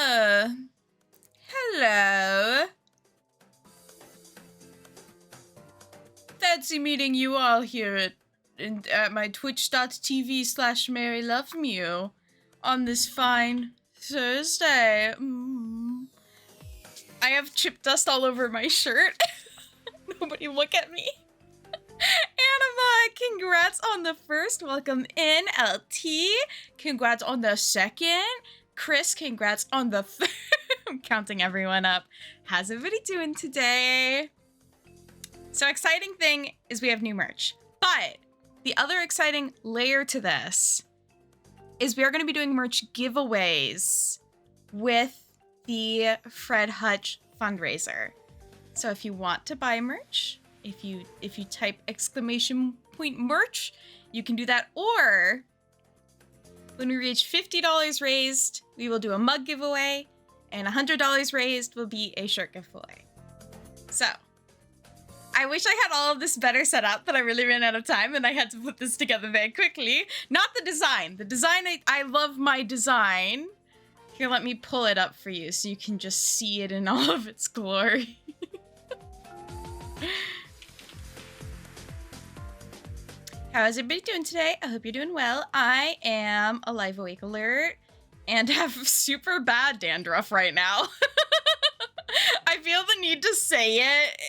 Hello. Fancy meeting you all here at my twitch.tv/MaryLoveMew on this fine Thursday. I have chip dust all over my shirt. Nobody look at me. Anima, congrats on the first. Welcome in, LT. Congrats on the second. Chris, congrats on the third. I'm counting everyone up. How's everybody doing today? So exciting thing is we have new merch. But the other exciting layer to this is we are going to be doing merch giveaways with the Fred Hutch fundraiser. So if you want to buy merch, if you type !merch, you can do that. Or when we reach $50 raised, we will do a mug giveaway, and $100 raised will be a shirt giveaway. So I wish I had all of this better set up, but I really ran out of time and I had to put this together very quickly. Not the design. The design, I love my design. Here, let me pull it up for you so you can just see it in all of its glory. How is everybody doing today? I hope you're doing well. I am alive, awake, alert, and have super bad dandruff right now. I feel the need to say it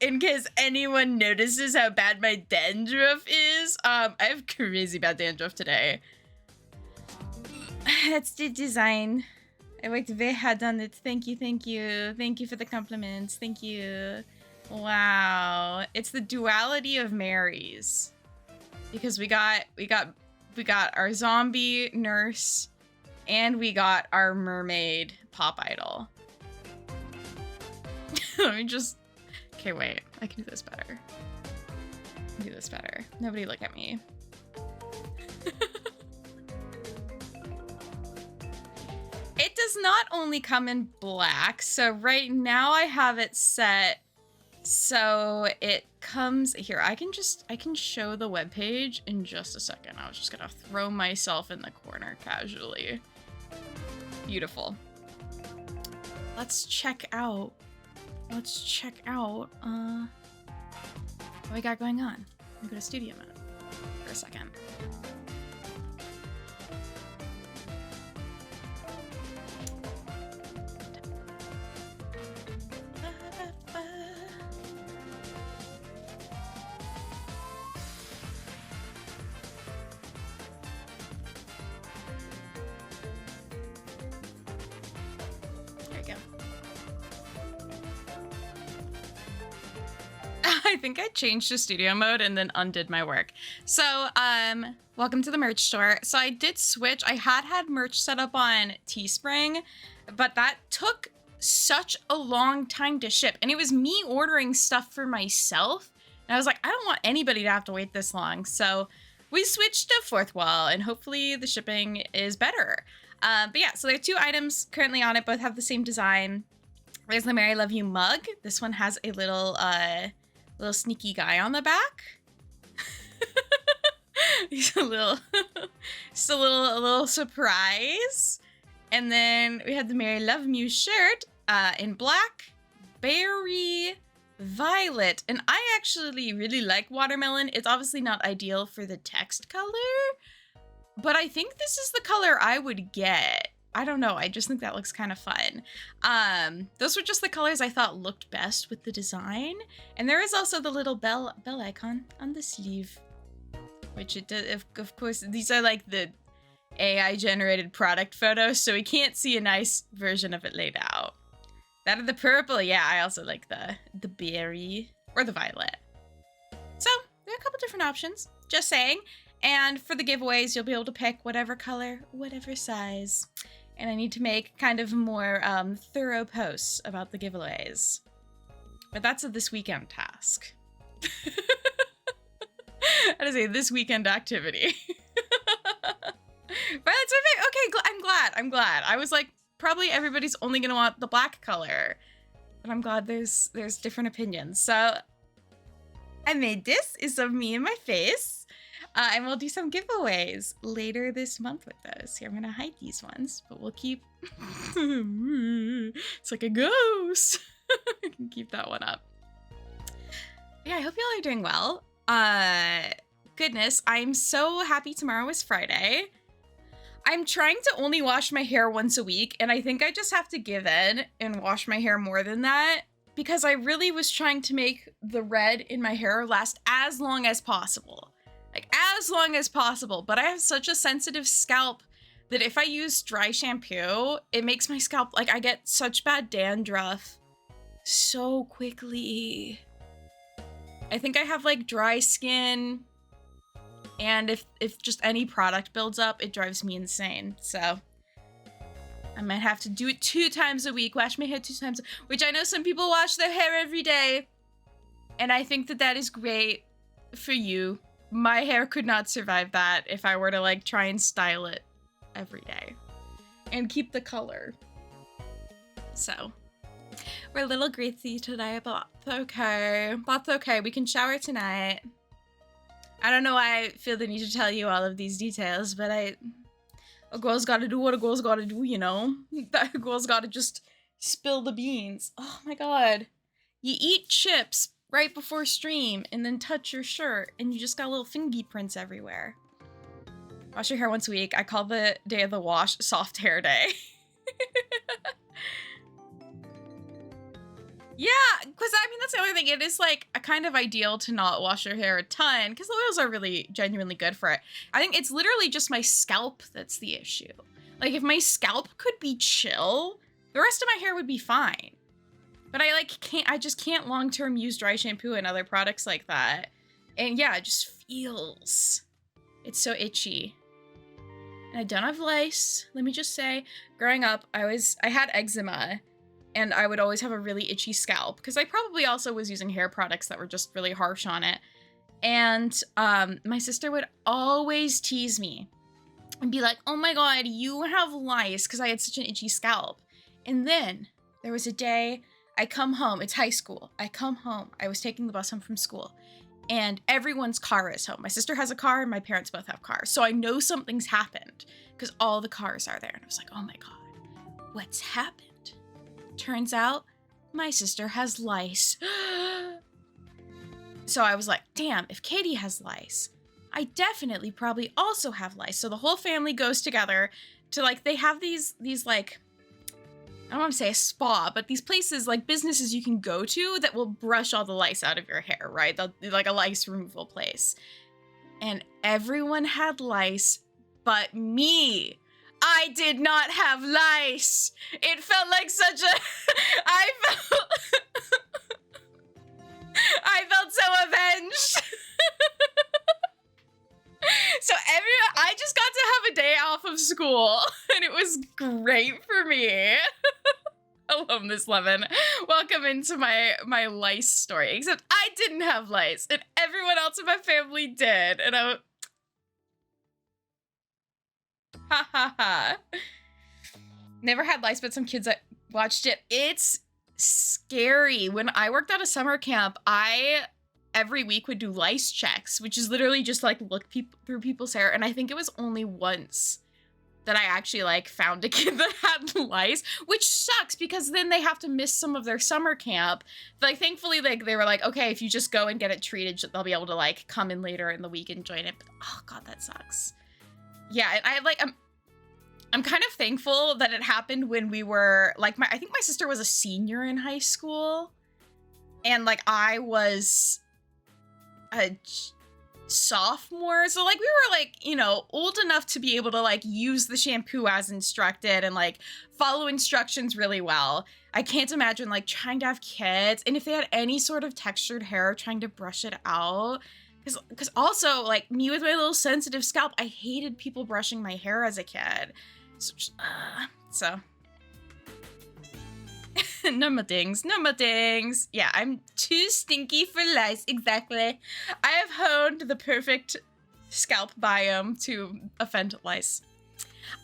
in case anyone notices how bad my dandruff is. I have crazy bad dandruff today. That's the design. I worked very hard on it. Thank you, thank you. Thank you for the compliments. Thank you. Wow. It's the duality of Marys. Because we got our zombie nurse and we got our mermaid pop idol. Let me just... Okay, wait. I can do this better. I can do this better. Nobody look at me. It does not only come in black, so right now I have it set so it comes here. I can show the webpage in just a second. I was just gonna throw myself in the corner casually. Beautiful. Let's check out what we got going on. I'm go to studio mode for a second. I think I changed to studio mode and then undid my work. So, welcome to the merch store. So I did switch. I had merch set up on Teespring, but that took such a long time to ship. And it was me ordering stuff for myself. And I was like, I don't want anybody to have to wait this long. So we switched to Fourth Wall and hopefully the shipping is better. But yeah, so there are two items currently on it. Both have the same design. There's the Mary Love You mug. This one has a little sneaky guy on the back. He's a little surprise. And then we had the Mary Love You shirt in black, berry, violet. And I actually really like watermelon. It's obviously not ideal for the text color, but I think this is the color I would get. I don't know. I just think that looks kind of fun. Those were just the colors I thought looked best with the design. And there is also the little bell icon on the sleeve, which it does, of course, these are like the AI generated product photos, so we can't see a nice version of it laid out. That of the purple, yeah, I also like the berry or the violet. So there are a couple different options, just saying. And for the giveaways, you'll be able to pick whatever color, whatever size. And I need to make kind of more thorough posts about the giveaways. But that's a this weekend task. How to say this weekend activity. But that's okay. Okay, I'm glad. I was like, probably everybody's only gonna want the black color. But I'm glad there's different opinions. So I made this. It's of me and my face. And we'll do some giveaways later this month with those. Here, I'm gonna hide these ones, but we'll keep... It's like a ghost. I can keep that one up. Yeah, I hope y'all are doing well. Goodness, I'm so happy tomorrow is Friday. I'm trying to only wash my hair once a week, and I think I just have to give in and wash my hair more than that, because I really was trying to make the red in my hair last as long as possible. Like, as long as possible, but I have such a sensitive scalp that if I use dry shampoo, it makes my scalp, like, I get such bad dandruff so quickly. I think I have, like, dry skin, and if just any product builds up, it drives me insane, so I might have to do it 2 times a week, wash my hair 2 times, which I know some people wash their hair every day, and I think that that is great for you. My hair could not survive that if I were to, like, try and style it every day and keep the color. So, we're a little greasy today, but that's okay. That's okay. We can shower tonight. I don't know why I feel the need to tell you all of these details, but a girl's gotta do what a girl's gotta do, you know? A girl's gotta just spill the beans. Oh my god. You eat chips right before stream and then touch your shirt and you just got little fingy prints everywhere. Wash your hair once a week. I call the day of the wash soft hair day. Yeah, because I mean, that's the other thing. It is like a kind of ideal to not wash your hair a ton because the oils are really genuinely good for it. I think it's literally just my scalp that's the issue. Like if my scalp could be chill, the rest of my hair would be fine. But I just can't long-term use dry shampoo and other products like that. And yeah, it just feels, it's so itchy. And I don't have lice. Let me just say, growing up, I had eczema. And I would always have a really itchy scalp because I probably also was using hair products that were just really harsh on it. And my sister would always tease me and be like, oh my god, you have lice, because I had such an itchy scalp. And then there was a day I come home, it's high school, I come home, I was taking the bus home from school, and everyone's car is home. My sister has a car and my parents both have cars. So I know something's happened because all the cars are there. And I was like, oh my god, what's happened? Turns out my sister has lice. So I was like, damn, if Katie has lice, I definitely probably also have lice. So the whole family goes together to, like, they have these like, I don't want to say a spa, but these places, like businesses you can go to that will brush all the lice out of your hair, right? Like a lice removal place. And everyone had lice but me. I did not have lice. It felt like such a... I felt so avenged. So I just got to have a day off of school, and it was great for me. Hello, Miss Levin. Welcome into my lice story. Except I didn't have lice, and everyone else in my family did, and I... Ha ha ha. Never had lice, but some kids that watched it. It's scary. When I worked at a summer camp, I every week would do lice checks, which is literally just like look through people's hair. And I think it was only once that I actually like found a kid that had lice, which sucks because then they have to miss some of their summer camp. But like thankfully, like they were like, okay, if you just go and get it treated, they'll be able to like come in later in the week and join it. But oh god, that sucks. Yeah, and I'm kind of thankful that it happened when we were, like, I think my sister was a senior in high school, and, like, I was a sophomore, so, like, we were, like, you know, old enough to be able to, like, use the shampoo as instructed and, like, follow instructions really well. I can't imagine, like, trying to have kids, and if they had any sort of textured hair, trying to brush it out. Because also, like, me with my little sensitive scalp, I hated people brushing my hair as a kid. So. No more dings. Yeah, I'm too stinky for lice, exactly. I have honed the perfect scalp biome to offend lice.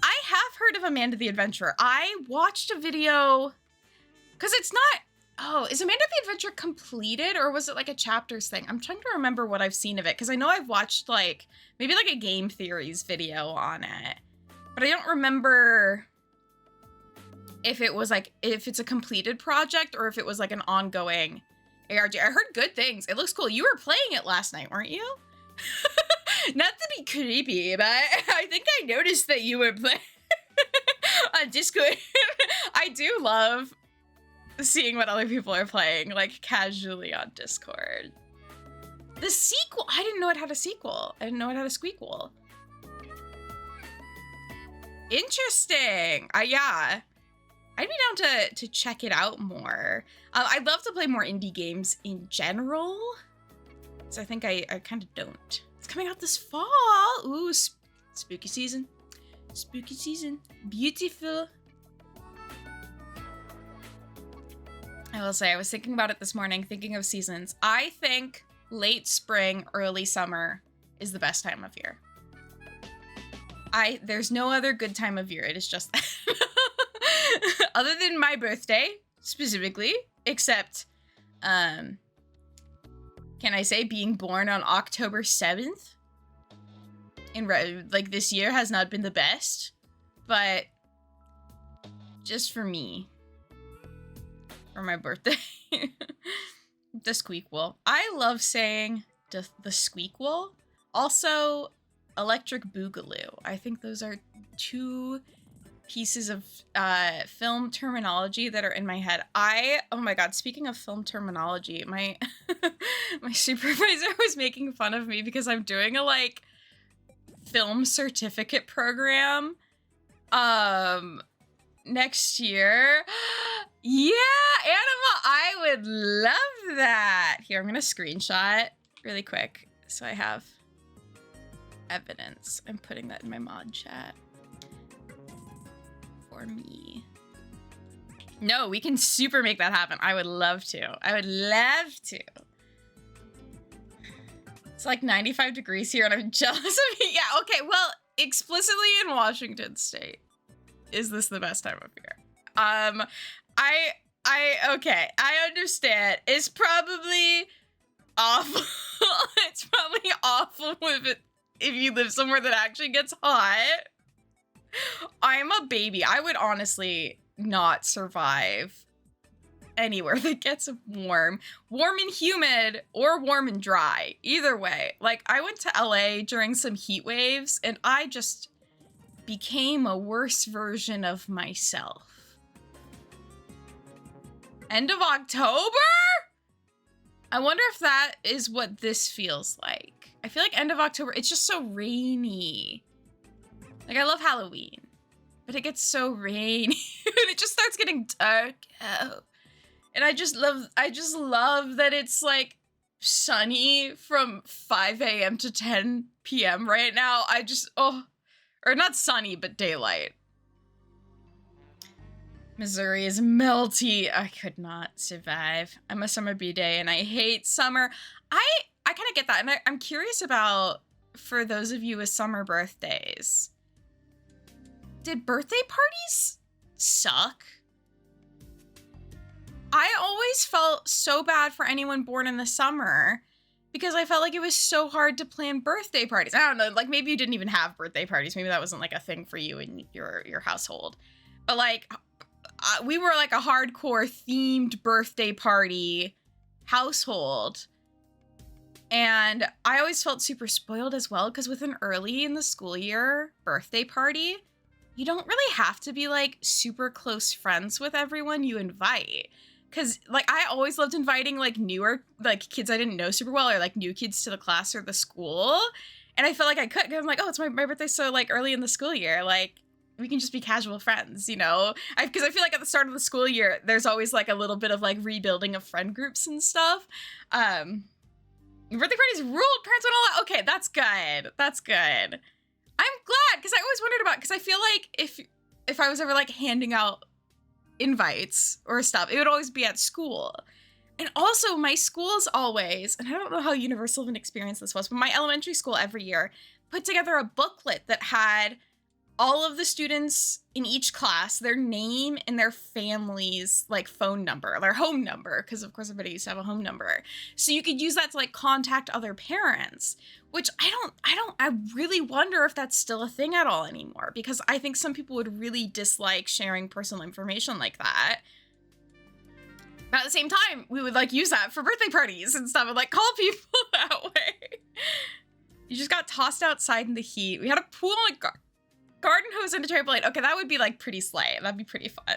I have heard of Amanda the Adventurer. I watched a video, because it's not, Oh, is Amanda the Adventure completed, or was it like a chapters thing? I'm trying to remember what I've seen of it, because I know I've watched like maybe like a game theories video on it, but I don't remember if it was like, if it's a completed project or if it was like an ongoing ARG. I heard good things. It looks cool. You were playing it last night, weren't you? Not to be creepy, but I think I noticed that you were playing on Discord. I do love seeing what other people are playing, like casually on Discord. The sequel, I didn't know it had a sequel. I didn't know it had a squeakquel. Interesting. Yeah. I'd be down to check it out more. I'd love to play more indie games in general. So I think I kind of don't. It's coming out this fall. Ooh, spooky season. Spooky season. Beautiful. I will say, I was thinking about it this morning, thinking of seasons. I think late spring, early summer is the best time of year. There's no other good time of year. It is just that. Other than my birthday, specifically, except, can I say being born on October 7th? Like, this year has not been the best, but just for me. For my birthday. The squeakquel. I love saying the squeakquel. Also, Electric Boogaloo. I think those are two pieces of film terminology that are in my head. Oh my god, speaking of film terminology, my my supervisor was making fun of me because I'm doing a like film certificate program next year. Yeah, Anima, I would love that. Here, I'm gonna screenshot really quick so I have evidence. I'm putting that in my mod chat. For me. No, we can super make that happen. I would love to. I would love to. It's like 95 degrees here and I'm jealous of you. Yeah, okay, well, explicitly in Washington State, is this the best time of year? Okay, I understand. It's probably awful. It's probably awful if you live somewhere that actually gets hot. I'm a baby. I would honestly not survive anywhere that gets warm. Warm and humid or warm and dry. Either way. Like, I went to LA during some heat waves and I just became a worse version of myself. End of October? I wonder if that is what this feels like. I feel like end of October, it's just so rainy. Like, I love Halloween, but it gets so rainy and it just starts getting dark out. And I just love that it's like sunny from 5 a.m. to 10 p.m. right now. Or not sunny, but daylight. Missouri is melty. I could not survive. I'm a summer B-day and I hate summer. I kind of get that. And I'm curious about, for those of you with summer birthdays, did birthday parties suck? I always felt so bad for anyone born in the summer because I felt like it was so hard to plan birthday parties. I don't know, like maybe you didn't even have birthday parties. Maybe that wasn't like a thing for you in your household. But like, we were like a hardcore themed birthday party household. And I always felt super spoiled as well because with an early in the school year birthday party, you don't really have to be like super close friends with everyone you invite. Cause like I always loved inviting like newer, like kids I didn't know super well or like new kids to the class or the school. And I felt like I could, cause I'm like, oh, it's my birthday so like early in the school year. Like we can just be casual friends, you know? Cause I feel like at the start of the school year, there's always like a little bit of like rebuilding of friend groups and stuff. Birthday parties ruled, parents and all that. Okay, that's good. That's good. I'm glad, because I always wondered about, because I feel like if I was ever like handing out invites or stuff, it would always be at school. And also my schools always, and I don't know how universal of an experience this was, but my elementary school every year put together a booklet that had all of the students in each class, their name and their family's like phone number, their home number, because of course everybody used to have a home number. So you could use that to like contact other parents, which I really wonder if that's still a thing at all anymore, because I think some people would really dislike sharing personal information like that. But at the same time, we would like use that for birthday parties and stuff and like call people that way. You just got tossed outside in the heat. We had a pool and a garden hose and a trampoline. Okay, that would be like pretty slay. That'd be pretty fun.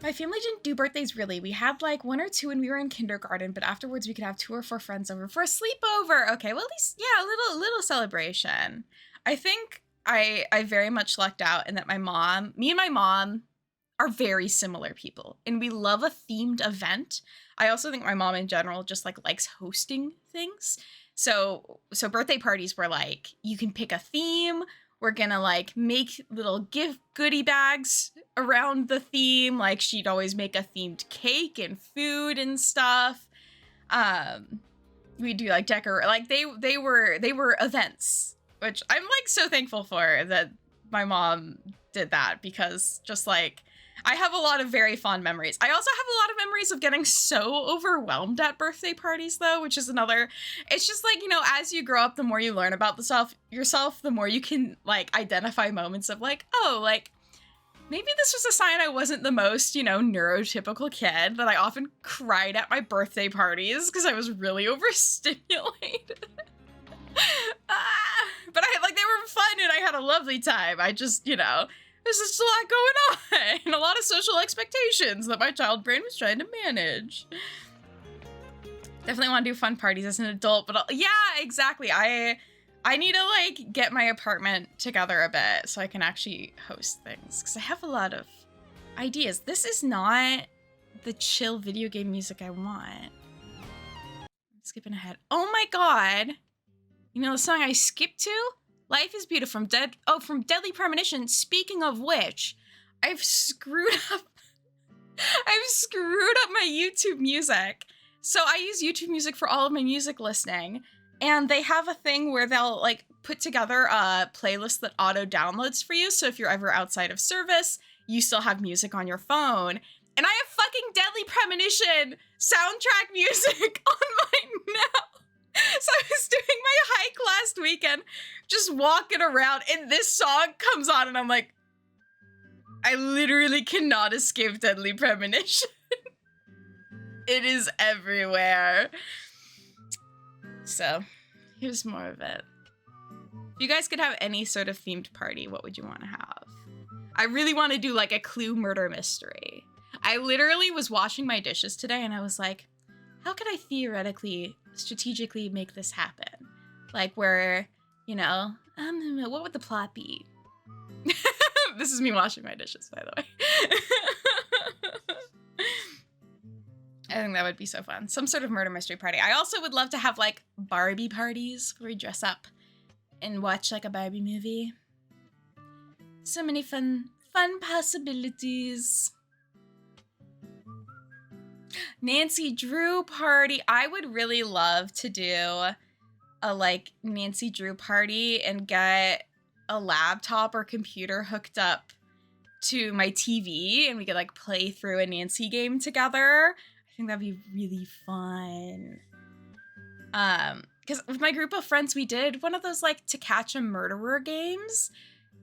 My family didn't do birthdays really. We had like 1 or 2 when we were in kindergarten, but afterwards we could have 2 or 4 friends over for a sleepover. Okay, well at least, yeah, a little celebration. I think I very much lucked out in that me and my mom are very similar people, and we love a themed event. I also think my mom in general just like likes hosting things. So birthday parties were like, you can pick a theme. We're gonna like make little gift goodie bags around the theme. Like she'd always make a themed cake and food and stuff. We do like decorate, like they were events, which I'm like so thankful for that my mom did that, because just like I have a lot of very fond memories. I also have a lot of memories of getting so overwhelmed at birthday parties, though, which is another, it's just like, you know, as you grow up, the more you learn about yourself, the more you can like identify moments of like, oh, like maybe this was a sign I wasn't the most, you know, neurotypical kid, that I often cried at my birthday parties because I was really overstimulated. But they were fun and I had a lovely time. I just, you know, there's just a lot going on and a lot of social expectations that my child brain was trying to manage. Definitely want to do fun parties as an adult, but yeah, exactly. I need to like get my apartment together a bit so I can actually host things, because I have a lot of ideas. This is not the chill video game music I want. I'm skipping ahead. Oh my god. You know the song I skipped to? Life is Beautiful from Deadly Premonition. Speaking of which, I've screwed up my YouTube music. So I use YouTube music for all of my music listening, and they have a thing where they'll like put together a playlist that auto downloads for you. So if you're ever outside of service, you still have music on your phone. And I have fucking Deadly Premonition soundtrack music on mine now. So I was doing my hike last weekend, just walking around, and this song comes on, and I'm like, I literally cannot escape Deadly Premonition. It is everywhere. So, here's more of it. If you guys could have any sort of themed party, what would you want to have? I really want to do like a Clue murder mystery. I literally was washing my dishes today, and I was like, how could I strategically make this happen? Like where, you know, what would the plot be? This is me washing my dishes, by the way. I think that would be so fun. Some sort of murder mystery party. I also would love to have like Barbie parties where we dress up and watch like a Barbie movie. So many fun possibilities. Nancy Drew party. I would really love to do a like Nancy Drew party and get a laptop or computer hooked up to my TV, and we could like play through a Nancy game together. I think that'd be really fun. Because with my group of friends, we did one of those like To Catch a Murderer games,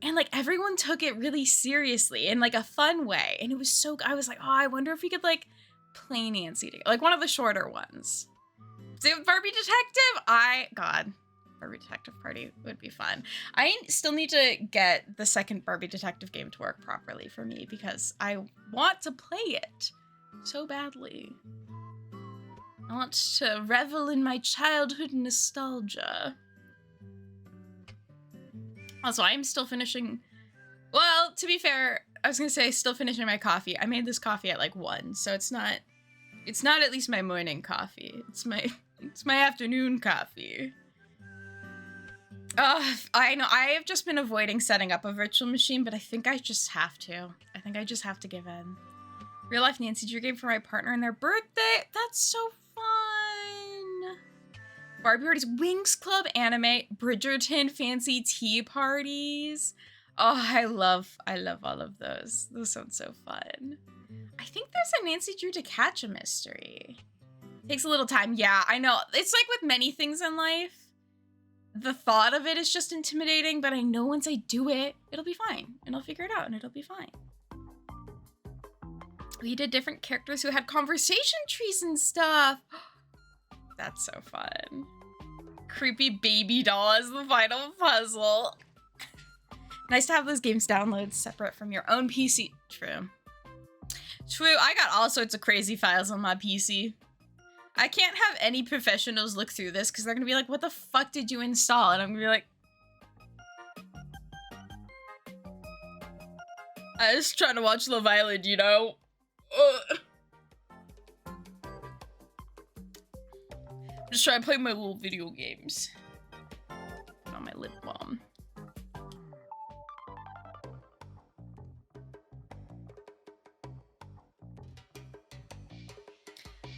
and like everyone took it really seriously in like a fun way, and it was so. I was like, oh, I wonder if we could like play Nancy together, like one of the shorter ones. Barbie Detective. Barbie Detective party would be fun. I still need to get the second Barbie Detective game to work properly for me, because I want to play it so badly. I want to revel in my childhood nostalgia. Also, I'm still finishing. Well, to be fair, I was gonna say still finishing my coffee. I made this coffee at like 1, so it's not at least my morning coffee. It's my afternoon coffee. I know I have just been avoiding setting up a virtual machine, but I think I just have to. I think I just have to give in. Real life Nancy Drew game for my partner and their birthday. That's so fun. Barbie parties, Wings Club anime, Bridgerton fancy tea parties. Oh, I love all of those. Those sound so fun. I think there's a Nancy Drew to Catch a Mystery. Takes a little time. Yeah, I know. It's like with many things in life. The thought of it is just intimidating, but I know once I do it, it'll be fine. And I'll figure it out and it'll be fine. We did different characters who had conversation trees and stuff. That's so fun. Creepy baby doll as the final puzzle. Nice to have those games downloaded separate from your own PC. True. True, I got all sorts of crazy files on my PC. I can't have any professionals look through this because they're gonna be like, what the fuck did you install? And I'm gonna be like, I was trying to watch Love Island, you know? Ugh. I'm just trying to play my little video games. On my lip balm.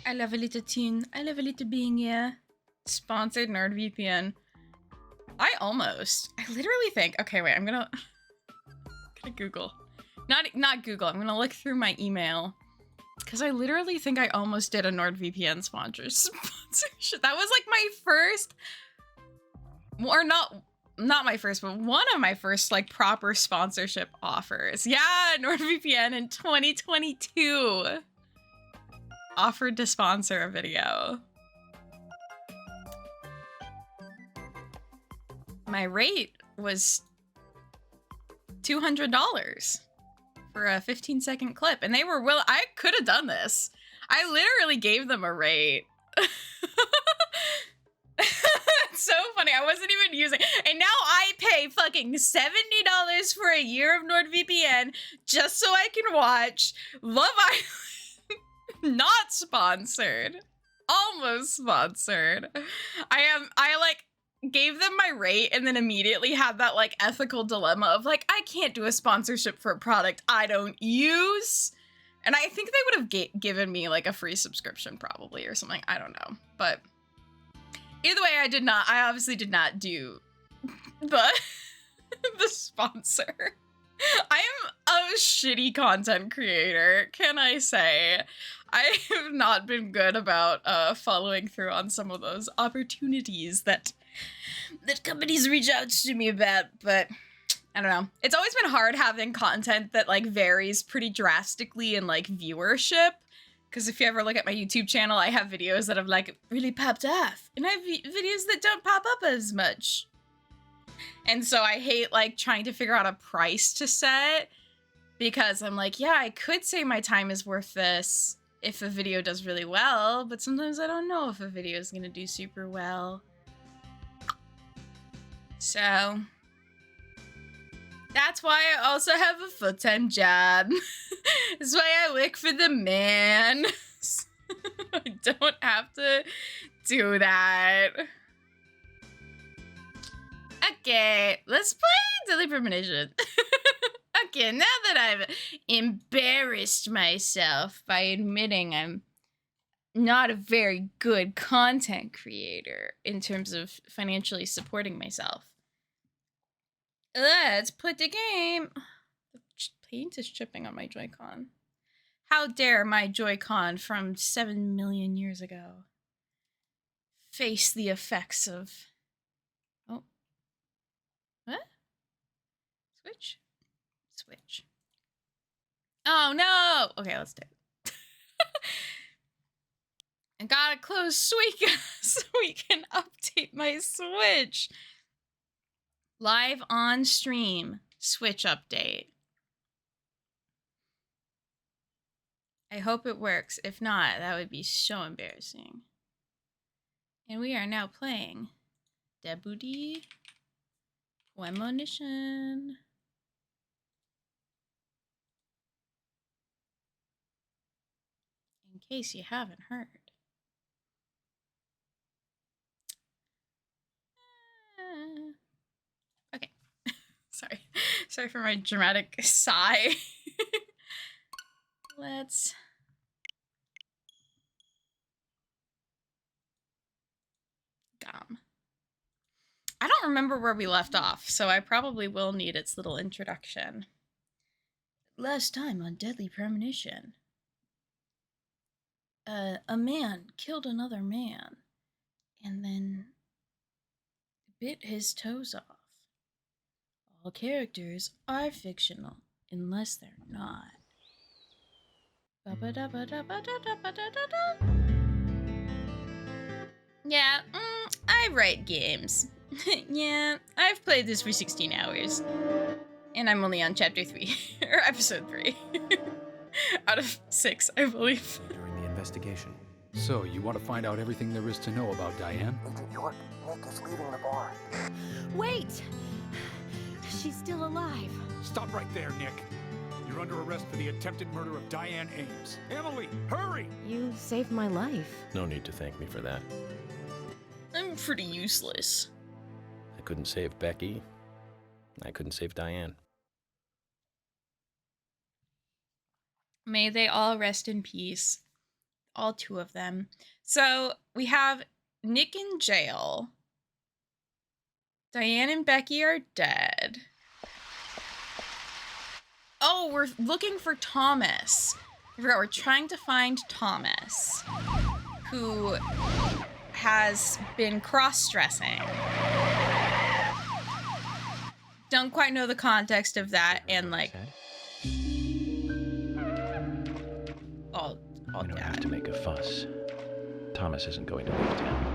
I love a little tune. I love a little being, yeah. Sponsored NordVPN. I literally think, okay, wait, I'm gonna Google. Not Google, I'm gonna look through my email. Because I literally think I almost did a NordVPN sponsorship. That was like my first, or not my first, but one of my first like proper sponsorship offers. Yeah, NordVPN in 2022. Offered to sponsor a video. My rate was $200 for a 15-second clip, and they were I could have done this. I literally gave them a rate. It's so funny. I wasn't even using, and now I pay fucking $70 for a year of NordVPN just so I can watch Love Island. Not sponsored. Almost sponsored. I like gave them my rate and then immediately had that like ethical dilemma of like, I can't do a sponsorship for a product I don't use. And I think they would have given me like a free subscription probably or something. I don't know. But either way, I obviously did not do the sponsor. I am a shitty content creator, can I say? I have not been good about following through on some of those opportunities that companies reach out to me about, but I don't know. It's always been hard having content that like varies pretty drastically in like viewership. Because if you ever look at my YouTube channel, I have videos that have like really popped off, and I have videos that don't pop up as much. And so I hate like trying to figure out a price to set because I'm like, yeah, I could say my time is worth this if a video does really well, but sometimes I don't know if a video is gonna do super well. So that's why I also have a full-time job. That's why I work for the man. I don't have to do that. Okay, let's play Deadly Premonition. Okay, now that I've embarrassed myself by admitting I'm not a very good content creator in terms of financially supporting myself, let's put the game. The paint is chipping on my Joy-Con. How dare my Joy-Con from 7 million years ago face the effects of... Oh. What? Switch? Switch. Oh no! Okay, let's do it. I gotta close so we can update my Switch. Live on stream. Switch update. I hope it works. If not, that would be so embarrassing. And we are now playing Deputy Premonition. In case you haven't heard. Okay. Sorry for my dramatic sigh. Let's... Go. I don't remember where we left off, so I probably will need its little introduction. Last time on Deadly Premonition. A man killed another man and then bit his toes off. All characters are fictional unless they're not. Yeah, I write games. Yeah, I've played this for 16 hours. And I'm only on chapter 3, or episode 3. Out of 6, I believe. During the investigation. So, you want to find out everything there is to know about Diane? Agent York, Nick is leaving the bar. Wait! She's still alive. Stop right there, Nick. You're under arrest for the attempted murder of Diane Ames. Emily, hurry! You saved my life. No need to thank me for that. I'm pretty useless. I couldn't save Becky. I couldn't save Diane. May they all rest in peace. All 2 of them. So we have Nick in jail. Diane and Becky are dead. Oh, we're looking for Thomas. I forgot, we're trying to find Thomas, who has been cross-dressing. Don't quite know the context of that, and like... We don't have to make a fuss. Thomas isn't going to leave town.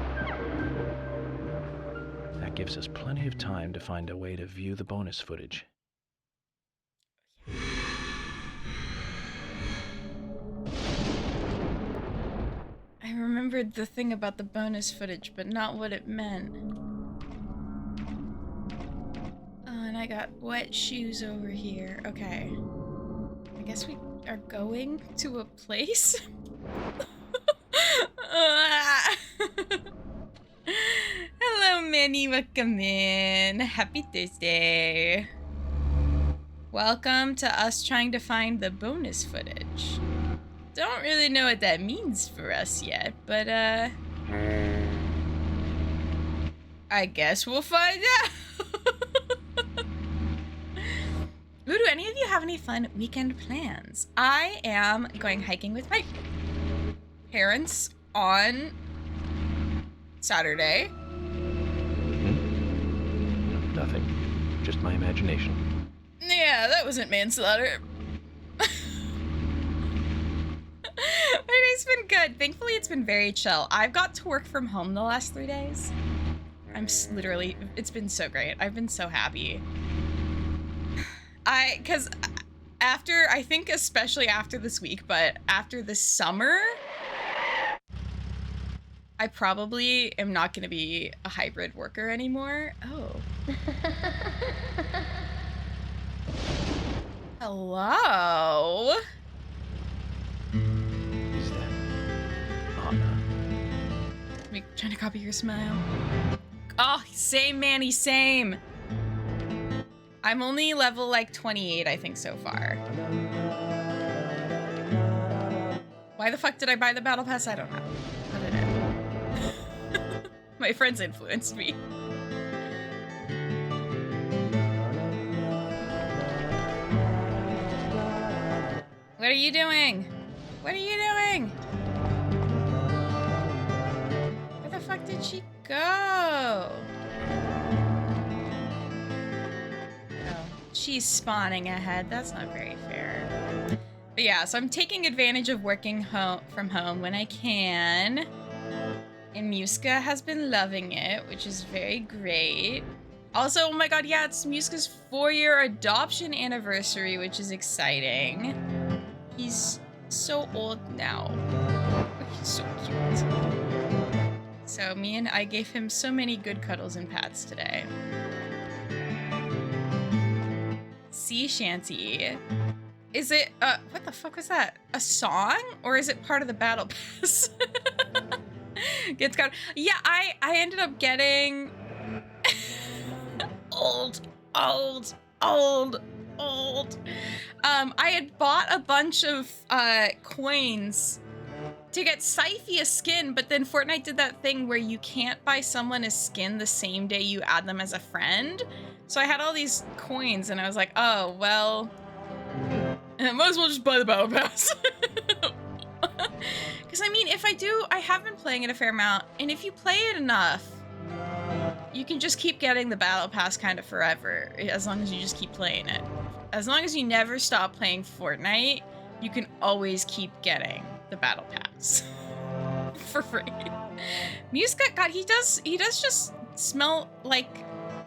That gives us plenty of time to find a way to view the bonus footage. I remembered the thing about the bonus footage, but not what it meant. Oh, and I got wet shoes over here. Okay. I guess we are going to a place? Hello, Minnie. Welcome in. Happy Thursday. Welcome to us trying to find the bonus footage. Don't really know what that means for us yet, but I guess we'll find out. Ooh, do any of you have any fun weekend plans? I am going hiking with my parents on Saturday. Nothing. Just my imagination. Yeah, that wasn't manslaughter. My day's been good. Thankfully, it's been very chill. I've got to work from home the last 3 days. Literally, it's been so great. I've been so happy. Because after, I think especially after this week, but after the summer, I probably am not going to be a hybrid worker anymore. Oh. Hello? Is that Anna? Me trying to copy your smile. Oh, same, Manny, same. I'm only level like 28, I think, so far. Why the fuck did I buy the battle pass? I don't know. I don't know. My friends influenced me. What are you doing? What are you doing? Where the fuck did she go? Oh, she's spawning ahead. That's not very fair. But yeah, so I'm taking advantage of working from home when I can. And Muska has been loving it, which is very great. Also, oh my god, yeah, it's Muska's 4-year adoption anniversary, which is exciting. He's so old now. He's so cute. So I gave him so many good cuddles and pats today. Sea shanty. Is it, what the fuck was that? A song? Or is it part of the battle pass? Gets got. Yeah, I ended up getting old. I had bought a bunch of coins to get Syphy a skin, but then Fortnite did that thing where you can't buy someone a skin the same day you add them as a friend. So I had all these coins and I was like, oh, well, I might as well just buy the battle pass. Because I mean, if I do, I have been playing it a fair amount, and if you play it enough, you can just keep getting the battle pass kind of forever, as long as you just keep playing it. As long as you never stop playing Fortnite, you can always keep getting the battle pass for free. Muska, God, he does just smell like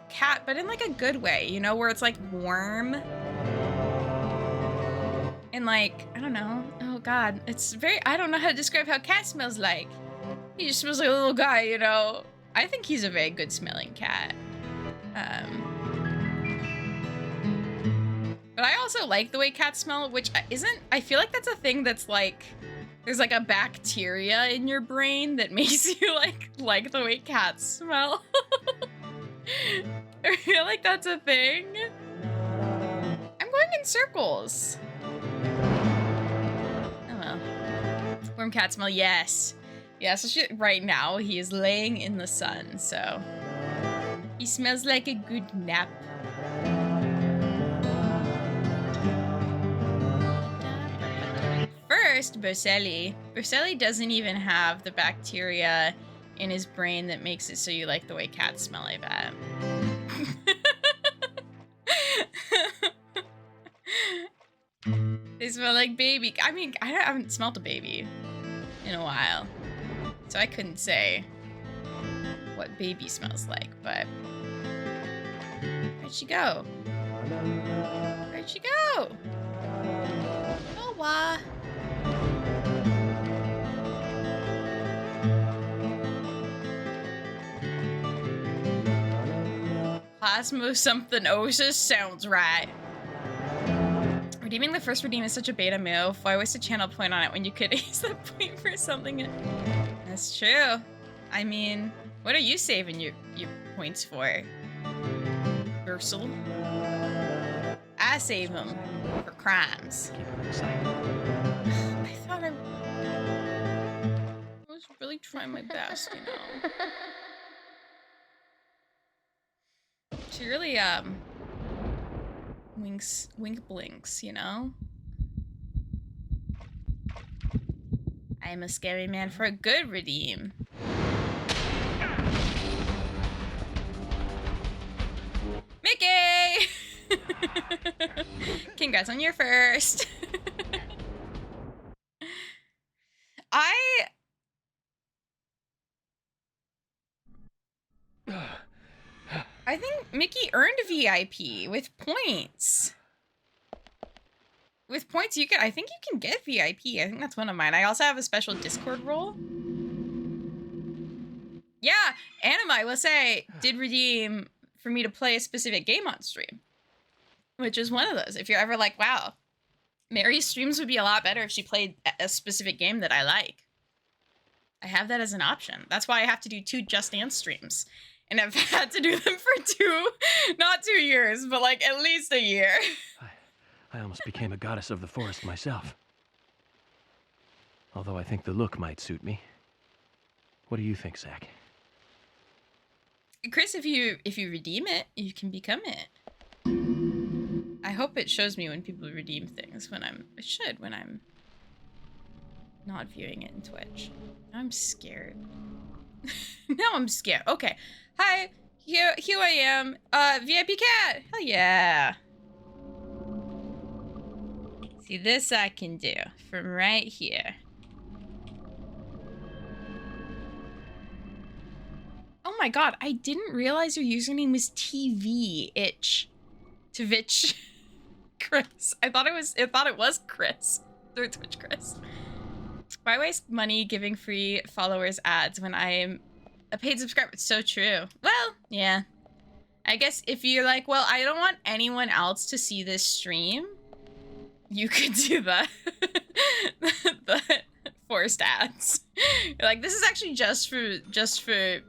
cat, but in like a good way, you know, where it's like warm and like, I don't know. Oh God, it's very, I don't know how to describe how cat smells like. He just smells like a little guy, you know. I think he's a very good smelling cat. But I also like the way cats smell, which isn't, I feel like that's a thing that's like, there's like a bacteria in your brain that makes you like the way cats smell. I feel like that's a thing. I'm going in circles. Oh well. Warm cat smell, yes. Yeah, so right now he is laying in the sun, so he smells like a good nap. First, Boselli. Boselli doesn't even have the bacteria in his brain that makes it so you like the way cats smell, I bet. They smell like baby. I mean, I haven't smelled a baby in a while, so I couldn't say what baby smells like, but where'd she go? Where'd she go? Oh, wah. Plasmo something osis sounds right. Redeeming the first redeem is such a beta move. Why waste a channel point on it when you could use that point for something? That's true. I mean, what are you saving your points for? Ursel? I save them for crimes. Keep them excited. I thought I was really trying my best, you know. She really, wink blinks, you know? I am a scary man for a good redeem. Mickey! Congrats on your first. I think Mickey earned VIP with points. With points, I think you can get VIP. I think that's one of mine. I also have a special Discord role. Yeah, Anima, I will say, did redeem for me to play a specific game on stream, which is one of those. If you're ever like, wow, Mary's streams would be a lot better if she played a specific game that I like, I have that as an option. That's why I have to do 2 Just Dance streams. And I've had to do them for not 2 years, but like at least a year. I almost became a goddess of the forest myself. Although I think the look might suit me. What do you think, Zach? Chris, if you redeem it, you can become it. I hope it shows me when people redeem things when I'm not viewing it in Twitch. I'm scared. Now I'm scared. Okay. Hi. Here I am. VIP cat. Hell yeah. See, this I can do from right here. Oh my god, I didn't realize your username was TV itch. Tvitch Chris. I thought it was Chris. Third Twitch Chris. Why waste money giving free followers ads when I'm a paid subscriber? It's so true. Well, yeah. I guess if you're like, well, I don't want anyone else to see this stream, you could do the forced ads. You're like, this is actually just for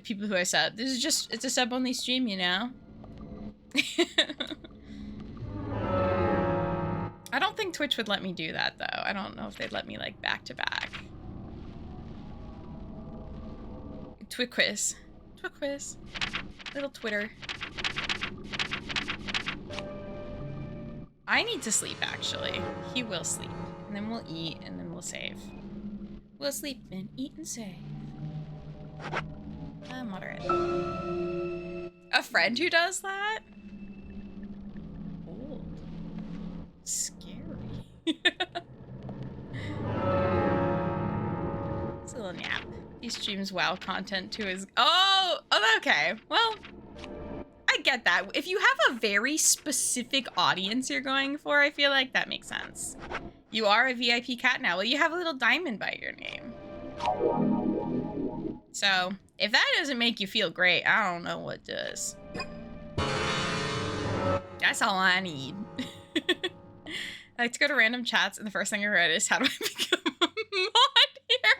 people who are sub. This is it's a sub only stream, you know? I don't think Twitch would let me do that though. I don't know if they'd let me like back to back. Twiquiz. Twiquiz. Little Twitter. I need to sleep, actually. He will sleep. And then we'll eat, and then we'll save. We'll sleep and eat and save. Moderate. A friend who does that? Old. Scary. It's a little nap. He streams WoW content to his... Oh, okay. Well, I get that. If you have a very specific audience you're going for, I feel like that makes sense. You are a VIP cat now. Well, you have a little diamond by your name. So, if that doesn't make you feel great, I don't know what does. That's all I need. I like to go to random chats, and the first thing I read is, how do I become a mod here?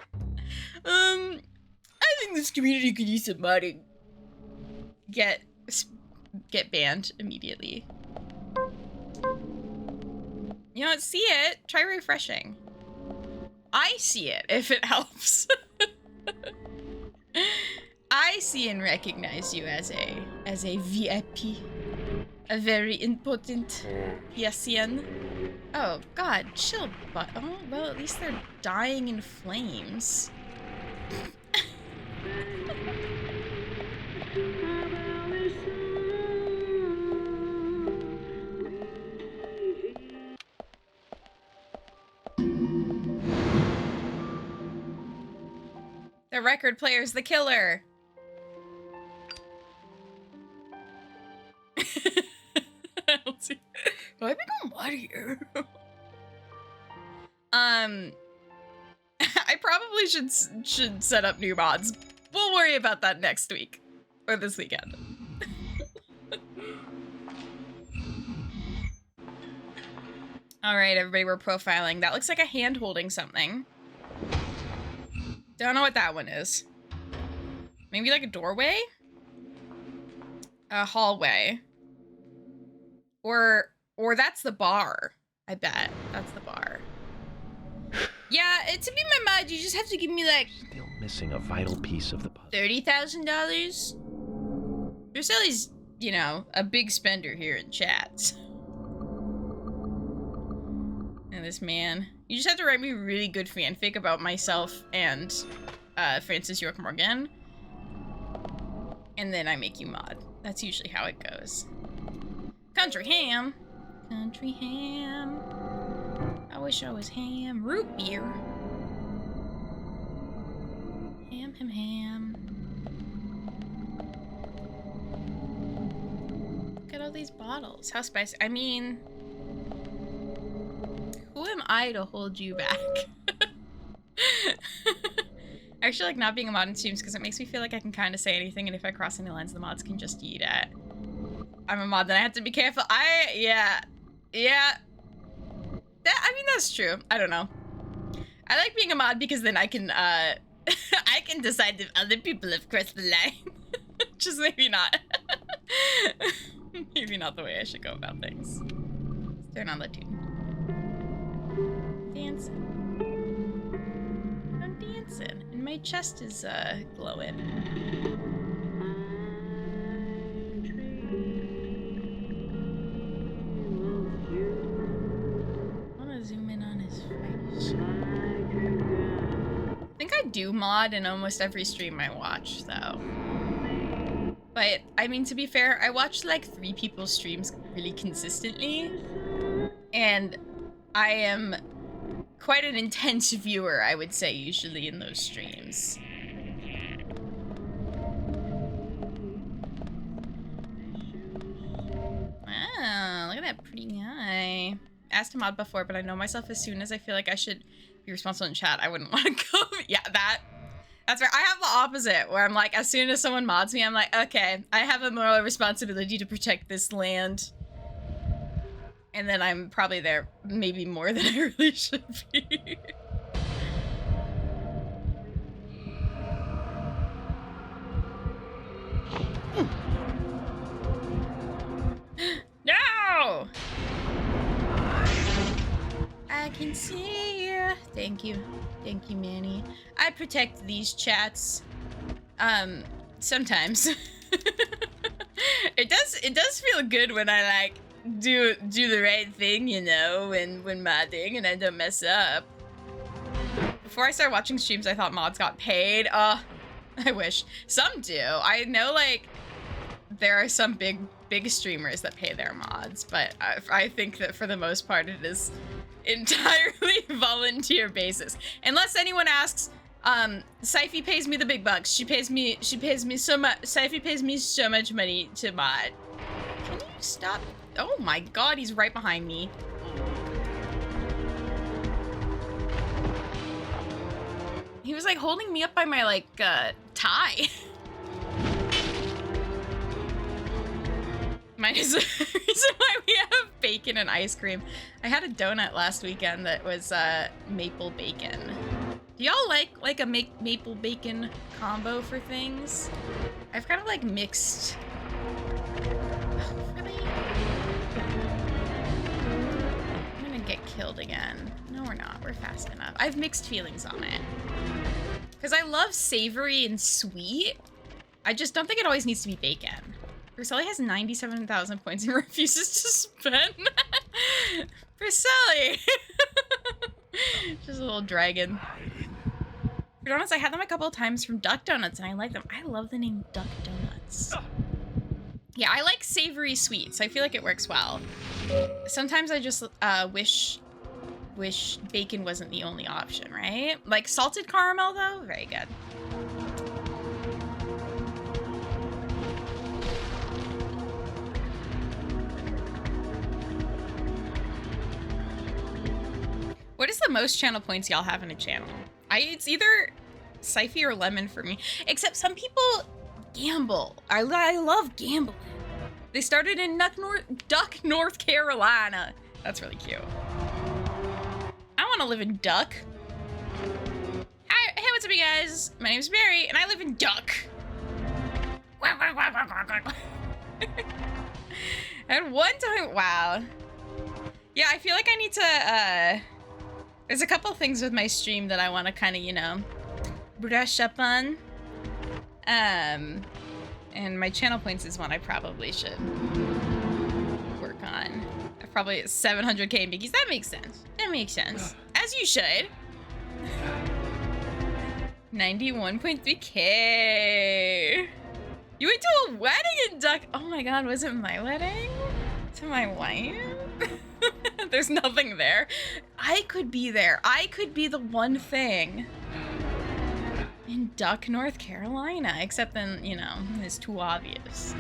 I think this community could use some modding. Get banned immediately. You don't see it? Try refreshing. I see it, if it helps. I see and recognize you as a VIP. A very important PSN. Oh, God, chill, but oh, well, at least they're dying in flames. The record player's the killer. Let's see. Will I become what here? I probably should set up new mods. We'll worry about that next week or this weekend. All right, everybody, we're profiling. That looks like a hand holding something. Don't know what that one is. Maybe like a doorway? A hallway. Or that's the bar. I bet. That's the bar. Yeah, to be my mod, you just have to give me like... Still missing a vital piece of the puzzle. $30,000? Druselli's, you know, a big spender here in chat. And this man. You just have to write me really good fanfic about myself and Francis York Morgan. And then I make you mod. That's usually how it goes. Country ham. Country ham. I wish I was ham. Root beer. Ham. Look at all these bottles. How spicy. I mean... Who am I to hold you back? I actually like not being a mod in streams because it makes me feel like I can kind of say anything, and if I cross any lines, the mods can just eat at. I'm a mod, then I have to be careful. Yeah. I mean, that's true. I don't know. I like being a mod because then I can, I can decide if other people have crossed the line. Just maybe not. Maybe not the way I should go about things. Let's turn on the tune. Dancing. I'm dancing, and my chest is glowing. I want to zoom in on his face. I think I do mod in almost every stream I watch, though. But, I mean, to be fair, I watch like 3 people's streams really consistently, and I am quite an intense viewer, I would say, usually in those streams. Wow, look at that pretty guy. Asked to mod before, but I know myself as soon as I feel like I should be responsible in chat, I wouldn't want to go. Yeah, that's right. I have the opposite, where I'm like, as soon as someone mods me, I'm like, okay, I have a moral responsibility to protect this land. And then I'm probably there maybe more than I really should be. No! I can see you. Thank you. Thank you, Manny. I protect these chats. Sometimes. It does feel good when I like do the right thing, you know, when modding and I don't mess up. Before I started watching streams, I thought mods got paid. I wish. Some do. I know, like, there are some big streamers that pay their mods, but I think that for the most part it is entirely volunteer basis. Unless anyone asks, Syfy pays me the big bucks. She pays me so much. Syfy pays me so much money to mod. Can you stop? Oh my god, he's right behind me. He was like holding me up by my like tie. Mine is the reason why we have bacon and ice cream. I had a donut last weekend that was maple bacon. Do y'all like a maple bacon combo for things? I've kind of like mixed. Really? I'm gonna get killed again. No, we're not. We're fast enough. I've mixed feelings on it. Because I love savory and sweet. I just don't think it always needs to be bacon. Priscilla has 97,000 points and refuses to spend. Priscilla! Just a little dragon. To be honest, I had them a couple of times from Duck Donuts and I like them. I love the name Duck Donuts. Yeah, I like savory sweets. I feel like it works well. Sometimes I just wish bacon wasn't the only option, right? Like salted caramel though, very good. What is the most channel points y'all have in a channel? It's either Syfy or Lemon for me. Except some people gamble. I love gambling. They started in Duck, North Carolina. That's really cute. I want to live in Duck. Hi, hey, what's up, you guys? My name's Mary, and I live in Duck. At one time, wow. Yeah, I feel like I need to, there's a couple things with my stream that I want to kind of, you know, brush up on. And my channel points is one I probably should work on. Probably 700k Biggies. That makes sense. That makes sense. As you should. 91.3k. You went to a wedding in Duck. Oh my god, was it my wedding? To my wife? There's nothing there. I could be there. I could be the one thing in Duck, North Carolina. Except then, you know, it's too obvious.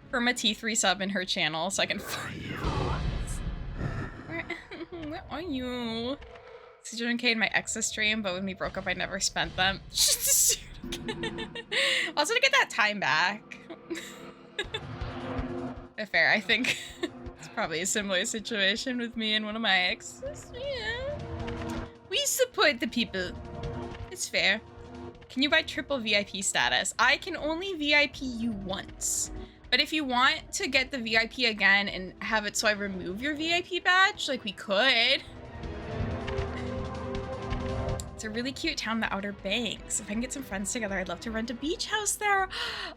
From a T3 sub in her channel so I can find you. Where are you? 600k in my ex's stream, but when we broke up, I never spent them. Also to get that time back. Fair, I think it's probably a similar situation with me and one of my exes. Yeah. We support the people. It's fair. Can you buy triple VIP status? I can only VIP you once. But if you want to get the VIP again and have it so I remove your VIP badge, like we could. It's a really cute town, the Outer Banks. If I can get some friends together, I'd love to rent a beach house there.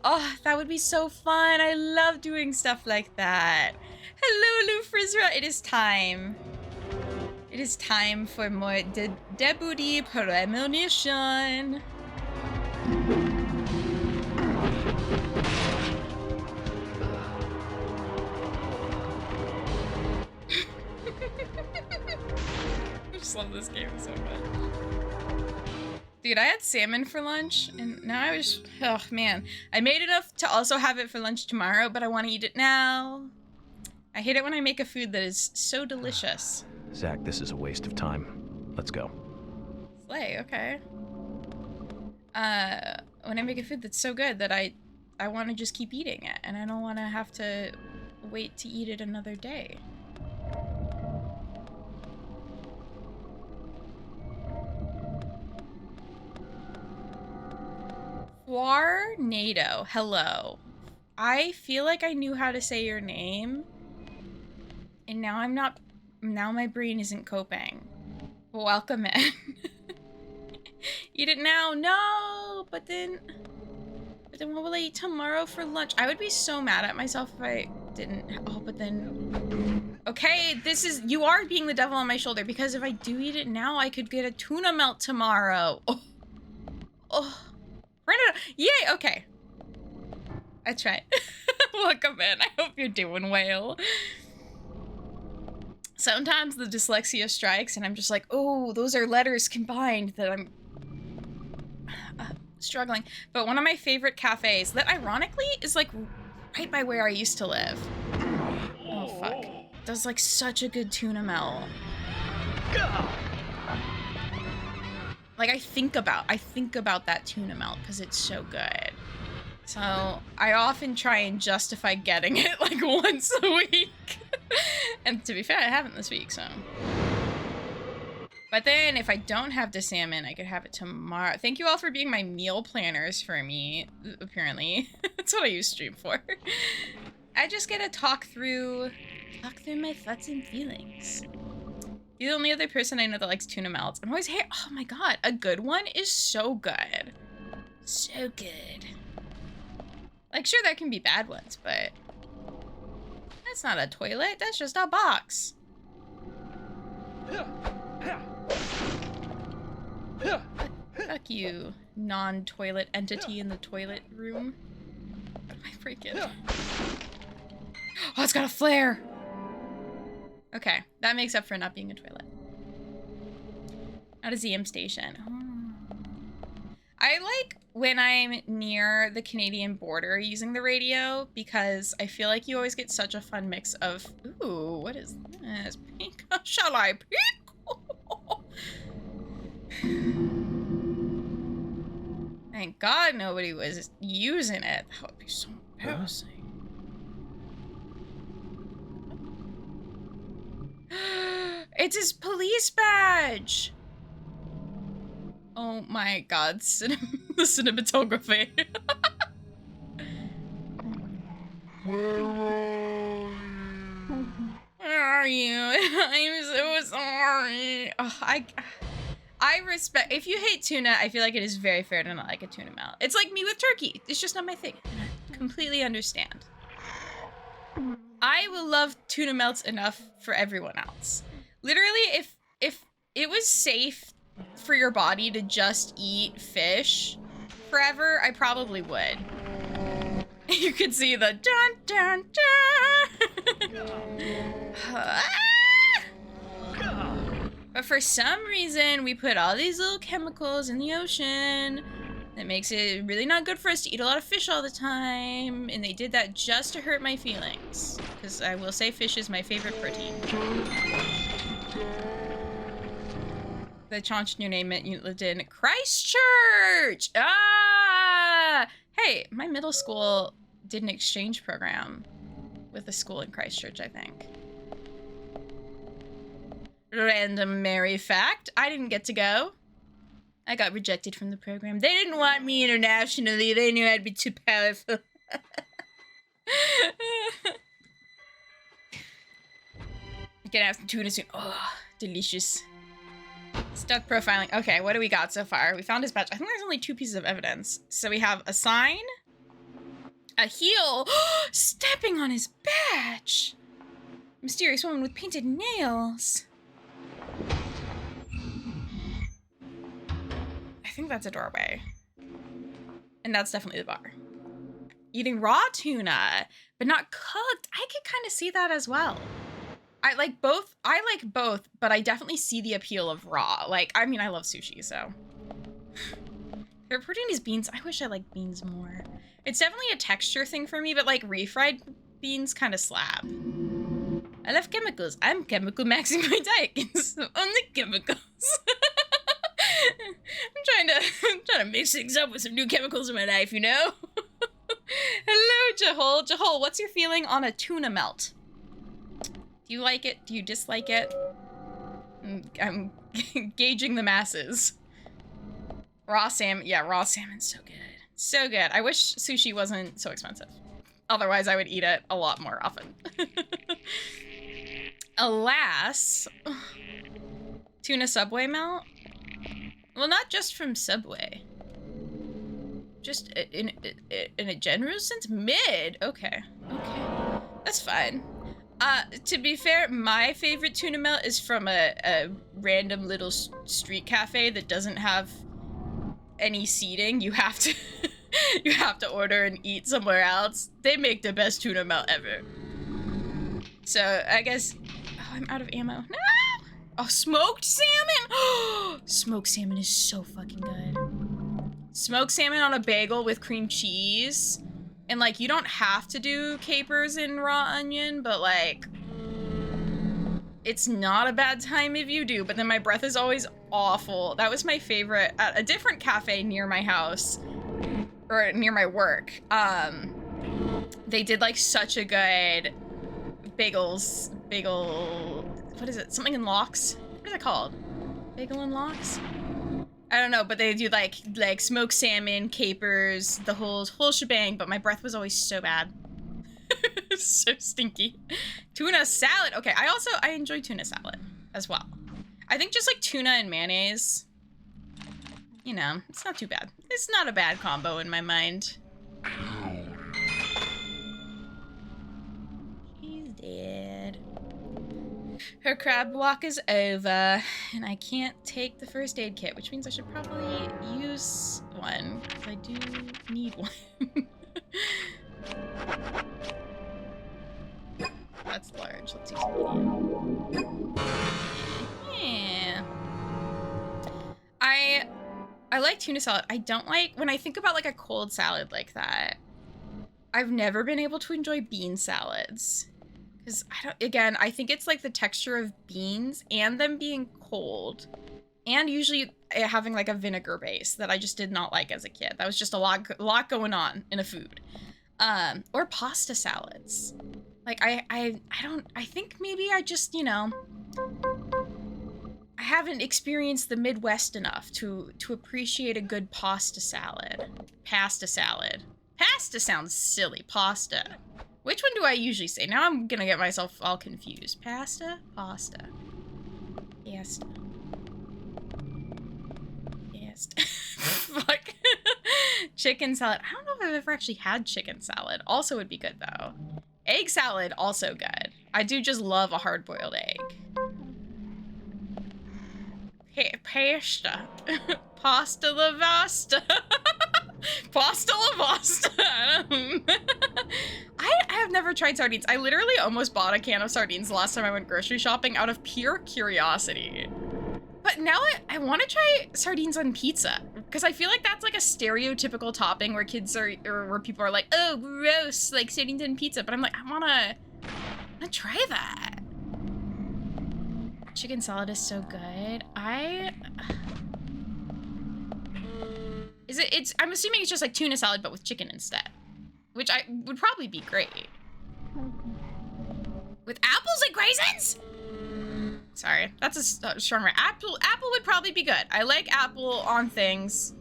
Oh, that would be so fun. I love doing stuff like that. Hello, Lou Frizra. It is time. It is time for more debut Premonition. I just love this game so much. Dude, I had salmon for lunch, and now I was, oh man. I made enough to also have it for lunch tomorrow, but I want to eat it now. I hate it when I make a food that is so delicious. Zach, this is a waste of time. Let's go. Slay, okay. When I make a food that's so good that I want to just keep eating it, and I don't want to have to wait to eat it another day. Warnado, hello. I feel like I knew how to say your name, and now now my brain isn't coping. Welcome in. Eat it now. No, but then what will I eat tomorrow for lunch? I would be so mad at myself if I didn't. Oh, but then. Okay, you are being the devil on my shoulder, because if I do eat it now, I could get a tuna melt tomorrow. Oh. Yay, okay. I tried. Welcome in. I hope you're doing well. Sometimes the dyslexia strikes and I'm just like, oh, those are letters combined that I'm struggling. But one of my favorite cafes that ironically is like right by where I used to live. Oh, fuck. Does like such a good tuna melt. Like I think about that tuna melt because it's so good. So I often try and justify getting it like once a week. And to be fair, I haven't this week, so. But then if I don't have the salmon, I could have it tomorrow. Thank you all for being my meal planners for me, apparently. That's what I use stream for. I just get to talk through my thoughts and feelings. You're the only other person I know that likes tuna melts. I'm always, hey, oh my god, a good one is so good. So good. Like, sure, there can be bad ones, but that's not a toilet. That's just a box. Fuck you, non-toilet entity in the toilet room. What am I freaking? Oh, it's got a flare. Okay, that makes up for not being a toilet. Not a ZM station. Oh. I like when I'm near the Canadian border using the radio because I feel like you always get such a fun mix of, ooh, what is this? Pink? Shall I peek? Thank God nobody was using it. That would be so embarrassing. It's his police badge! Oh my god, the cinematography. Where are you? I'm so sorry. Oh, I respect, if you hate tuna, I feel like it is very fair to not like a tuna melt. It's like me with turkey. It's just not my thing. And I completely understand. I will love tuna melts enough for everyone else. Literally, if it was safe for your body to just eat fish forever, I probably would. You could see the dun dun dun. But for some reason, we put all these little chemicals in the ocean that makes it really not good for us to eat a lot of fish all the time. And they did that just to hurt my feelings. Because I will say fish is my favorite protein. The chaunched your name meant you lived in Christchurch! Ah! Hey, my middle school did an exchange program with a school in Christchurch, I think. Random merry fact, I didn't get to go. I got rejected from the program. They didn't want me internationally. They knew I'd be too powerful. Gonna have some tuna soon. Oh, delicious. Stuck profiling. Okay, what do we got so far? We found his badge. I think there's only 2 pieces of evidence. So we have a sign, a heel, stepping on his badge. Mysterious woman with painted nails. I think that's a doorway. And that's definitely the bar. Eating raw tuna, but not cooked. I could kind of see that as well. I like both, but I definitely see the appeal of raw. Like, I mean, I love sushi, so. Their protein is beans. I wish I liked beans more. It's definitely a texture thing for me, but like refried beans kind of slap. I love chemicals. I'm chemical maxing my diet. So only chemicals. I'm trying to mix things up with some new chemicals in my life, you know? Hello, Jahol. Jahol, what's your feeling on a tuna melt? Do you like it? Do you dislike it? I'm gauging the masses. Raw salmon. Yeah, raw salmon's so good. So good. I wish sushi wasn't so expensive. Otherwise, I would eat it a lot more often. Alas, tuna Subway melt. Well, not just from Subway. Just in a general sense? Mid. Okay. Okay. That's fine. To be fair, my favorite tuna melt is from a random little street cafe that doesn't have any seating. You have to you have to order and eat somewhere else. They make the best tuna melt ever. So I guess, oh, I'm out of ammo. No! Oh, smoked salmon! Smoked salmon is so fucking good. Smoked salmon on a bagel with cream cheese. And like, you don't have to do capers and raw onion, but like, it's not a bad time if you do. But then my breath is always awful. That was my favorite at a different cafe near my house, or near my work. They did like such a good bagel, what is it? Something in lox? What is it called? Bagel and lox? I don't know, but they do like smoked salmon, capers, the whole shebang, but my breath was always so bad. So stinky. Tuna salad. Okay, I enjoy tuna salad as well. I think just like tuna and mayonnaise, you know, it's not too bad. It's not a bad combo in my mind. He's dead. Her crab walk is over, and I can't take the first aid kit, which means I should probably use one, because I do need one. That's large. Let's use medium. Yeah. I like tuna salad. I don't like, when I think about like a cold salad like that, I've never been able to enjoy bean salads. Because, I think it's like the texture of beans and them being cold. And usually having like a vinegar base that I just did not like as a kid. That was just a lot going on in a food. Or pasta salads. Like, I think maybe I just, you know, I haven't experienced the Midwest enough to appreciate a good pasta salad. Pasta salad. Pasta sounds silly. Pasta. Which one do I usually say? Now I'm gonna get myself all confused. Pasta? Pasta. Pasta. Pasta. Fuck. Chicken salad. I don't know if I've ever actually had chicken salad. Also would be good, though. Egg salad, also good. I do just love a hard-boiled egg. Pasta. Pasta la vasta. Pasta la vasta. I have never tried sardines. I literally almost bought a can of sardines the last time I went grocery shopping out of pure curiosity. But now I want to try sardines on pizza, because I feel like that's like a stereotypical topping where kids are, or where people are like, oh, gross, like sardines on pizza. But I'm like, I wanna try that. Chicken salad is so good. I'm assuming it's just like tuna salad, but with chicken instead, which would probably be great. With apples and raisins? Sorry, that's a strong word. Apple would probably be good. I like apple on things.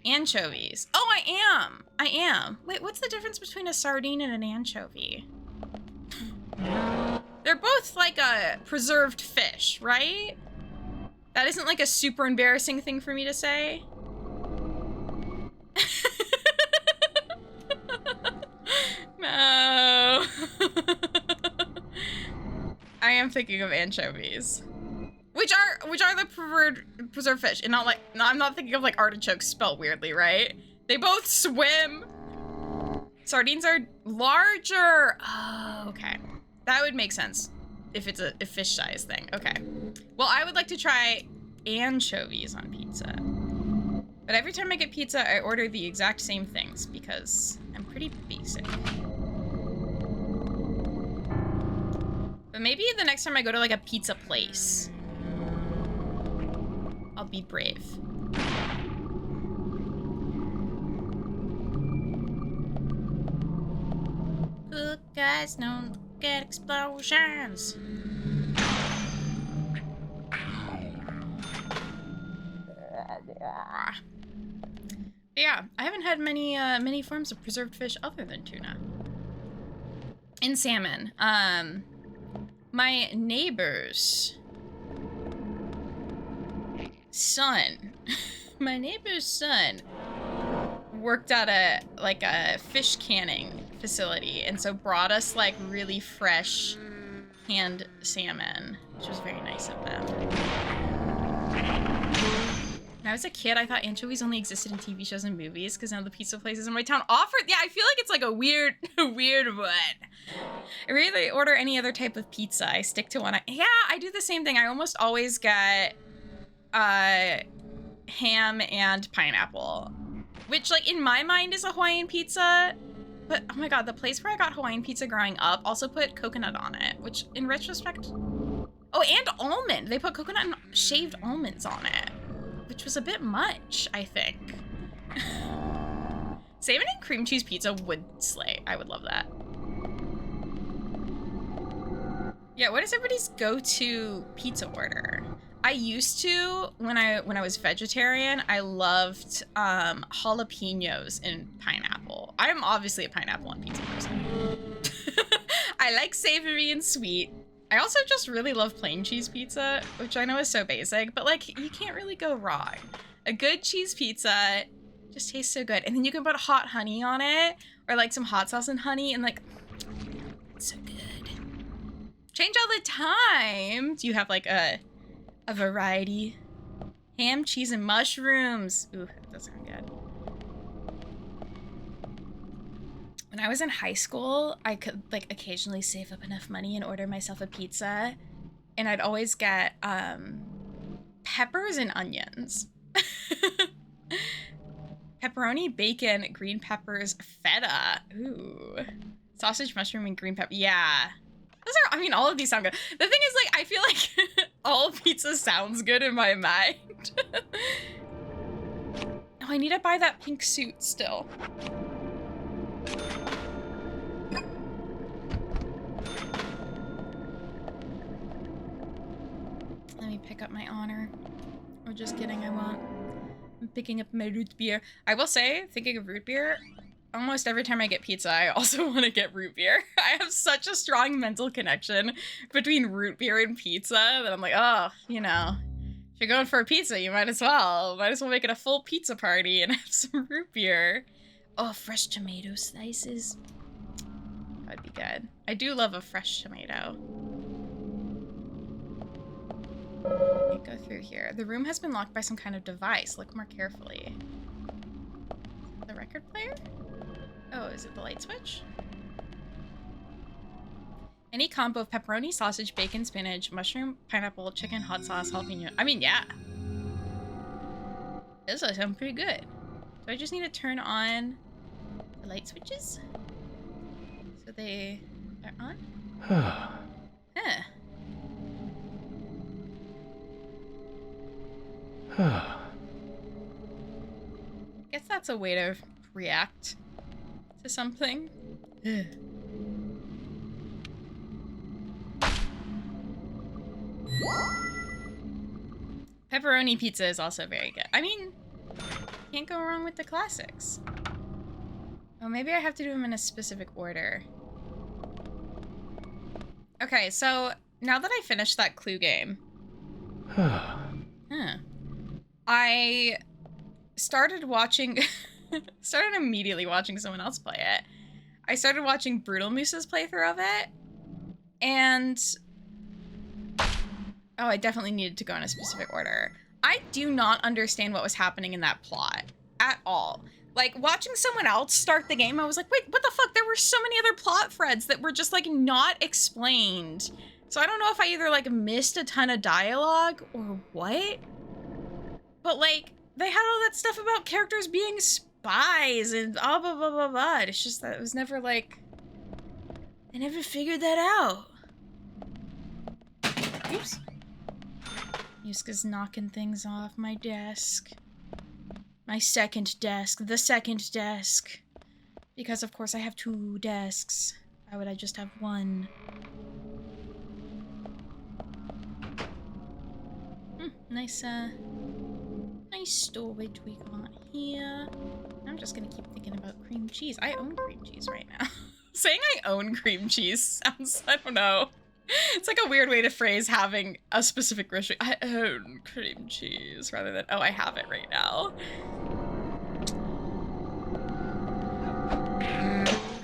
Anchovies. Oh, I am. Wait, what's the difference between a sardine and an anchovy? They're both like a preserved fish, right? That isn't like a super embarrassing thing for me to say. No. I am thinking of anchovies, which are the preserved fish, and I'm not thinking of like artichokes spelled weirdly, right? They both swim. Sardines are larger. Oh, okay, that would make sense if it's a fish size thing. Okay, well, I would like to try anchovies on pizza, but every time I get pizza, I order the exact same things because I'm pretty basic. But maybe the next time I go to like a pizza place, I'll be brave. Good guys don't get explosions. Yeah, I haven't had many forms of preserved fish other than tuna. And salmon. My neighbor's son My neighbor's son worked at a fish canning facility, and so brought us like really fresh canned salmon, which was very nice of them. When I was a kid, I thought anchovies only existed in TV shows and movies because now the pizza places in my town offer. Yeah, I feel like it's like a weird one. I rarely order any other type of pizza. I stick to one. Yeah, I do the same thing. I almost always get ham and pineapple, which like in my mind is a Hawaiian pizza. But oh my god, the place where I got Hawaiian pizza growing up also put coconut on it, which in retrospect, oh, and almond. They put coconut and shaved almonds on it, which was a bit much, I think. Salmon and cream cheese pizza would slay. I would love that. Yeah, what is everybody's go-to pizza order? I used to, when I was vegetarian, I loved jalapenos and pineapple. I am obviously a pineapple on pizza person. I like savory and sweet. I also just really love plain cheese pizza, which I know is so basic, but like you can't really go wrong. A good cheese pizza just tastes so good. And then you can put hot honey on it, or like some hot sauce and honey, and like, it's so good. Change all the time. Do you have like a variety? Ham, cheese, and mushrooms. Ooh, that does sound good. When I was in high school, I could like occasionally save up enough money and order myself a pizza, and I'd always get peppers and onions. Pepperoni, bacon, green peppers, feta. Ooh. Sausage, mushroom, and green pepper. Yeah. Those are, I mean, all of these sound good. The thing is, like, I feel like all pizza sounds good in my mind. Oh, I need to buy that pink suit still. Let me pick up my honor. Oh, just kidding, I won't. I'm picking up my root beer. I will say, thinking of root beer, almost every time I get pizza, I also want to get root beer. I have such a strong mental connection between root beer and pizza that I'm like, oh, you know, if you're going for a pizza, you might as well make it a full pizza party and have some root beer. Oh, fresh tomato slices. That'd be good. I do love a fresh tomato. Let me go through here. The room has been locked by some kind of device. Look more carefully. The record player? Oh, is it the light switch? Any combo of pepperoni, sausage, bacon, spinach, mushroom, pineapple, chicken, hot sauce, jalapeno. I mean, yeah. This does sound pretty good. So I just need to turn on the light switches. So they're on? Huh. Guess that's a way to react to something. Pepperoni pizza is also very good. I mean, can't go wrong with the classics. Oh, maybe I have to do them in a specific order. Okay, so now that I finished that Clue game, I started immediately watching someone else play it. I started watching Brutal Moose's playthrough of it, and oh, I definitely needed to go in a specific order. I do not understand what was happening in that plot at all. Like, watching someone else start the game, I was like, wait, what the fuck? There were so many other plot threads that were just, like, not explained. So I don't know if I either, like, missed a ton of dialogue or what. But, like, they had all that stuff about characters being spies and blah, blah, blah, blah, blah. It's just that it was never, like, I never figured that out. Oops. Yuska's knocking things off my desk. My second desk. The second desk. Because, of course, I have 2 desks. Why would I just have 1? Nice, nice storage we got here. I'm just gonna keep thinking about cream cheese. I own cream cheese right now. Saying I own cream cheese sounds, I don't know. It's like a weird way to phrase having a specific grocery. I own cream cheese rather than, oh, I have it right now.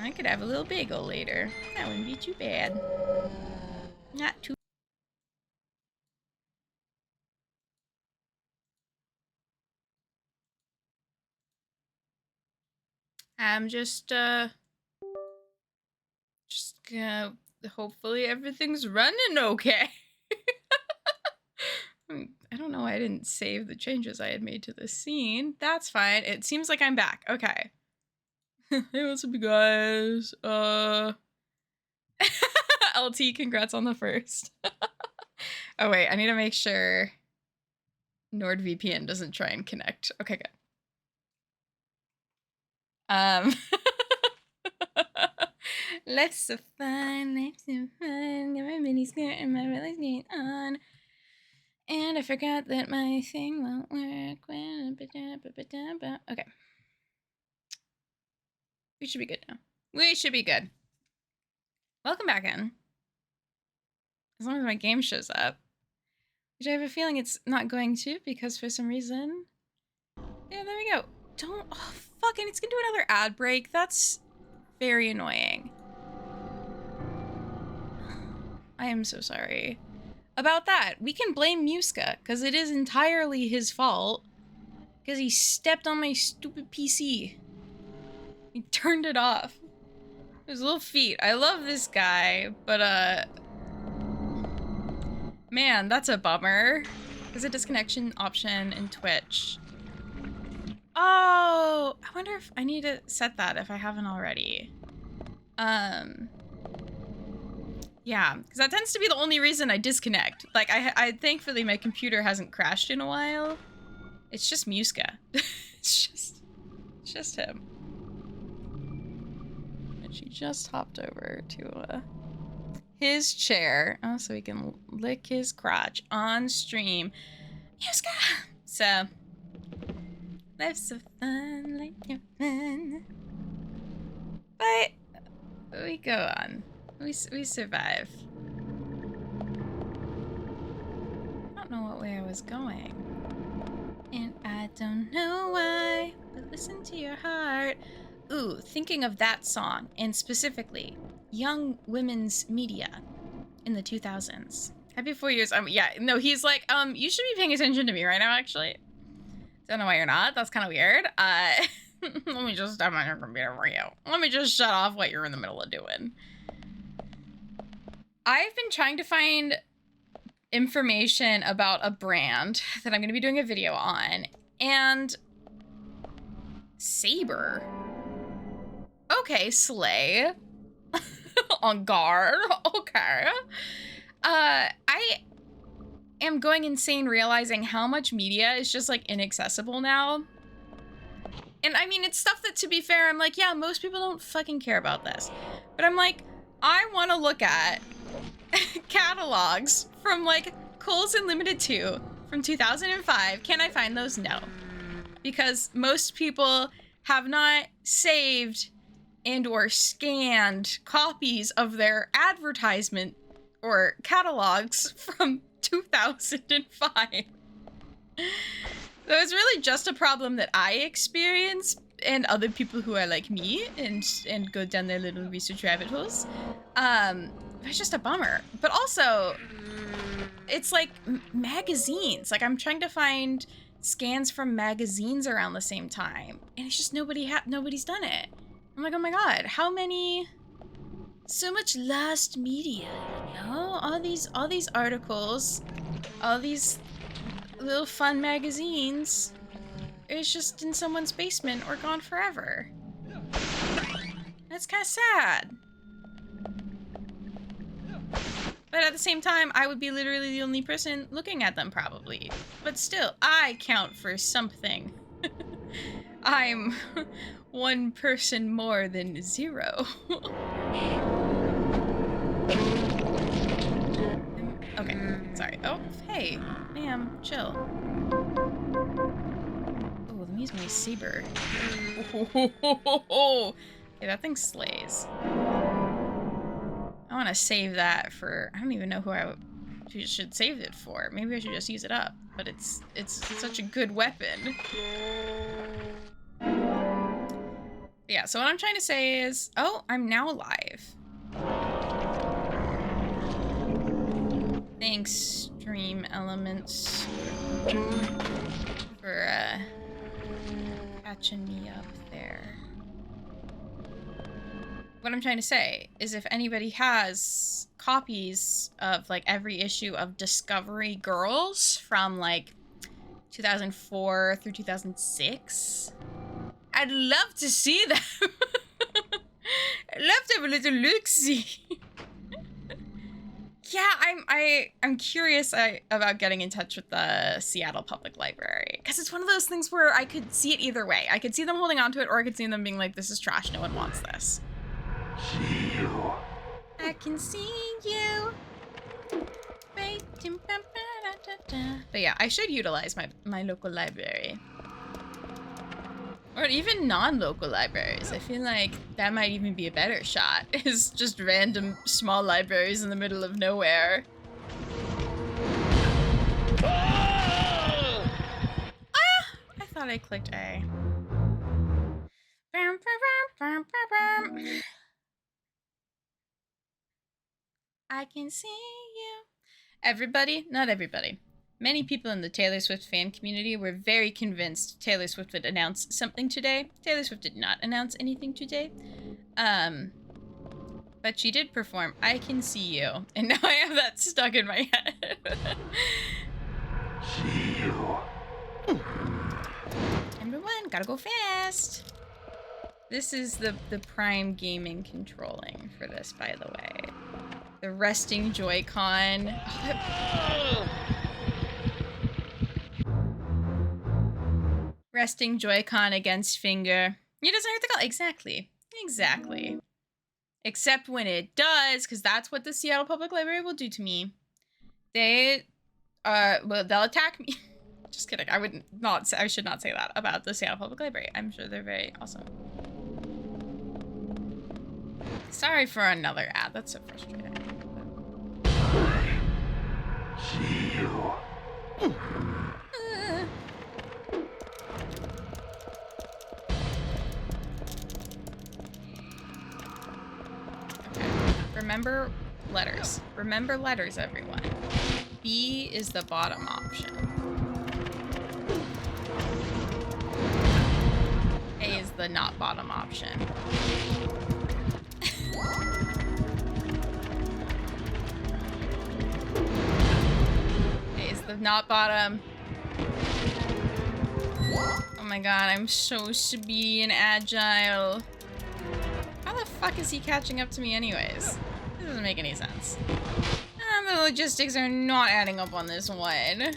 I could have a little bagel later. That wouldn't be too bad. Not too. I'm just gonna, hopefully everything's running okay. I don't know why I didn't save the changes I had made to the scene. That's fine. It seems like I'm back. Okay. Hey, what's up, you guys? LT, congrats on the first. Oh, wait, I need to make sure NordVPN doesn't try and connect. Okay, good. Let's so fun, let's so fun. Got my mini skirt and my really skates on. And I forgot that my thing won't work. Okay. We should be good now. We should be good. Welcome back in. As long as my game shows up. Which I have a feeling it's not going to, because for some reason... Yeah, there we go. Don't... Oh, fuck, and it's gonna do another ad break. That's very annoying. I am so sorry. About that, we can blame Muska, because it is entirely his fault. Because he stepped on my stupid PC. He turned it off. His little feet. I love this guy, but man, that's a bummer. There's a disconnection option in Twitch. Oh, I wonder if I need to set that if I haven't already. Yeah, because that tends to be the only reason I disconnect. Like, I thankfully my computer hasn't crashed in a while. It's just Muska. it's just him. And she just hopped over to his chair. Oh, so he can lick his crotch on stream. Muska! So, life's so fun, like you're fun. But we go on. We survive. I don't know what way I was going. And I don't know why, but listen to your heart. Ooh, thinking of that song, and specifically, young women's media in the 2000s. Happy 4 years. Yeah, no, he's like, you should be paying attention to me right now, actually. Don't know why you're not. That's kind of weird. Let me just step on your computer for you. Let me just shut off what you're in the middle of doing. I've been trying to find information about a brand that I'm going to be doing a video on, and Saber. Okay, slay. On guard. Okay. I am going insane realizing how much media is just like inaccessible now. And I mean, it's stuff that, to be fair, I'm like, yeah, most people don't fucking care about this. But I'm like, I want to look at catalogs from like Kohl's and Limited 2 from 2005. Can I find those? No. Because most people have not saved and or scanned copies of their advertisement or catalogs from 2005. So it's really just a problem that I experience and other people who are like me and go down their little research rabbit holes. It's just a bummer. But also, it's like magazines. Like, I'm trying to find scans from magazines around the same time, and it's just nobody's done it. I'm like, oh my god, how many? So much lost media, you know? All these articles, all these little fun magazines. It's just in someone's basement or gone forever. That's kind of sad. But at the same time, I would be literally the only person looking at them, probably. But still, I count for something. I'm one person more than zero. Okay, sorry. Oh, hey, ma'am, chill. Oh, let me use my saber. Okay, that thing slays. I want to save that for... I don't even know who I should save it for. Maybe I should just use it up. But it's such a good weapon. Yeah, so what I'm trying to say is... Oh, I'm now alive. Thanks, Stream Elements, for catching me up there. What I'm trying to say is if anybody has copies of like every issue of Discovery Girls from like 2004 through 2006, I'd love to see them. I'd love to have a little look-see. Yeah, I'm curious about getting in touch with the Seattle Public Library, because it's one of those things where I could see it either way. I could see them holding on to it, or I could see them being like, this is trash, no one wants this. See you. I can see you. But yeah, I should utilize my local library. Or even non-local libraries. I feel like that might even be a better shot. Is just random small libraries in the middle of nowhere. Ah! I thought I clicked A. I can see you. Everybody? Not everybody. Many people in the Taylor Swift fan community were very convinced Taylor Swift would announce something today. Taylor Swift did not announce anything today. But she did perform I Can See You. And now I have that stuck in my head. See you. Number 1, gotta go fast. This is the prime gaming controlling for this, by the way. The resting Joy-Con. Resting Joy-Con against finger. It doesn't hurt the call. Exactly. Exactly. Except when it does, because that's what the Seattle Public Library will do to me. They'll attack me. Just kidding. I should not say that about the Seattle Public Library. I'm sure they're very awesome. Sorry for another ad. That's so frustrating. See you. Remember letters. Remember letters, everyone. B is the bottom option. A is the not bottom option. A is the not bottom. Oh my god, I'm so speedy and agile. How the fuck is he catching up to me anyways? This doesn't make any sense. The logistics are not adding up on this one.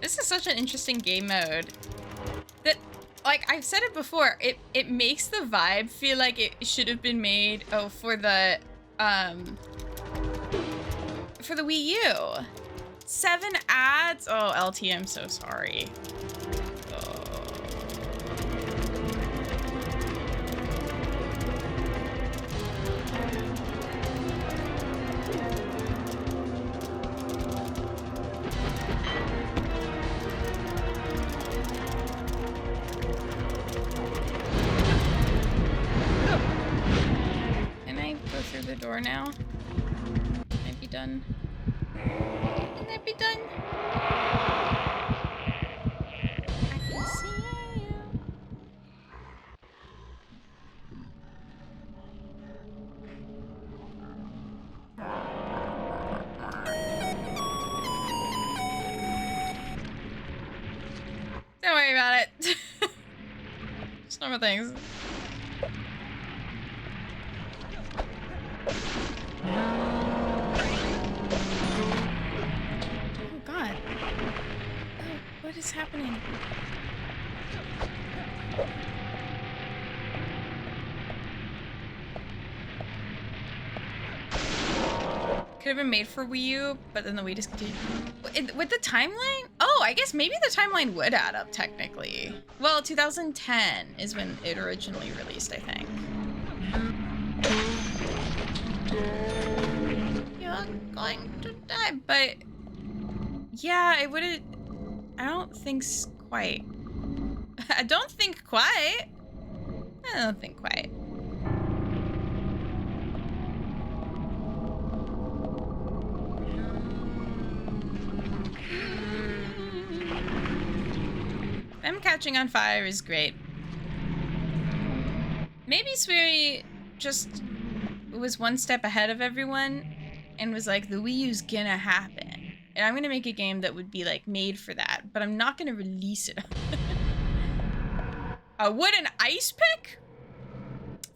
This is such an interesting game mode. That, like, I've said it before, it makes the vibe feel like it should have been made, for the Wii U. 7 ads? Oh, LT, I'm so sorry. Oh. Can I go through the door now? Can I be done? Can I be done? I can see you. Don't worry about it. Just normal things. What is happening? Could have been made for Wii U, but then the Wii discontinued. With the timeline? Oh, I guess maybe the timeline would add up technically. Well, 2010 is when it originally released, I think. You're going to die, but yeah, it wouldn't. I don't think quite. I don't think quite. I don't think quite. Them catching on fire is great. Maybe Sweary just was one step ahead of everyone and was like, the Wii U's gonna happen. And I'm gonna make a game that would be like made for that, but I'm not gonna release it. A wooden ice pick?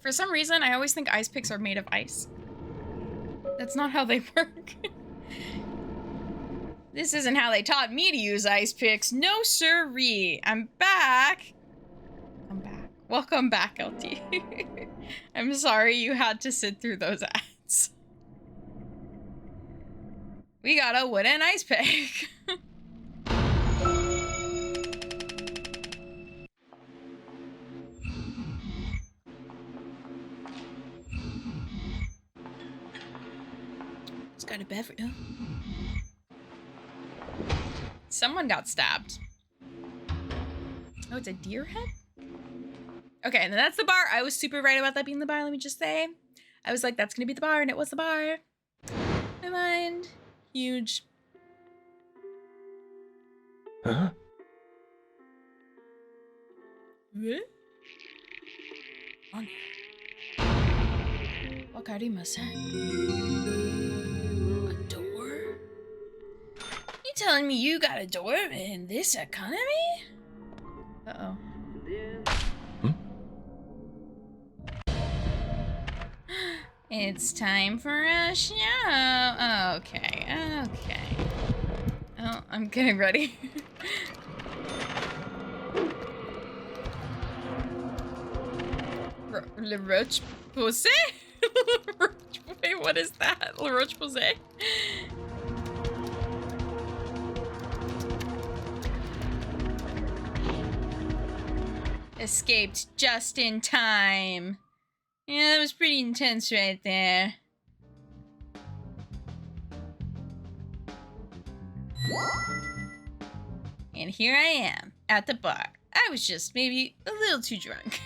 For some reason, I always think ice picks are made of ice. That's not how they work. This isn't how they taught me to use ice picks. No siree. I'm back. I'm back. Welcome back, LT. I'm sorry you had to sit through those ads. We got a wooden ice pick. It's got a beverage. Oh. Someone got stabbed. Oh, it's a deer head? Okay, and that's the bar. I was super right about that being the bar, let me just say. I was like, that's gonna be the bar, and it was the bar. Never mind. Huge. Huh? What? Wakarimasen. A door? You telling me you got a door in this economy? Uh-oh. It's time for a show. Oh, okay, okay. Oh, I'm getting ready. Le Roche Posay? Wait, what is that? Le Roche Posay? Escaped just in time. Yeah, that was pretty intense right there. And here I am, at the bar. I was just maybe a little too drunk.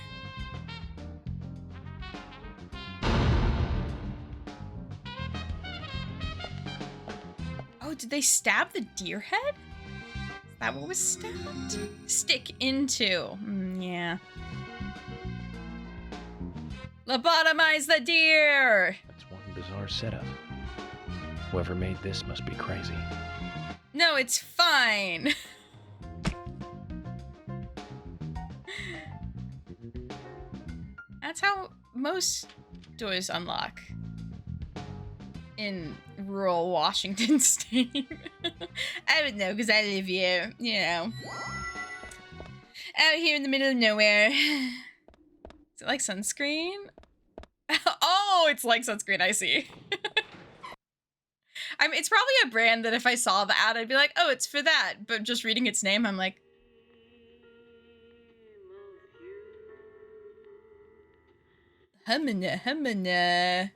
Oh, did they stab the deer head? Is that what was stabbed? Stick into. Yeah. Lobotomize the deer! That's one bizarre setup. Whoever made this must be crazy. No, it's fine. That's how most doors unlock in rural Washington state. I would know because I live here, you know. Out here in the middle of nowhere. Is it like sunscreen? Oh, it's like sunscreen, I see. I mean, it's probably a brand that if I saw the ad, I'd be like, oh, it's for that. But just reading its name, I'm like, humana, humana.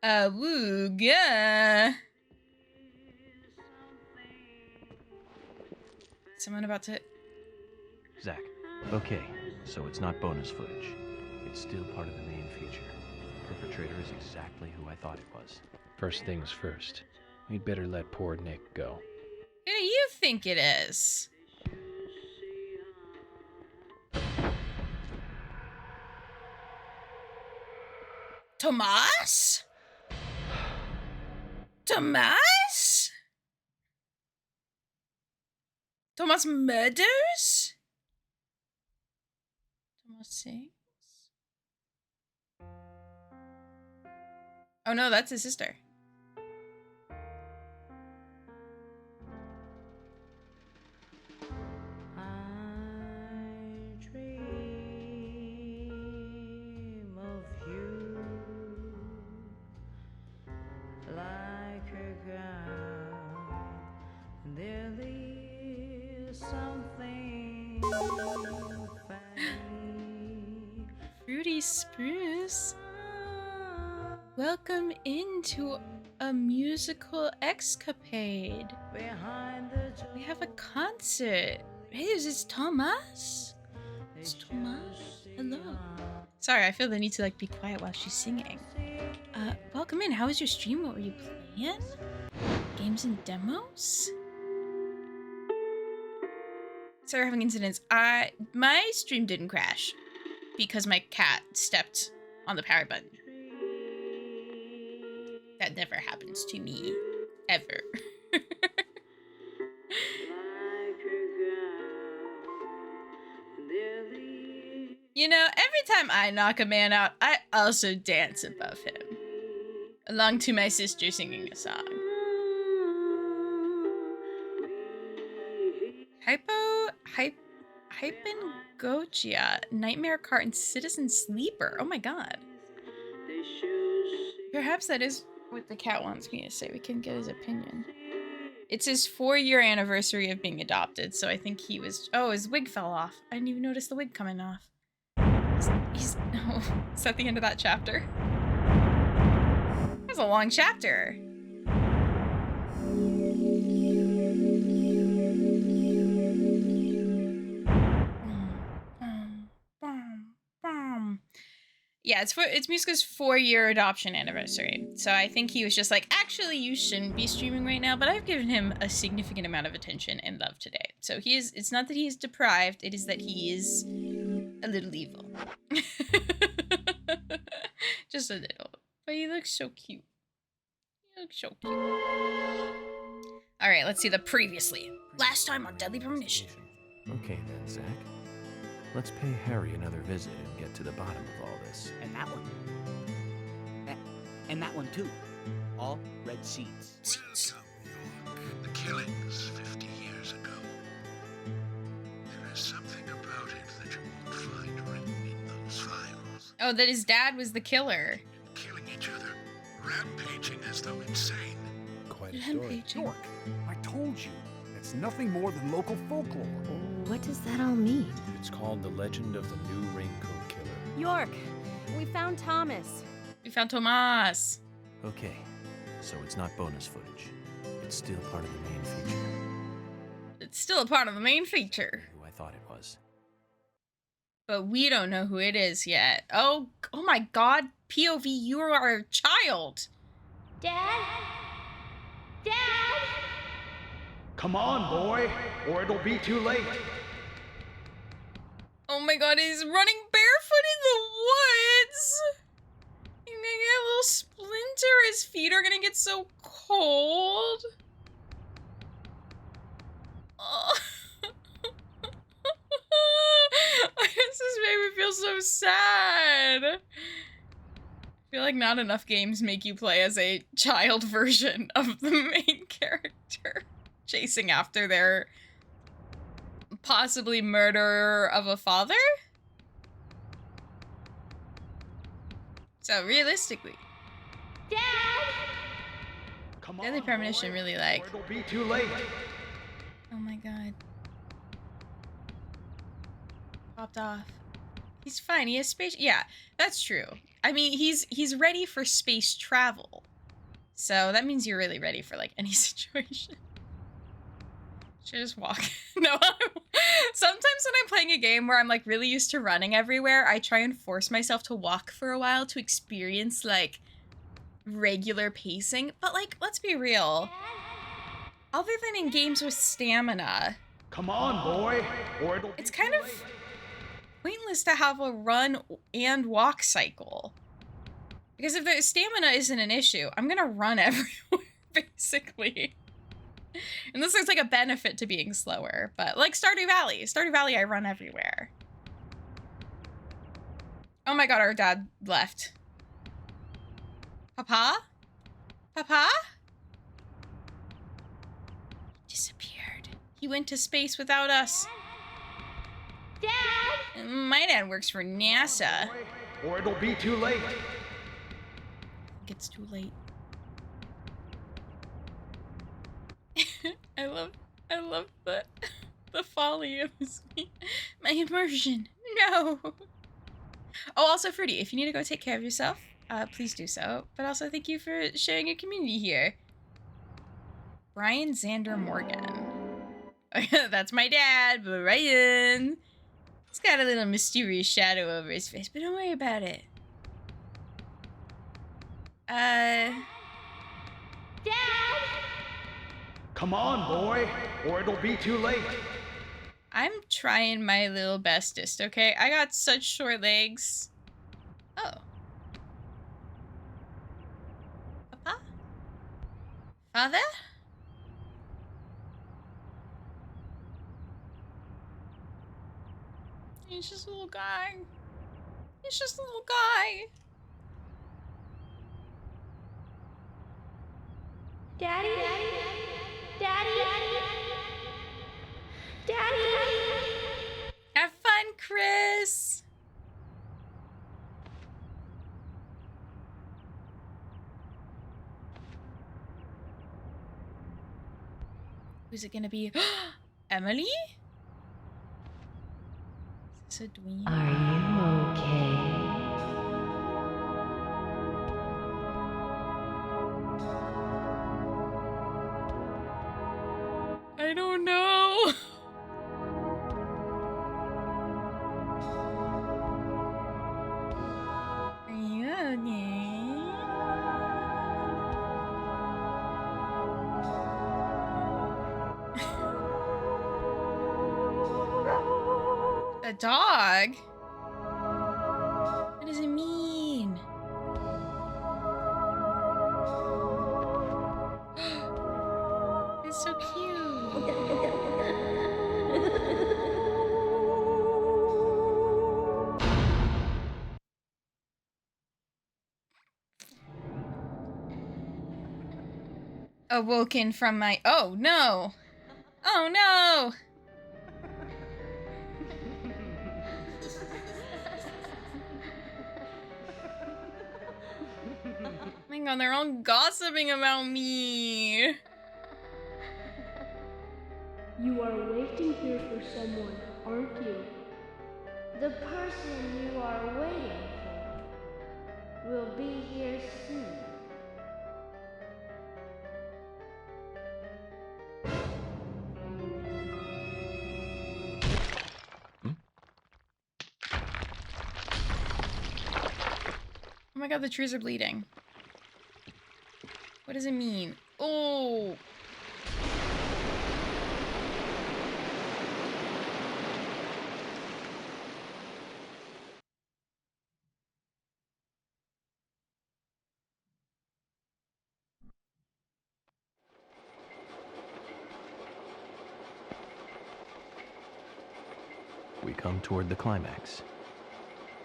Awooga. Someone about to... Zach, okay, so it's not bonus footage. It's still part of the main feature. The perpetrator is exactly who I thought it was. First things first. We'd better let poor Nick go. Who do you think it is? Tomas? Tomas? Tomas murders? Tomas sings? Oh no, that's his sister. very spruce. Welcome into a musical escapade. We have a concert. Hey, is this Thomas? It's Thomas. Hello. Sorry, I feel the need to like be quiet while she's singing. Welcome in. How was your stream? What were you playing? Games and demos? Sorry, having incidents. My stream didn't crash because my cat stepped on the power button. That never happens to me. Ever. You know, every time I knock a man out, I also dance above him. Along to my sister singing a song. Hypnagogia, Nightmare Cart, and Citizen Sleeper. Oh my god. Perhaps that is what the cat wants me to say. We can get his opinion. It's his 4-year anniversary of being adopted, so I think he was... Oh, his wig fell off. I didn't even notice the wig coming off. No. Is that the end of that chapter? That was a long chapter. Yeah, it's Muska's 4-year adoption anniversary. So I think he was just like, actually, you shouldn't be streaming right now, but I've given him a significant amount of attention and love today. So it's not that he is deprived, it is that he is a little evil. Just a little. But he looks so cute. He looks so cute. Alright, let's see the previously. Last time on Deadly Premonition. Okay then, Zach. Let's pay Harry another visit and get to the bottom of all this. And that one. And that one too. All red seeds. Welcome, York. The killings 50 years ago. There is something about it that you won't find written in those files. Oh, that his dad was the killer. Killing each other, rampaging as though insane. Quite a story. Rampaging. York, I told you, it's nothing more than local folklore. What does that all mean? It's called The Legend of the New Raincoat Killer. York, we found Thomas. We found Tomas. Okay, so it's not bonus footage. It's still part of the main feature. It's still a part of the main feature. Who I thought it was. But we don't know who it is yet. Oh my god, POV, you are a child. Dad? Dad? Come on, boy, or it'll be too late. Oh my god, he's running barefoot in the woods. He's gonna get a little splinter. His feet are gonna get so cold. Oh. This has made me feel so sad. I feel like not enough games make you play as a child version of the main character, chasing after their possibly murderer of a father? So realistically, Dad? Come on, Deadly Premonition boy, really like... or it'll be too late. Oh my god. Popped off. He's fine, he has space... Yeah, that's true. I mean, he's ready for space travel. So that means you're really ready for, like, any situation. Should I just walk? No. Sometimes when I'm playing a game where I'm, like, really used to running everywhere, I try and force myself to walk for a while to experience, like, regular pacing. But, like, let's be real. Other than in games with stamina, Come on, boy, or it'll be it's too kind of late. pointless to have a run and walk cycle. Because if the stamina isn't an issue, I'm gonna run everywhere, basically. Unless there's like a benefit to being slower. But like Stardew Valley. Stardew Valley, I run everywhere. Oh my god, our dad left. Papa? Papa? Disappeared. He went to space without us. Dad? My dad works for NASA. Boy, or it'll be too late. It's too late. I love the folly of this. My immersion. No. Oh, also, Fruity, if you need to go take care of yourself, please do so. But also, thank you for sharing your community here. Brian Xander Morgan. That's my dad, Brian. He's got a little mysterious shadow over his face, but don't worry about it. Dad! Come on, boy, or it'll be too late. I'm trying my little bestest, okay? I got such short legs. Oh. Papa? Father? He's just a little guy. He's just a little guy. Daddy? Daddy? Daddy? Have fun, Chris. Who's it gonna be? Emily? Is this a dweeb? Are you okay? I don't know. Are you okay? A dog? What does it mean? It's so cute. Awoken from my— oh no! Oh no! Oh my god, they're all gossiping about me. You are waiting here for someone, aren't you? The person you are waiting for will be here soon. Oh my god, the trees are bleeding. What does it mean? Oh! We come toward the climax.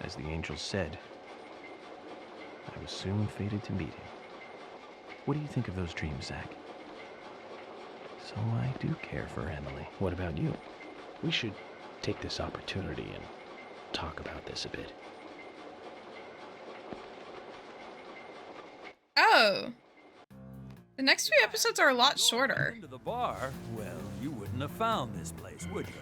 As the angel said, I was soon fated to meet him. What do you think of those dreams, Zach? So I do care for Emily. What about you? We should take this opportunity and talk about this a bit. Oh! The next few episodes are a lot shorter. Into the bar, well, you wouldn't have found this place, would you?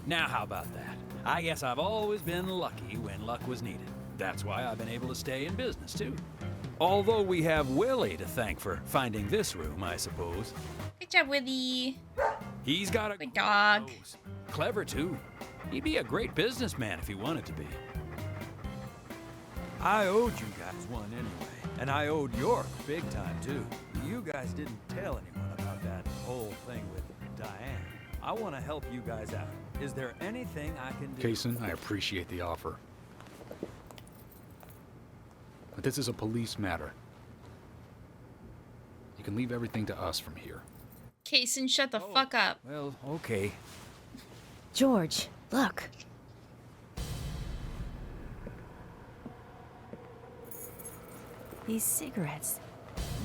Now, how about that? I guess I've always been lucky when luck was needed. That's why I've been able to stay in business, too. Although we have Willie to thank for finding this room, I suppose. Good job, Willie. He's got a good dog. Nose. Clever, too. He'd be a great businessman if he wanted to be. I owed you guys one anyway, and I owed York big time, too. You guys didn't tell anyone about that whole thing with Diane. I want to help you guys out. Is there anything I can do? Kaysen, I appreciate the offer. But this is a police matter. You can leave everything to us from here. Kaysen, shut the fuck up. Well, okay. George, look. These cigarettes.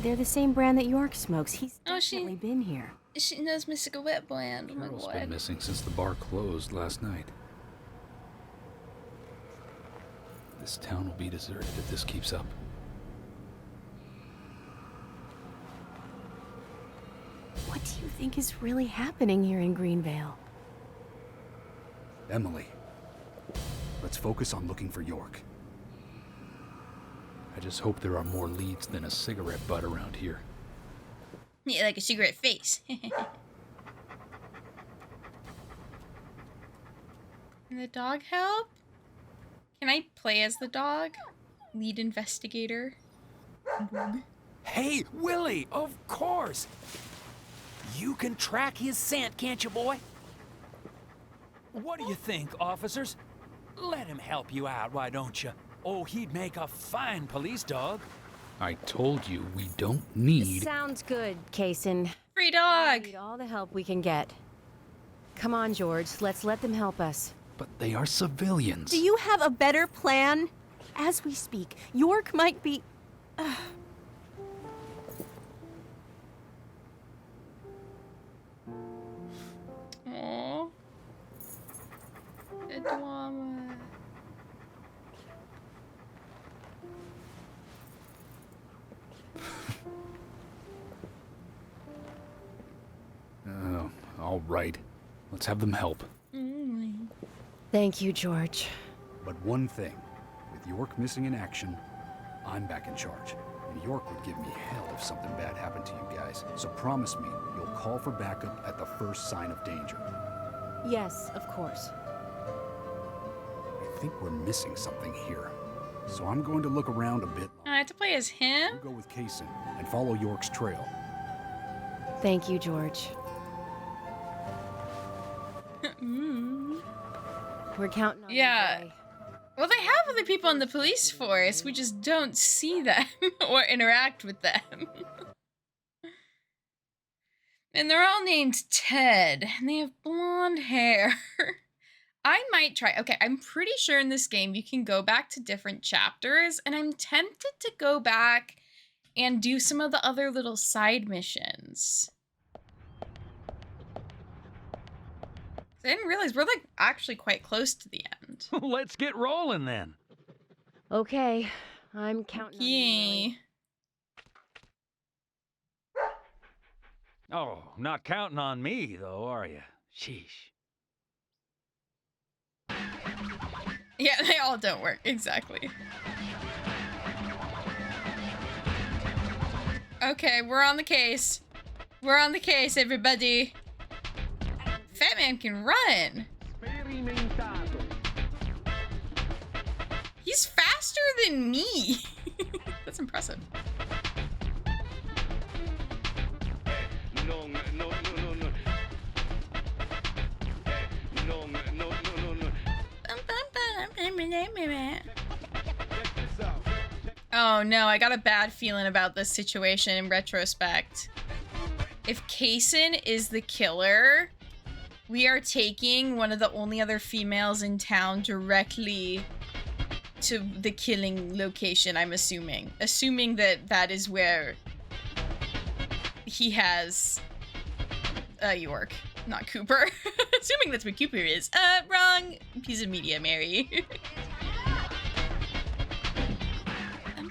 They're the same brand that York smokes. He's definitely been here. She knows my cigarette brand. Oh my Carol's god. been missing since the bar closed last night. This town will be deserted if this keeps up. What do you think is really happening here in Greenvale? Emily. Let's focus on looking for York. I just hope there are more leads than a cigarette butt around here. Yeah, like a cigarette face. Can the dog help? Can I play as the dog? Lead investigator. Hey, Willie, of course. You can track his scent, can't you, boy? What do you think, officers? Let him help you out, why don't you? Oh, he'd make a fine police dog. I told you we don't need... Sounds good, Kaysen. Free dog! We need all the help we can get. Come on, George. Let's let them help us. But they are civilians. Do you have a better plan? As we speak, York might be... Aww. The drama. All right. Let's have them help. Thank you, George. But one thing. With York missing in action, I'm back in charge. And York would give me hell if something bad happened to you guys. So promise me you'll call for backup at the first sign of danger. Yes, of course. I think we're missing something here. So I'm going to look around a bit. I have to play as him? You go with Kaysen and follow York's trail. Thank you, George. We're counting on you, boy. Well, they have other people in the police force. We just don't see them or interact with them. And they're all named Ted. And they have blonde hair. I might try. Okay, I'm pretty sure in this game you can go back to different chapters. And I'm tempted to go back and do some of the other little side missions. I didn't realize we're like actually quite close to the end. Let's get rolling then. Okay, I'm counting on you. Oh, not counting on me though, are you? Sheesh. Yeah, they all don't work, exactly. Okay, we're on the case. We're on the case, everybody. Fat man can run. He's faster than me. That's impressive. Oh no, I got a bad feeling about this situation in retrospect. If Kaysen is the killer, we are taking one of the only other females in town directly to the killing location, I'm assuming. Assuming that that is where he has York, not Cooper. Assuming that's where Cooper is. Wrong piece of media, Mary. I'm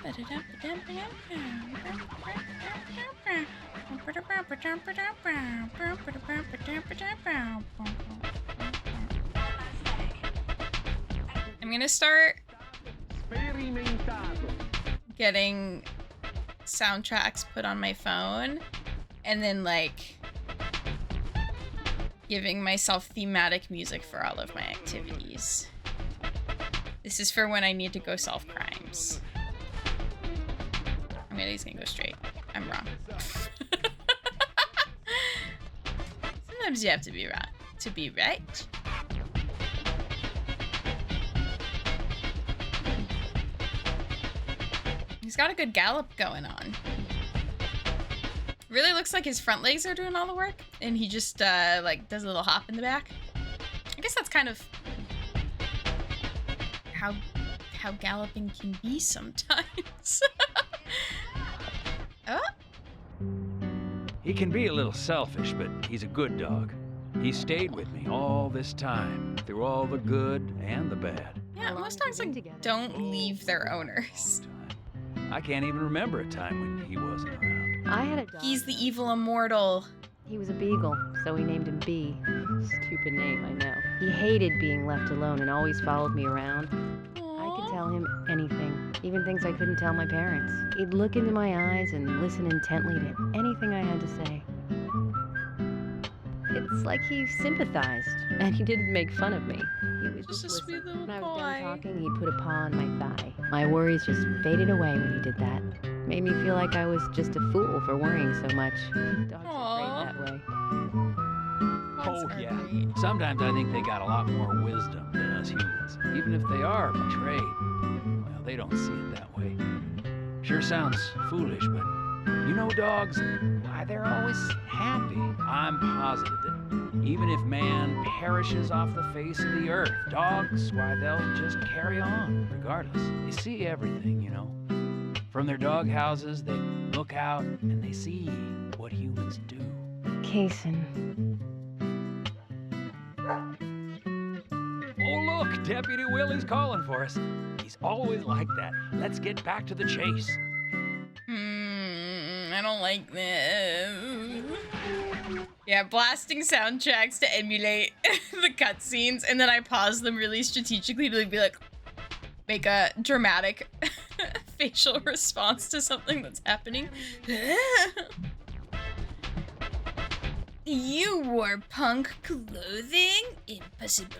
gonna start getting soundtracks put on my phone and then like giving myself thematic music for all of my activities. This is for when I need to go solve crimes. I'm gonna go straight. I'm wrong. Sometimes you have to be wrong to be right. He's got a good gallop going on. Really looks like his front legs are doing all the work, and he just like does a little hop in the back. I guess that's kind of how galloping can be sometimes. Oh. He can be a little selfish, but he's a good dog. He stayed with me all this time, through all the good and the bad. Yeah, most dogs like don't leave their owners. I can't even remember a time when he wasn't around. I had a dog. He's the evil immortal. He was a beagle, so we named him B. Stupid name, I know. He hated being left alone and always followed me around. I could tell him anything, even things I couldn't tell my parents. He'd look into my eyes and listen intently to anything I had to say. It's like he sympathized, and he didn't make fun of me. He was Just a listen. sweet little When I was boy. done talking, he'd put a paw on my thigh. My worries just faded away when he did that. Made me feel like I was just a fool for worrying so much. Dogs are great that way. Oh, yeah. Sometimes I think they got a lot more wisdom than us humans. Even if they are betrayed, well, they don't see it that way. Sure sounds foolish, but you know dogs, why, they're always happy. I'm positive that even if man perishes off the face of the earth, dogs, why, they'll just carry on regardless. They see everything, you know. From their dog houses, they look out and they see what humans do. Kaysen. Oh, look, Deputy Willie's calling for us. He's always like that. Let's get back to the chase. I don't like this. Yeah, blasting soundtracks to emulate the cutscenes, and then I pause them really strategically to be like, make a dramatic facial response to something that's happening. You wore punk clothing? Impossible.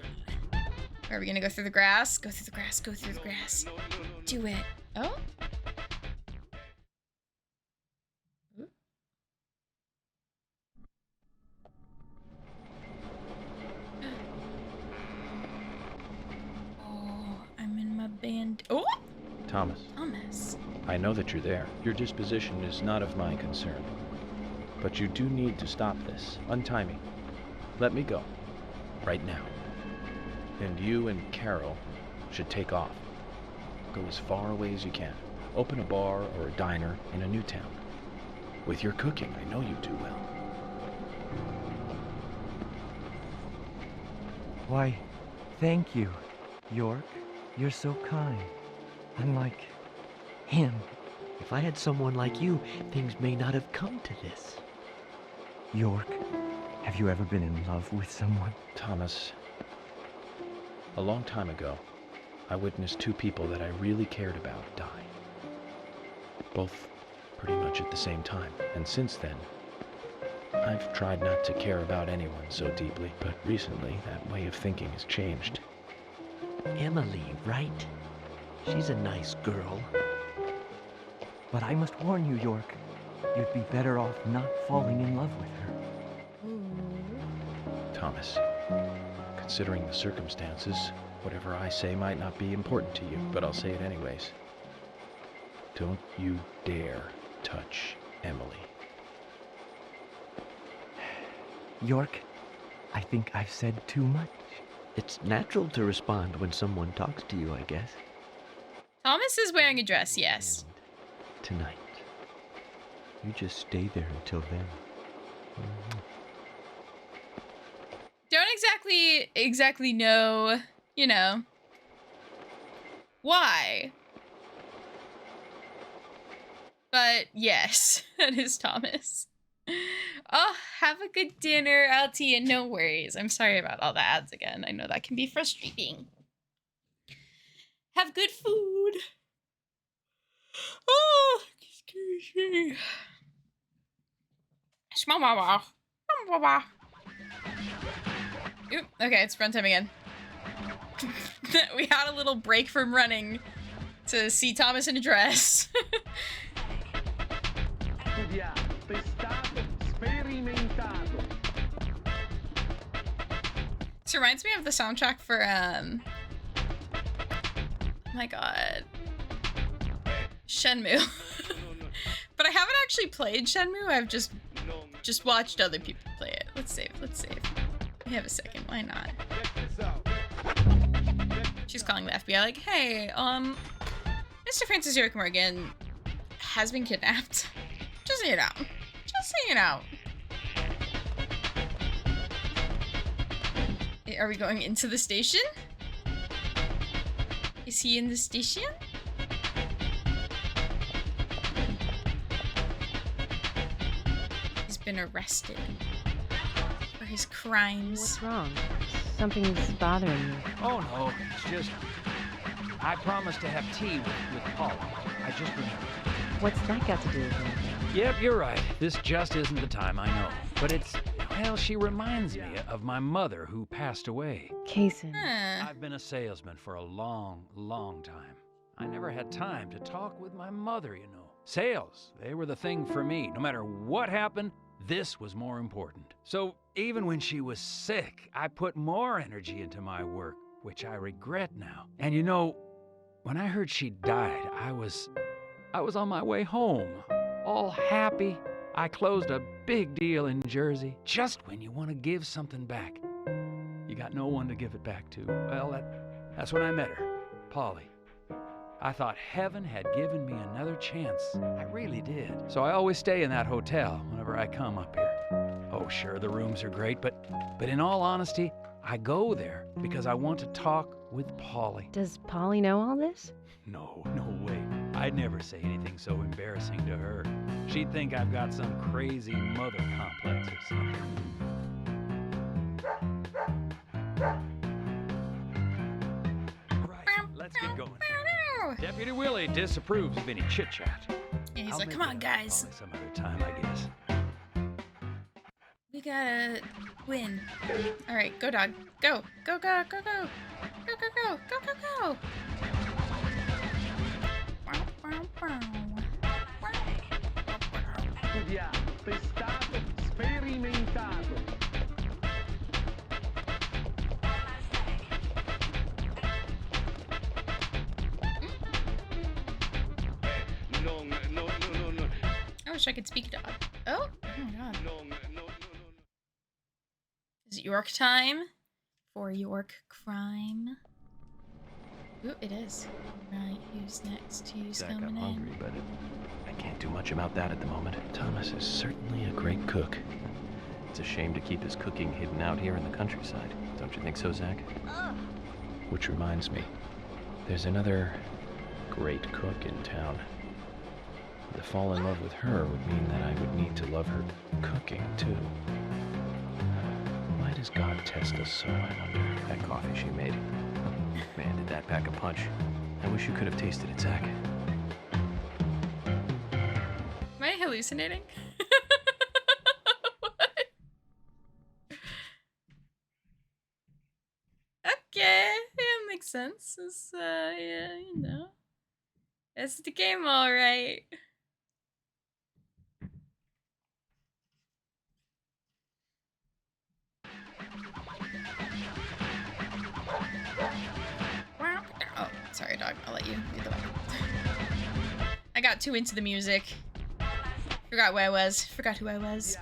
Are we gonna go through the grass? Go through the grass, go through the grass. Do it. Oh? Oh, I'm in my band. Oh! Thomas. Thomas. I know that you're there. Your disposition is not of my concern. But you do need to stop this. Untie me. Let me go. Right now. And you and Carol should take off. Go as far away as you can. Open a bar or a diner in a new town. With your cooking, I know you do well. Why, thank you, York. You're so kind. Unlike him. If I had someone like you, things may not have come to this. York, have you ever been in love with someone? Thomas, a long time ago, I witnessed two people that I really cared about die. Both pretty much at the same time. And since then, I've tried not to care about anyone so deeply, but recently that way of thinking has changed. Emily, right? She's a nice girl. But I must warn you, York. You'd be better off not falling in love with her. Thomas, considering the circumstances, whatever I say might not be important to you, but I'll say it anyways. Don't you dare touch Emily. York, I think I've said too much. It's natural to respond when someone talks to you, I guess. Thomas is wearing a dress, yes. And tonight. You just stay there until then. Don't exactly know, you know, why. But yes, that is Thomas. Oh, have a good dinner, LT, and no worries. I'm sorry about all the ads again. I know that can be frustrating. Have good food. Oh, excuse me. Oop, okay, it's run time again. We had a little break from running to see Thomas in a dress. This reminds me of the soundtrack for, oh my god, Shenmue. But I haven't actually played Shenmue, I've just watched other people play it. Let's save. We have a second, why not? She's calling the FBI like, hey, Mr. Francis York Morgan has been kidnapped. Just so you know. Just so you know. Are we going into the station? Is he in the station? He's been arrested for his crimes. What's wrong? Something's bothering you. Oh, no, it's just... I promised to have tea with Polly. I just remembered. What's that got to do with anything? Yep, you're right. This just isn't the time, I know. But it's... Well, she reminds me of my mother who passed away. Kaysen. I've been a salesman for a long, long time. I never had time to talk with my mother, you know. Sales, they were the thing for me. No matter what happened, this was more important. So even when she was sick, I put more energy into my work, which I regret now. And you know, when I heard she died, I was on my way home, all happy. I closed a big deal in Jersey. Just when you want to give something back, you got no one to give it back to. Well, that's when I met her, Polly. I thought heaven had given me another chance. I really did. So I always stay in that hotel whenever I come up here. Oh, sure, the rooms are great, but in all honesty, I go there because I want to talk with Polly. Does Polly know all this? No way. I'd never say anything so embarrassing to her. She'd think I've got some crazy mother complex or something. Right, let's get going. Deputy Willie disapproves of any chit-chat. And he's I'll like, make come on, it guys. Polly some other time, I guess. We gotta win. All right, go, dog. Go. Go, go, go, go. Go, go, go. Go, go, go. Studiato, testato, sperimentato. I wish I could speak dog. Oh my god. Is it York time? For York crime? Ooh, it is. Right, who's next? Who's Zach, coming I'm in? hungry, but I can't do much about that at the moment. Thomas is certainly a great cook. It's a shame to keep his cooking hidden out here in the countryside. Don't you think so, Zach? Which reminds me, there's another great cook in town. To fall in love with her would mean that I would need to love her cooking, too. Why does God test us so, I wonder? That coffee she made. Man, did that pack a punch. I wish you could have tasted it, Zach. Am I hallucinating? What? Okay, yeah, makes sense. It's, yeah, you know. It's the game, alright. Oh, sorry, dog. I'll let you lead the way. I got too into the music. Forgot where I was. Forgot who I was.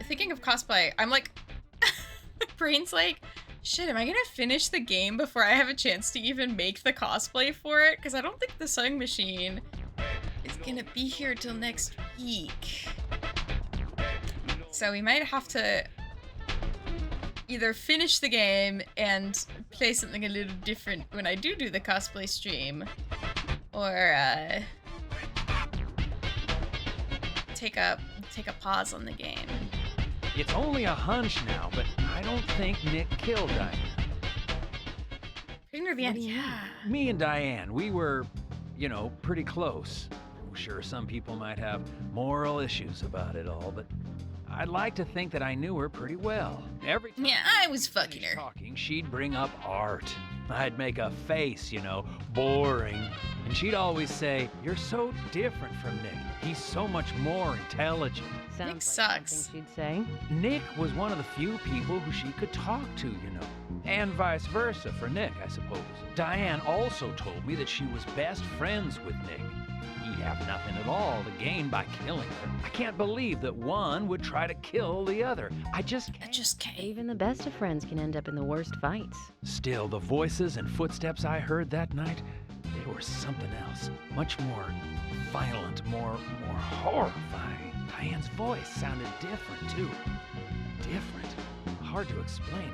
Thinking of cosplay, I'm like, my brain's like, shit, am I gonna finish the game before I have a chance to even make the cosplay for it? Because I don't think the sewing machine is gonna be here till next week. So we might have to either finish the game and play something a little different when I do the cosplay stream, or take a pause on the game. It's only a hunch now, but I don't think Nick killed Diane. Near the end, yeah. Me and Diane, we were, you know, pretty close. I'm sure some people might have moral issues about it all, but I'd like to think that I knew her pretty well. Every time I was fucking her. Talking, she'd bring up art. I'd make a face, you know, boring. And she'd always say, "You're so different from Nick. He's so much more intelligent." Sounds Nick like sucks. something she'd say. Nick was one of the few people who she could talk to, you know. And vice versa for Nick, I suppose. Diane also told me that she was best friends with Nick. He'd have nothing at all to gain by killing her. I can't believe that one would try to kill the other. I just can't. Even the best of friends can end up in the worst fights. Still, the voices and footsteps I heard that night, they were something else. Much more violent, more horrifying. Diane's voice sounded different, too. Different. Hard to explain.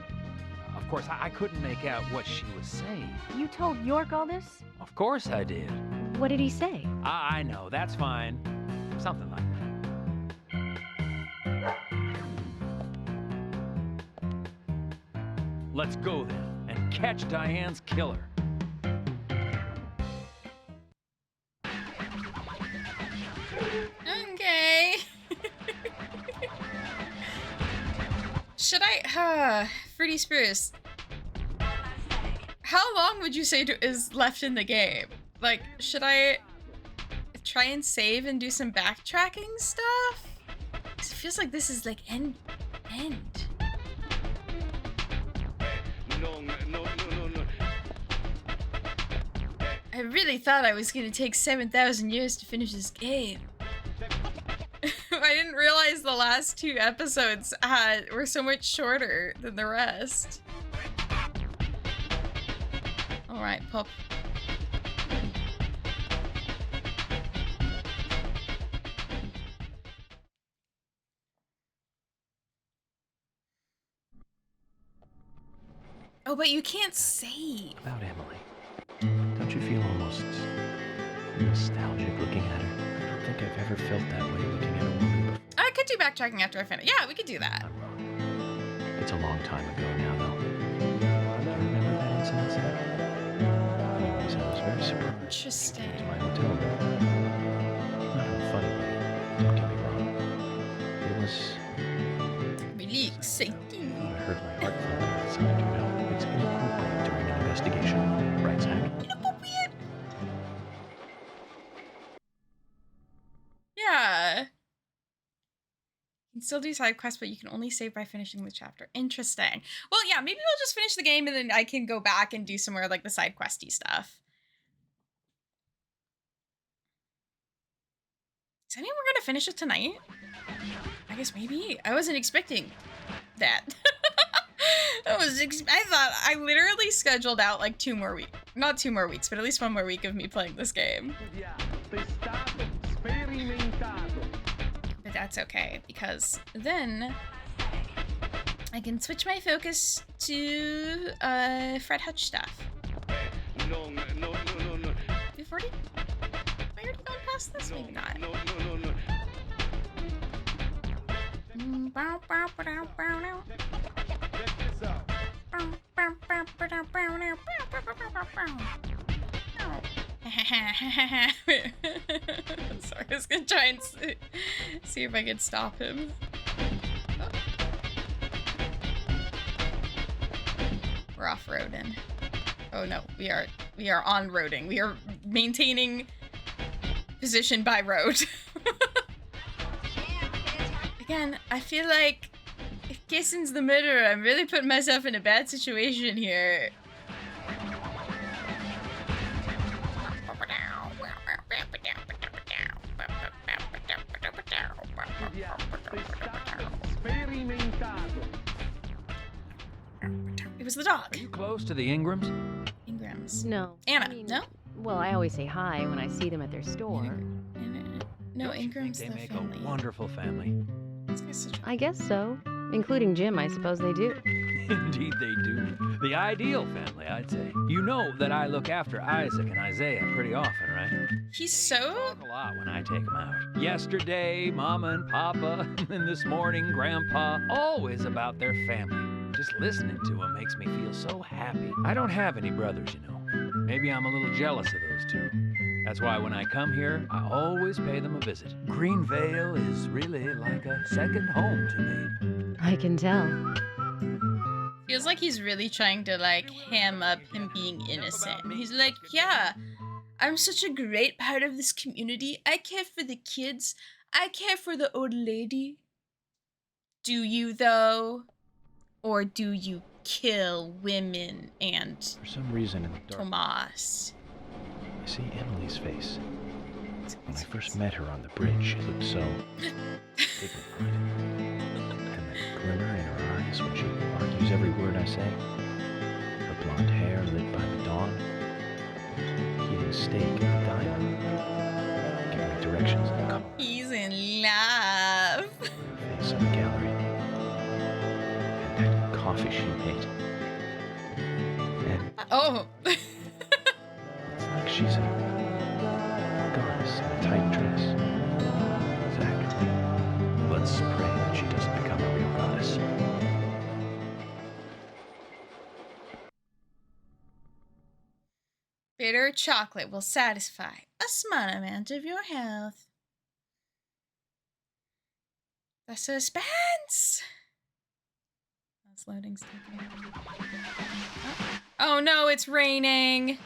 Of course, I couldn't make out what she was saying. You told York all this? Of course I did. What did he say? I know, that's fine. Something like that. Let's go then and catch Diane's killer. Okay. Should I? Fruity Spruce. How long would you say is left in the game? Like, should I try and save and do some backtracking stuff? 'Cause it feels like this is like end. No. I really thought I was gonna take 7,000 years to finish this game. I didn't realize the last 2 episodes were so much shorter than the rest. Alright, Pop. Oh, but you can't save. About Emily. Don't you feel almost nostalgic looking at her? I don't think I've ever felt that way looking at a woman before. I could do backtracking after I finish. Yeah, we could do that. I'm wrong. It's a long time ago now, though. Do you remember that incident, Zach? Anyways, I was very surprised. Interesting. To my hotel room. Not in a funny way, don't get me wrong. It was... Really exciting. I heard my heart thumping outside, you know. It's inappropriate during an investigation. Right, Zach? Inappropriate? Yeah. You can still do side quests, but you can only save by finishing the chapter. Interesting. Well, yeah, maybe we'll just finish the game and then I can go back and do some more like the side questy stuff. Is anyone gonna finish it tonight? I guess maybe. I wasn't expecting that. I thought I literally scheduled out like 2 more weeks. Not 2 more weeks, but at least 1 more week of me playing this game. But that's okay, because then I can switch my focus to Fred Hutch stuff. No. We've already... Have I already gone past this? Maybe not. No. Sorry, I was gonna try and see if I could stop him. Oh. We're off-roading. Oh no, we are on-roading. We are maintaining position by road. Again, I feel like if Kissen's the murderer, I'm really putting myself in a bad situation here. It was the dog. Are you close to the Ingrams? Ingrams. No. Anna, I mean, no? Well, I always say hi when I see them at their store. No, Don't you Ingram's think the they make family. a wonderful family? This guy's such a... I guess so. Including Jim, I suppose they do. Indeed they do. The ideal family, I'd say. You know that I look after Isaac and Isaiah pretty often, right? He's They so... talk a lot when I take them out. Yesterday, Mama and Papa, and this morning, Grandpa, always about their family. Just listening to them makes me feel so happy. I don't have any brothers, you know. Maybe I'm a little jealous of those 2. That's why when I come here, I always pay them a visit. Greenvale is really like a second home to me. I can tell. Feels like he's really trying to, like, ham up him being innocent. He's like, yeah, I'm such a great part of this community. I care for the kids. I care for the old lady. Do you, though? Or do you kill women and For some reason in the dark, Tomas? I see Emily's face. When I first met her on the bridge, she looked so dignified. And that glimmer in her eyes when she argues every word I say. Her blonde hair lit by the dawn. Heating steak in the diner. Giving me directions in the car. He's in love. Her face in the gallery. And that coffee she made. And Oh. it's like she's a goddess in a tight dress. Zach, let's pray that she doesn't become a real goddess. Bitter chocolate will satisfy a small amount of your health. The suspense! That's loading stuff. Oh no, it's raining!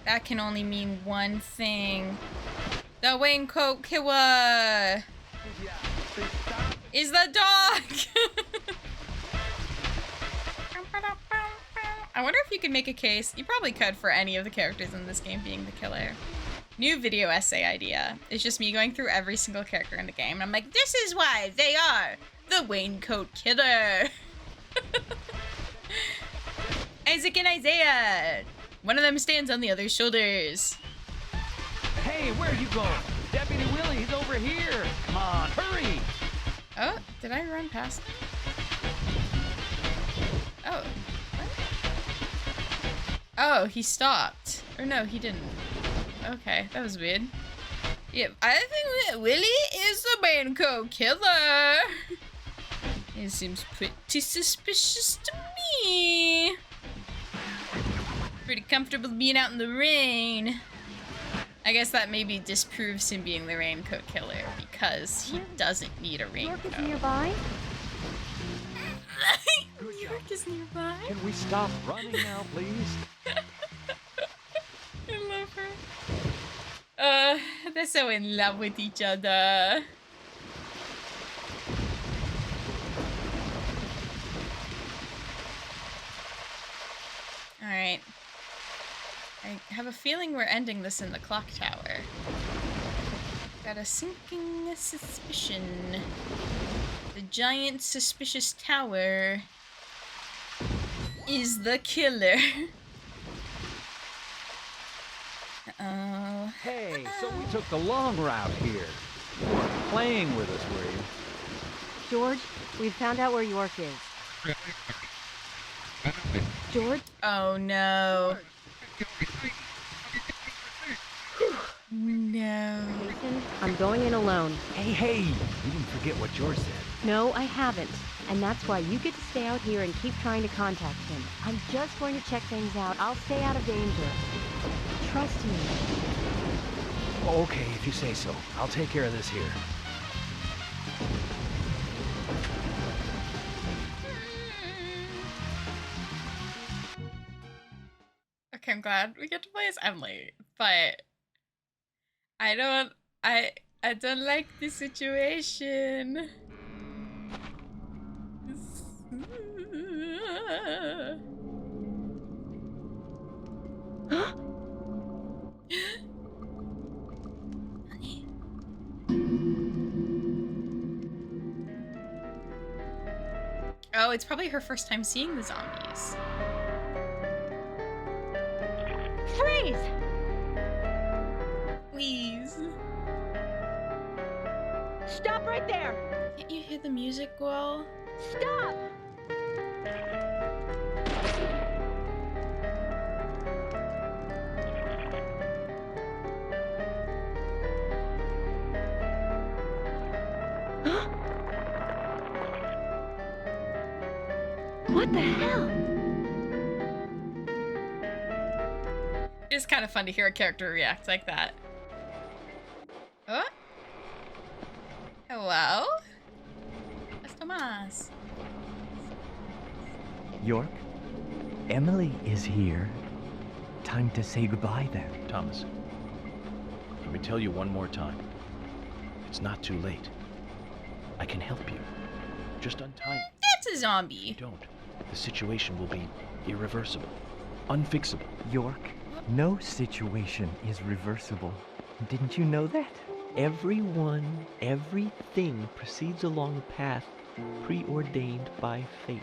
That can only mean one thing. The raincoat killer is the dog! I wonder if you could make a case. You probably could for any of the characters in this game being the killer. New video essay idea. It's just me going through every single character in the game. And I'm like, this is why they are the raincoat killer. Isaac and Isaiah. One of them stands on the other's shoulders. Hey, where are you going? Deputy Willie, he's over here. Come on, hurry. Oh, did I run past him? Oh. Oh, he stopped. Or no, he didn't. Okay, that was weird. Yep, I think Willie is the raincoat killer. It seems pretty suspicious to me. Pretty comfortable being out in the rain. I guess that maybe disproves him being the raincoat killer because he doesn't need a raincoat. York is nearby. York is nearby. Can we stop running now, please? I love her. They're so in love with each other. Alright. I have a feeling we're ending this in the clock tower. Got a sinking suspicion. The giant suspicious tower is the killer. Uh-oh. Hey, so we took the long route here. You weren't playing with us, were you? George, we found out where York is. George? Oh no. No. Listen, I'm going in alone. Hey, you didn't forget what George said. No, I haven't. And that's why you get to stay out here and keep trying to contact him. I'm just going to check things out. I'll stay out of danger. Trust me. Oh, okay, if you say so. I'll take care of this here. Okay, I'm glad we get to play as Emily, but I don't like the situation. Oh, it's probably her first time seeing the zombies. Freeze! Please. Stop right there! Can't you hear the music well? Stop! What the hell? It's kind of fun to hear a character react like that. Oh? Hello? That's Tomas. York, Emily is here. Time to say goodbye then. Thomas, let me tell you one more time. It's not too late. I can help you. Just untie me. That's a If zombie. you don't, the situation will be irreversible, unfixable. York, no situation is reversible. Didn't you know that? Everyone, everything proceeds along a path preordained by fate.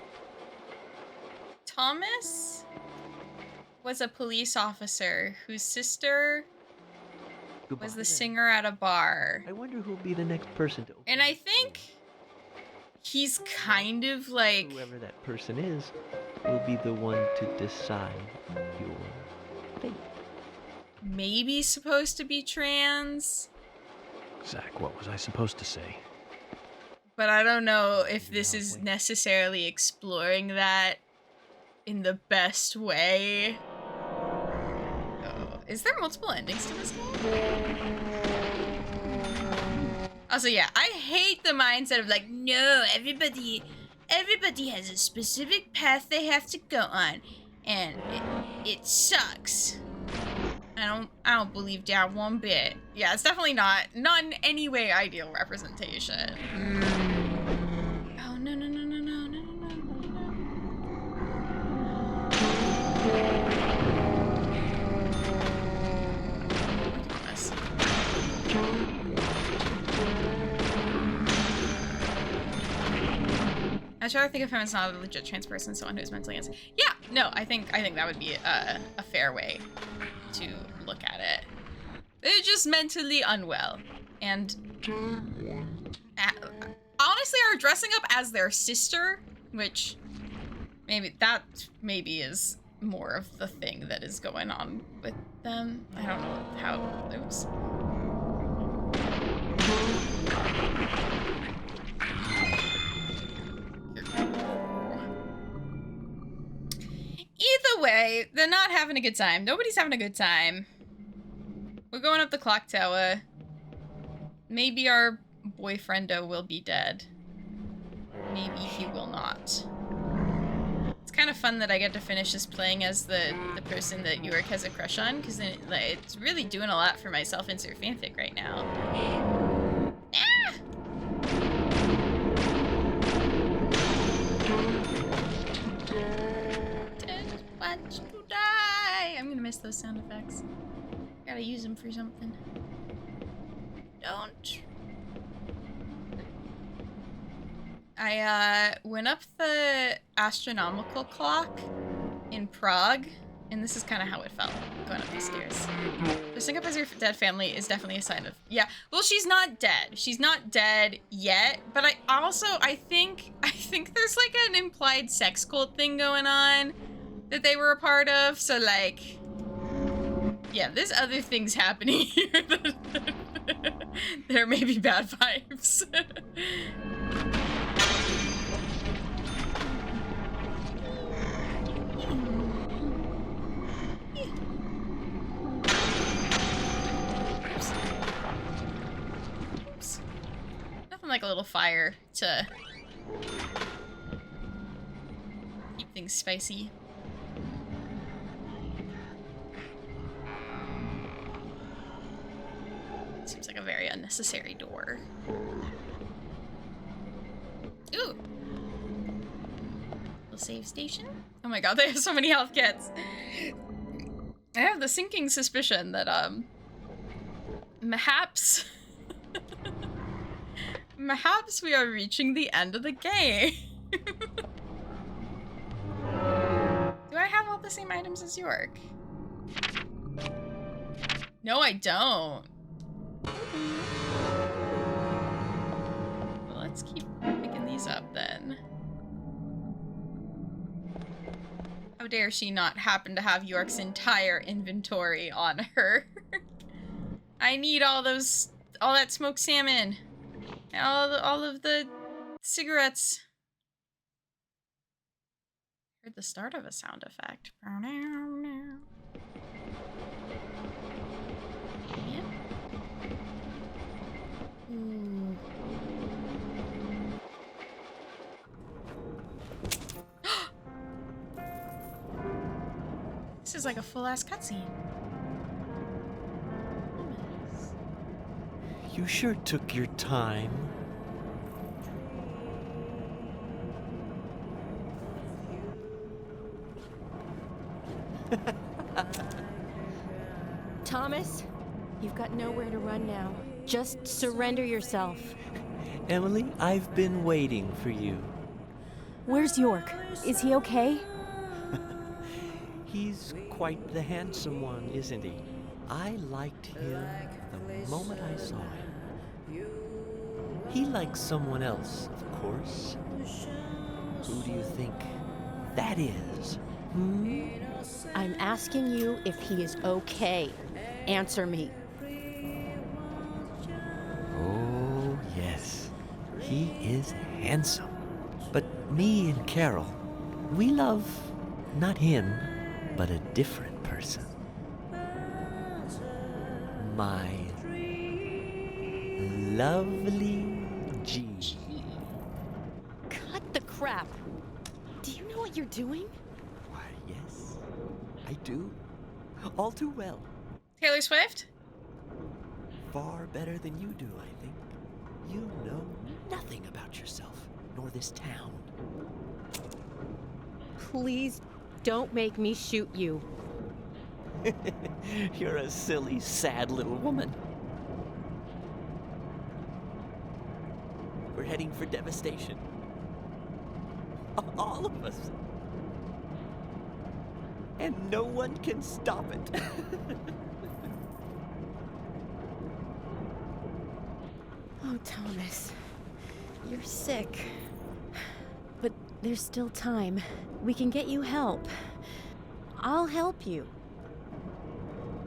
Thomas was a police officer whose sister Goodbye was the then. singer at a bar. I wonder who'll be the next person to open And I think he's kind of like... Whoever that person is will be the one to decide your fate. maybe supposed to be trans, Zach, what was I supposed to say? but I don't know if this is necessarily exploring that in the best way. Oh, is there multiple endings to this game? Also, yeah, I hate the mindset of like, no, everybody has a specific path they have to go on, and it sucks. I don't believe that one bit. Yeah, it's definitely not in any way ideal representation. Oh no no no no no no no I try to think of him as not a legit trans person, someone who's mentally insane. Yeah, no, I think that would be a fair way to look at it. They're just mentally unwell, and honestly are dressing up as their sister, which maybe is more of the thing that is going on with them. I don't know how. Oops. Either way, they're not having a good time. Nobody's having a good time. We're going up the clock tower. Maybe our boyfriendo will be dead. Maybe he will not. It's kind of fun that I get to finish this playing as the person that York has a crush on, because it's really doing a lot for my self-insert fanfic right now. Ah! Watch to die. I'm gonna miss those sound effects. Gotta use them for something. Don't. I went up the astronomical clock in Prague, and this is kind of how it felt going up these stairs. Dressing up as your dead family is definitely a sign of, yeah. Well, she's not dead. She's not dead yet, but I think there's like an implied sex cult thing going on that they were a part of, so like, yeah, there's other things happening here that there may be bad vibes. Oops. Nothing like a little fire to keep things spicy. Seems like a very unnecessary door. Ooh! The save station? Oh my god, they have so many health kits! I have the sinking suspicion that, perhaps we are reaching the end of the game. Do I have all the same items as York? No, I don't. Well, let's keep picking these up then. How dare she not happen to have York's entire inventory on her? I need all that smoked salmon, all of the cigarettes. Heard the start of a sound effect. Yeah. Ooh. This is like a full-ass cutscene. You sure took your time. Thomas, you've got nowhere to run now. Just surrender yourself. Emily, I've been waiting for you. Where's York? Is he okay? He's quite the handsome one, isn't he? I liked him the moment I saw him. He likes someone else, of course. Who do you think that is? Hmm? I'm asking you if he is okay. Answer me. Oh, yes. He is handsome. But me and Carol, we love Not him, but a different person. My lovely G. Cut the crap. Do you know what you're doing? Why, yes, I do. All too well. Taylor Swift? Far better than you do, I think. You know nothing about yourself, nor this town. Please don't make me shoot you. You're a silly, sad little woman. We're heading for devastation. All of us. And no one can stop it. Oh, Thomas. You're sick. But there's still time. We can get you help. I'll help you.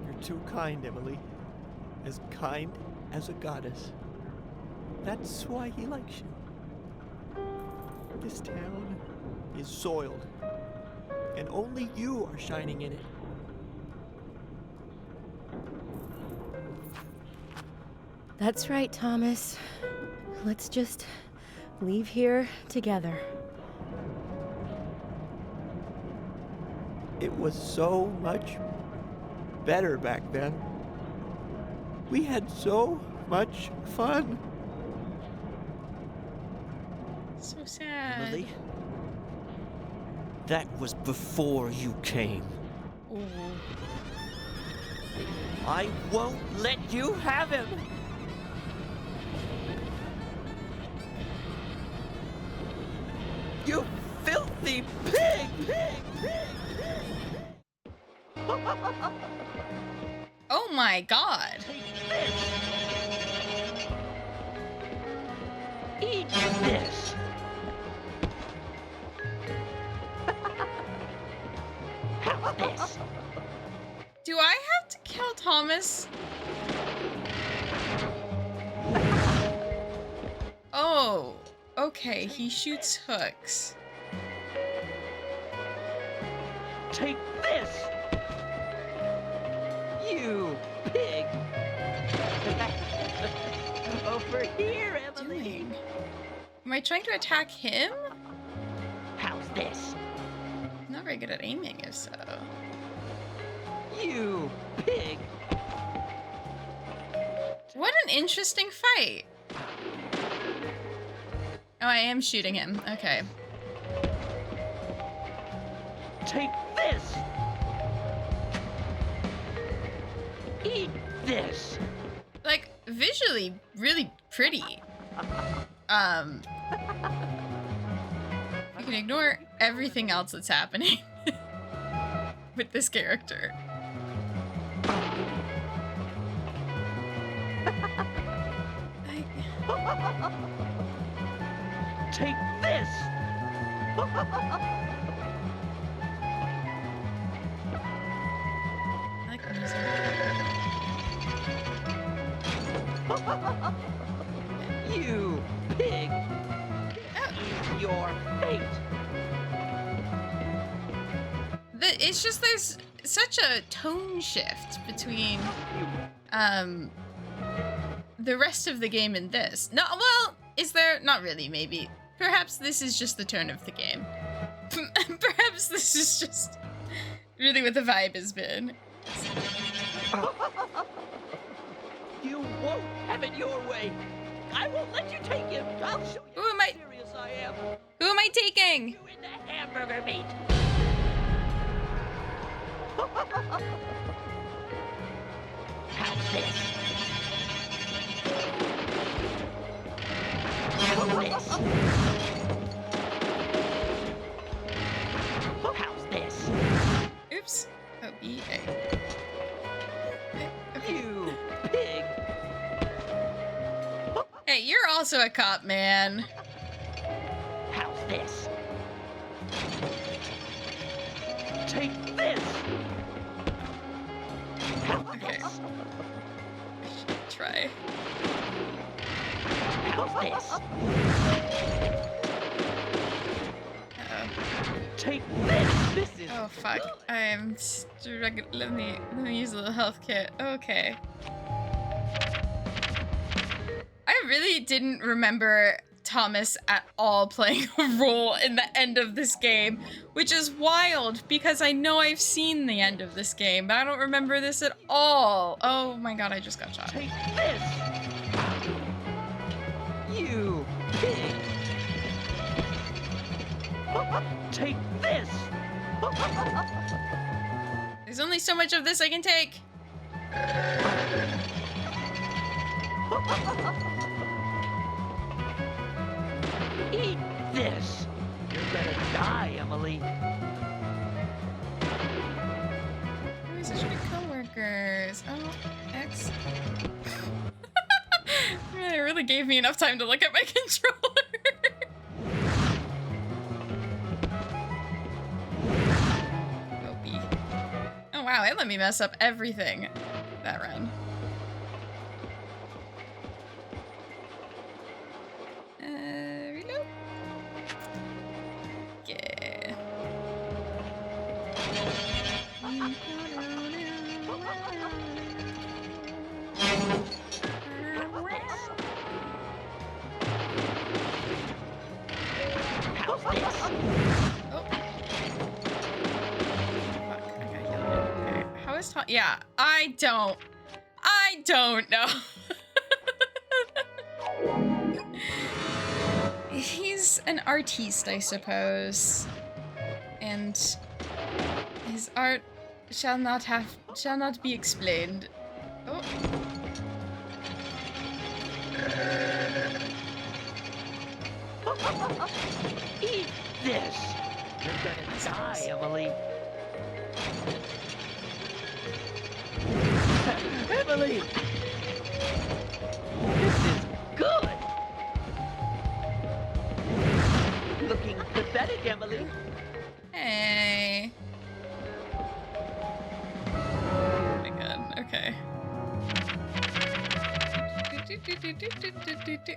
You're too kind, Emily. As kind as a goddess. That's why he likes you. This town is soiled, and only you are shining in it. That's right, Thomas. Let's just leave here together. It was so much better back then. We had so much fun. So sad. Emily, that was before you came. Ooh. I won't let you have him. You filthy pig! Oh my god. Eat this. Have this. Do I have to kill Thomas? Oh, okay, he shoots hooks. Take this. You pig. Over here, Emily. Am I trying to attack him? How's this? I'm not very good at aiming, if so. You pig. What an interesting fight. Oh, I am shooting him. Okay. Take this. Eat this. Like, visually, really pretty. You can ignore everything else that's happening with this character. Take this. I like music. You pig. Eat your fate. It's just there's such a tone shift between the rest of the game and this. No, well, is there? Not really, maybe. Perhaps this is just the turn of the game. Perhaps this is just really what the vibe has been. You won't have it your way. I won't let you take him. I'll show you how serious I am. Who am I taking? You in the hamburger meat. How's this? How's this? How's this? Oops. Oh, E-A. You pig. Hey, you're also a cop, man. How's this? Take this. How's Okay. this? Try. How's this? Uh-oh. Take this. This is Oh fuck! I'm let me use a little health kit. Okay. I really didn't remember Thomas at all playing a role in the end of this game, which is wild because I know I've seen the end of this game, but I don't remember this at all. Oh my god, I just got shot. Take this! You pig! Take this! There's only so much of this I can take. Eat this! You're gonna die, Emily. We're such good coworkers. Oh, X. It really gave me enough time to look at my controller. Go B. Oh wow, it let me mess up everything that run. Reload. Yeah. How is Tom? Yeah, I don't know. He's an artiste, I suppose, and his art shall not be explained. Oh. Eat this! You're gonna die, Emily. Emily! This is good! Looking pathetic, Emily. Hey. Oh my god, okay.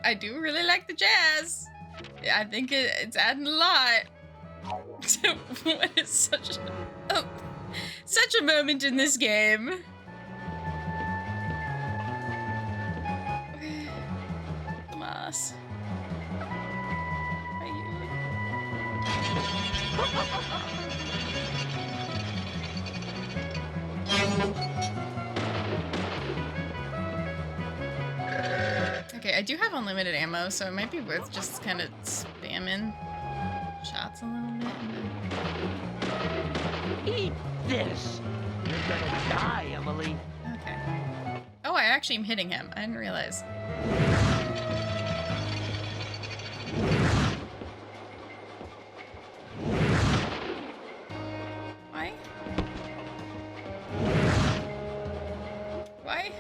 I do really like the jazz. Yeah, I think it's adding a lot. What is such a moment in this game. Tomas. Are you? Okay, I do have unlimited ammo, so it might be worth just kind of spamming shots a little bit. Eat this! You're gonna die, Emily. Okay. Oh, I actually am hitting him. I didn't realize. Why? Why?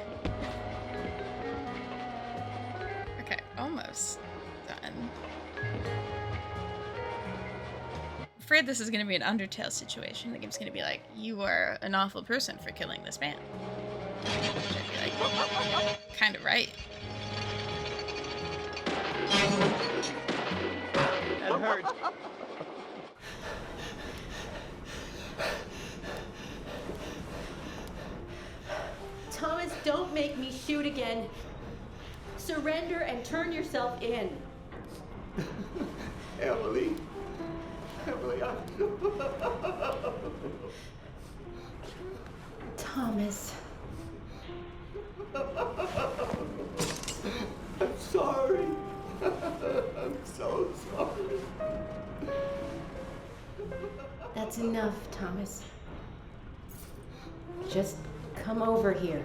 Okay, almost done. I'm afraid this is going to be an Undertale situation. The game's going to be like, you are an awful person for killing this man. Which I'd be like, kind of right. That hurts. Thomas, don't make me shoot again. Surrender and turn yourself in. Emily. Emily, Thomas. I'm sorry. I'm so sorry. That's enough, Thomas. Just come over here.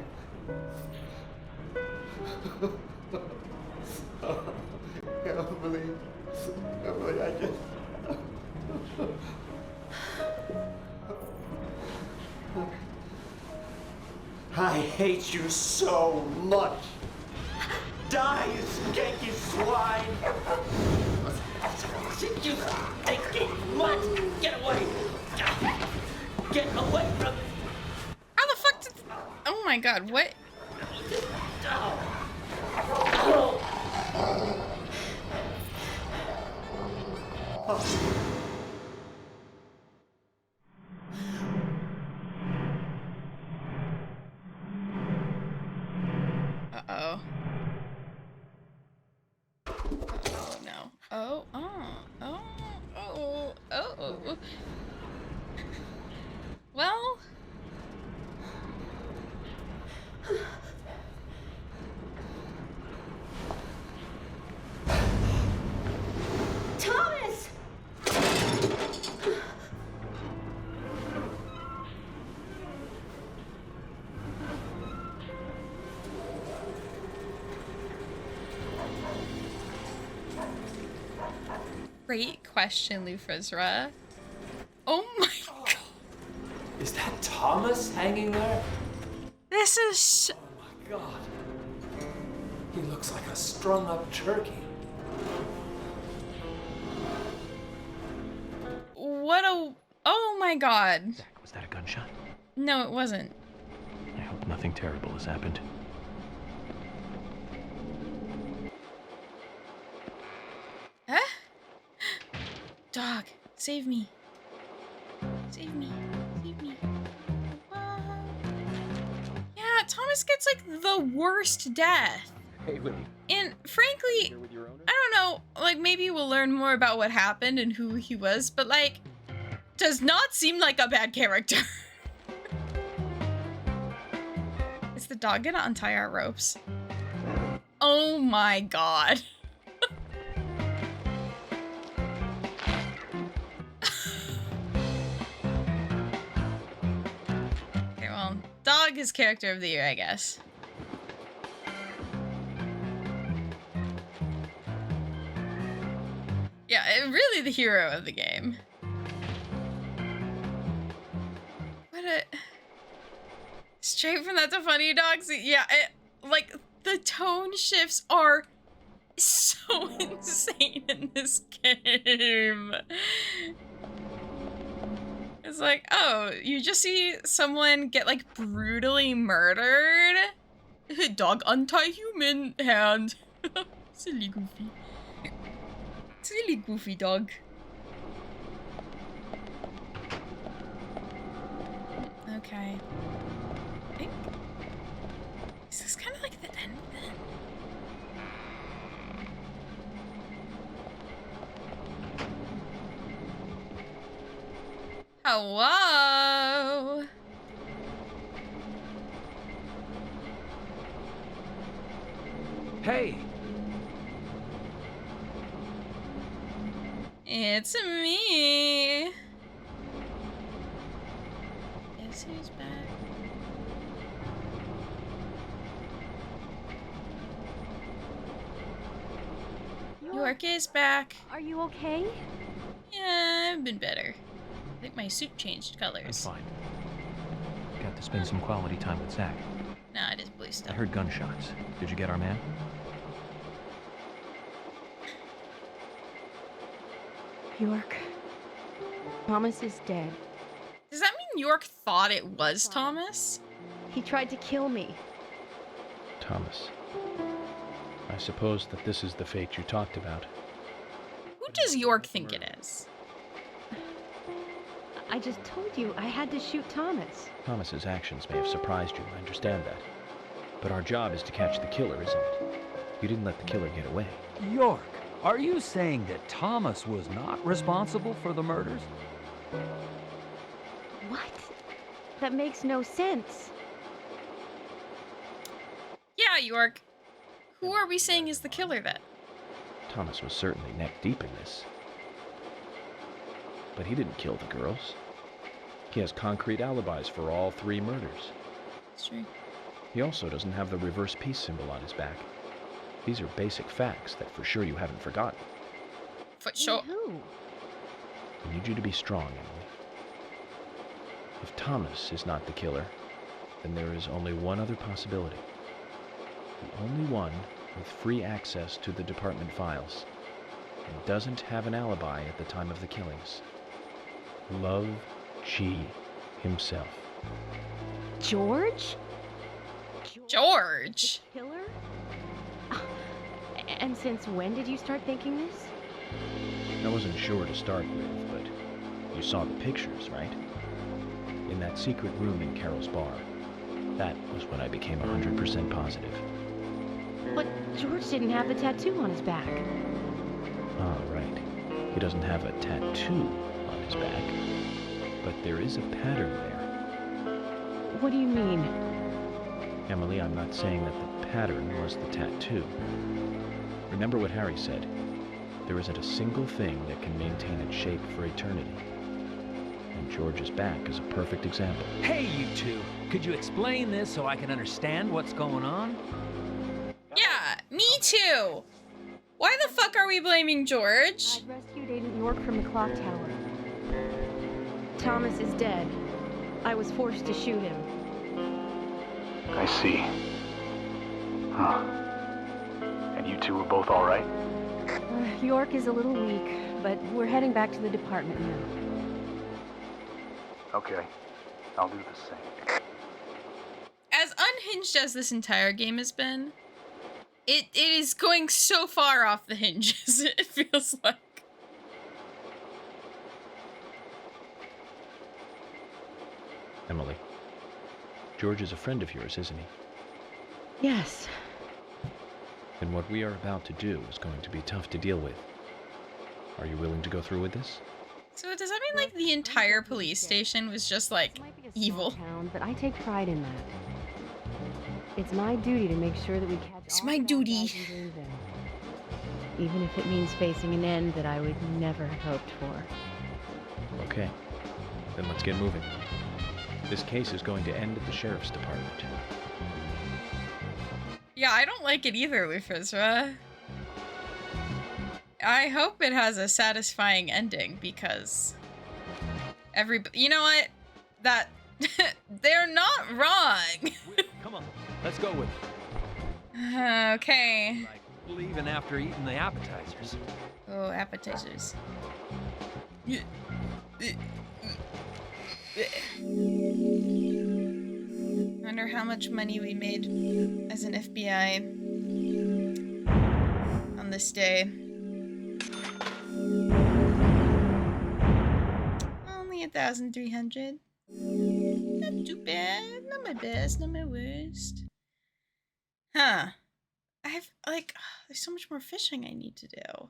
Emily. Emily, I just... I hate you so much. Die, you skanky swine! You stinky mutt! Get away! Get away from me! How the fuck did... Oh my god, what? Uh-oh. Oh, no. Oh, oh. Well... Thomas! Great question, Lufrazra. Oh my god. Is that Thomas hanging there? This is... Oh my god. He looks like a strung up turkey. What a... Oh my god. Zach, was that a gunshot? No, it wasn't. I hope nothing terrible has happened. Huh? Dog, save me. Save me. Save me. Yeah, Thomas gets like the worst death. Hey, Willie. And frankly, I don't know, like maybe we'll learn more about what happened and who he was, but like, does not seem like a bad character. Is the dog gonna untie our ropes? Oh my god. Okay, well, dog is character of the year, I guess. Yeah, really the hero of the game. What a... Straight from that to funny dogs? Yeah, like, the tone shifts are so insane in this game. It's like, oh, you just see someone get, like, brutally murdered. Dog untie human hand. Silly Goofy. Silly Goofy dog. Okay. I think... Is this kind of like the end then? Hello? Hey! It's me. Guess who's back? York is back. Are you okay? Yeah, I've been better. I think my suit changed colors. I'm fine. Got to spend some quality time with Zach. Nah, it is blue I stuff. heard gunshots. Did you get our man? York. Thomas is dead. Does that mean York thought it was Thomas? He tried to kill me. Thomas. I suppose that this is the fate you talked about. Who does York think it is? I just told you I had to shoot Thomas. Thomas's actions may have surprised you, I understand that. But our job is to catch the killer, isn't it? You didn't let the killer get away. York, are you saying that Thomas was not responsible for the murders? What? That makes no sense. Yeah, York. Who are we saying is the killer then? Thomas was certainly neck deep in this. But he didn't kill the girls. He has concrete alibis for all 3 murders. That's true. He also doesn't have the reverse peace symbol on his back. These are basic facts that for sure you haven't forgotten. For sure. I need you to be strong, Emily. If Thomas is not the killer, then there is only one other possibility. The only one with free access to the department files, and doesn't have an alibi at the time of the killings. Love G himself. George? George? The killer? And since when did you start thinking this? I wasn't sure to start with, but you saw the pictures, right? In that secret room in Carol's bar. That was when I became 100% positive. But George didn't have the tattoo on his back. Ah, right. He doesn't have a tattoo on his back. But there is a pattern there. What do you mean? Emily, I'm not saying that the pattern was the tattoo. Remember what Harry said. There isn't a single thing that can maintain its shape for eternity. And George's back is a perfect example. Hey, you two! Could you explain this so I can understand what's going on? Yeah, me too! Why the fuck are we blaming George? I rescued Agent York from the clock tower. Thomas is dead. I was forced to shoot him. I see. Huh. And you two were both all right? York is a little weak, but we're heading back to the department now. Okay. I'll do the same. As unhinged as this entire game has been, it is going so far off the hinges, it feels like. Emily, George is a friend of yours, isn't he? Yes. And what we are about to do is going to be tough to deal with. Are you willing to go through with this? So does that mean like the entire police station was just like evil? Town, but I take pride in that. It's my duty to make sure that we catch It's all my the bad duty. guys and bring them. Even if it means facing an end that I would never have hoped for. Okay. Then let's get moving. This case is going to end at the sheriff's department. Yeah, I don't like it either, Lufisra. I hope it has a satisfying ending because you know what? That they're not wrong. Come on, let's go with it. Okay. Like leaving after eating the appetizers. Oh, appetizers. Wonder how much money we made as an FBI on this day. Only 1,300. Not too bad. Not my best, not my worst. Huh. I've, like, there's so much more fishing I need to do.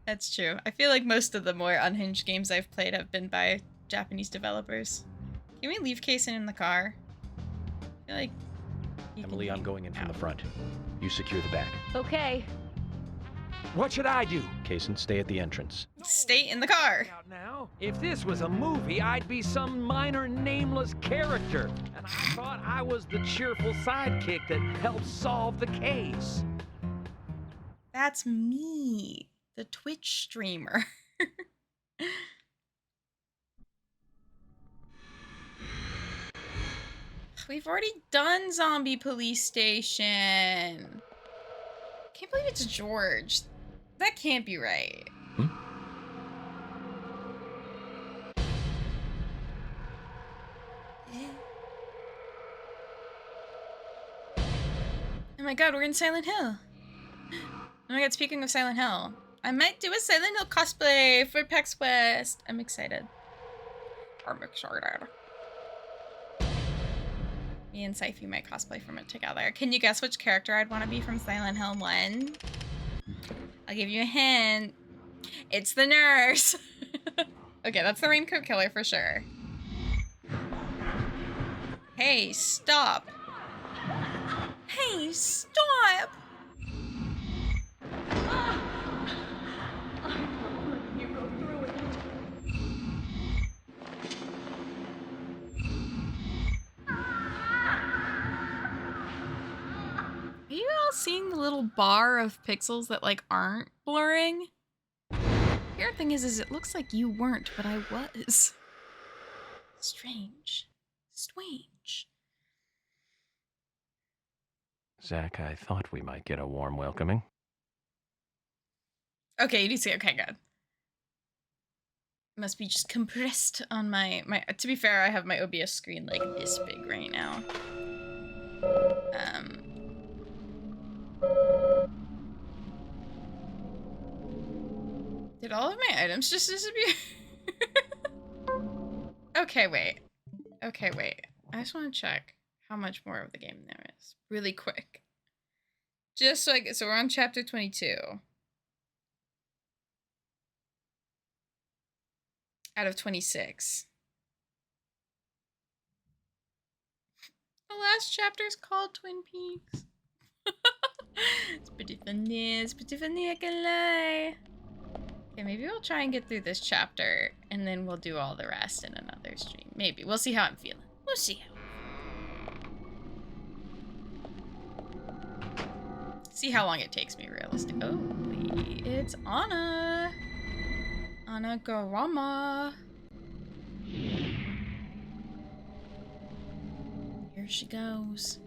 That's true. I feel like most of the more unhinged games I've played have been by Japanese developers. Can we leave Kaysen in the car? I feel like Emily, I'm going in from the front. You secure the back. Okay. What should I do? Kaysen, stay at the entrance. Stay in the car. Now, if this was a movie, I'd be some minor nameless character, and I thought I was the cheerful sidekick that helps solve the case. That's me, the Twitch streamer. We've already done Zombie Police Station. Can't believe it's George. That can't be right. Oh my god, we're in Silent Hill. Oh my god, speaking of Silent Hill, I might do a Silent Hill cosplay for PAX West. I'm excited. I'm excited. Me and Saifi might cosplay from it together. Can you guess which character I'd want to be from Silent Hill 1? I'll give you a hint. It's the nurse. Okay, that's the Raincoat Killer for sure. Hey, stop. Hey, stop. Are you all seeing the little bar of pixels that like aren't blurring? The weird thing is it looks like you weren't, but I was. Strange. Strange. Zach, I thought we might get a warm welcoming. Okay, you do see. Okay, good. Must be just compressed on my. To be fair, I have my OBS screen like this big right now. Did all of my items just disappear? Okay, wait. Okay, wait. I just want to check how much more of the game there is. Really quick. Just so so we're on chapter 22. Out of 26. The last chapter is called Twin Peaks. It's pretty funny. It's pretty funny, I can lie. Okay, maybe we'll try and get through this chapter, and then we'll do all the rest in another stream. Maybe. We'll see how I'm feeling. We'll see how long it takes me, realistic. Oh, it's Anna. Anna Garama. Here she goes.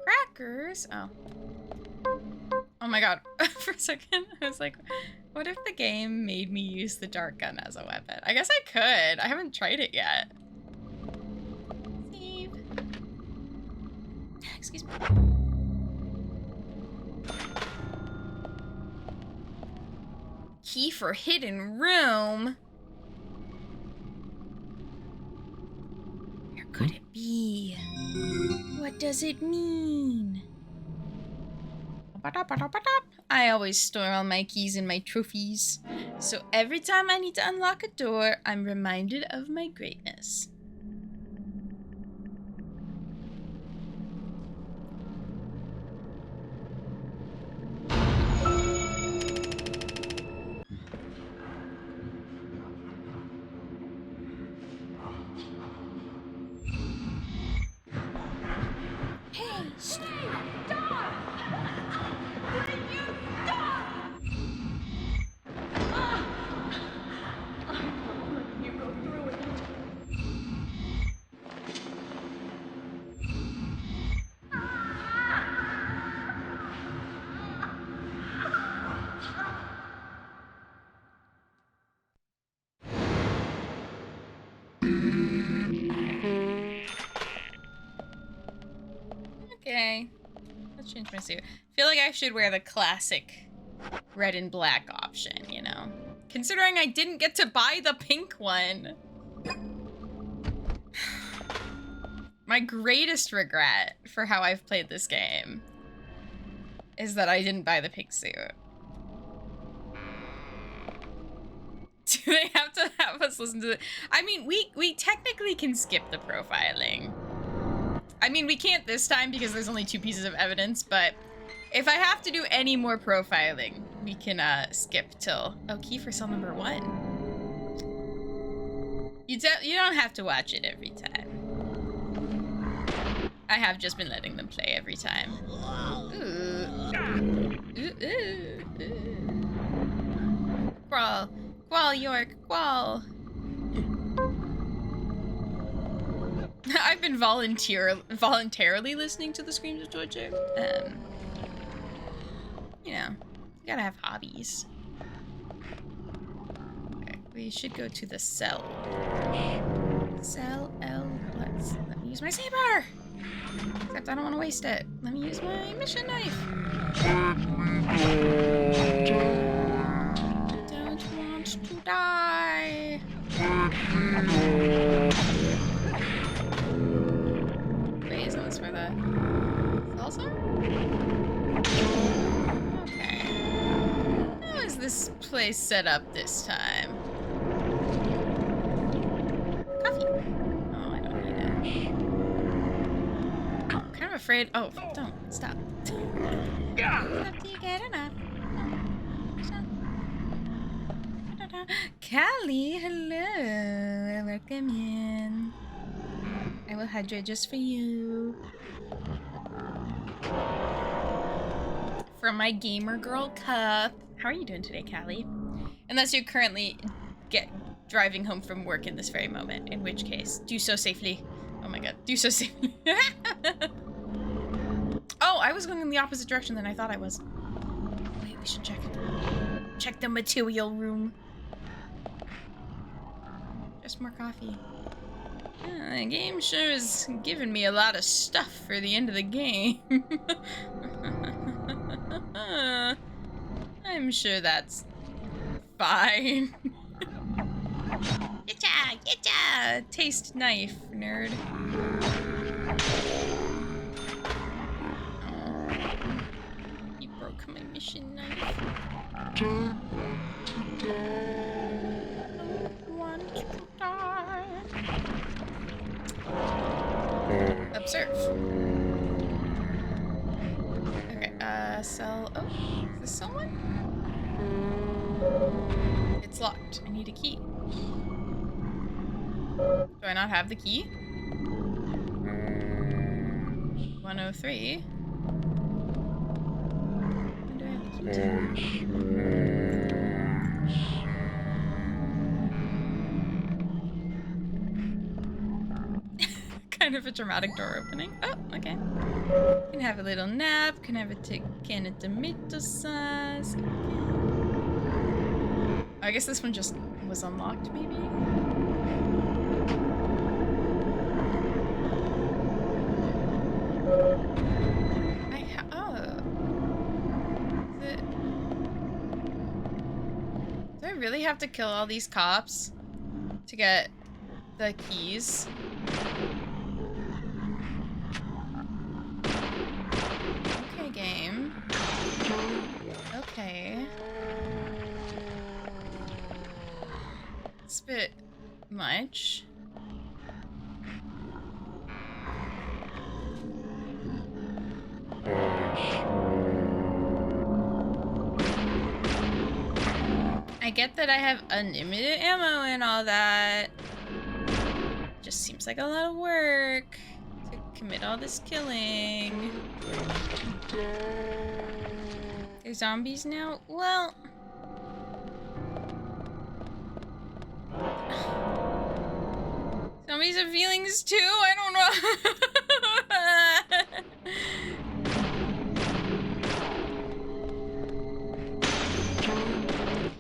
Crackers? Oh. Oh my god. For a second, I was like, what if the game made me use the dart gun as a weapon? I guess I could. I haven't tried it yet. Save. Excuse me. Key for hidden room? Where could it be? What does it mean? I always store all my keys in my trophies, so every time I need to unlock a door, I'm reminded of my greatness. Hey, stay! Stop! Will you stop? You go through it. Okay. Let's change my suit. I feel like I should wear the classic red and black option, you know? Considering I didn't get to buy the pink one. My greatest regret for how I've played this game is that I didn't buy the pink suit. Do they have to have us listen to it? I mean, we technically can skip the profiling. I mean, we can't this time because there's only 2 pieces of evidence, but if I have to do any more profiling, we can skip till... Oh, key for cell number 1. You don't have to watch it every time. I have just been letting them play every time. Ooh. Ooh, ooh, ooh. Crawl. Qual, York, qual. I've been voluntarily listening to the screams of torture. You know, you gotta have hobbies. Okay, we should go to the cell. Cell L. Let me use my saber. Except I don't want to waste it. Let me use my mission knife. Don't want to die. Wait, isn't this where the cells are? Okay. How is this place set up this time? Coffee. Oh, I don't need it. I'm kind of afraid. Oh, don't. Stop. Stop till you get enough. Stop. Callie, hello. Welcome in. I will hydrate just for you. From my gamer girl cup. How are you doing today, Callie? Unless you're currently driving home from work in this very moment, in which case, do so safely. Oh my god, do so safely. Oh, I was going in the opposite direction than I thought I was. Wait, we should check the material room. Just more coffee. Yeah, the game sure is giving me a lot of stuff for the end of the game. I'm sure that's fine. Getcha! Getcha! Taste knife, nerd. He broke my mission knife. Want to die. Observe. Okay, sell. Oh, is this someone? It's locked. I need a key. Do I not have the key? 103. When do I have the key to? Kind of a dramatic door opening. Oh, okay. Can have a little nap. Can have a can of tomato sauce. I guess this one just was unlocked, maybe? Do I really have to kill all these cops to get the keys? Okay, game. Okay. It's a bit much. I get that I have unlimited ammo and all that. Just seems like a lot of work to commit all this killing. They're zombies now? Well... Zombies have feelings too? I don't know.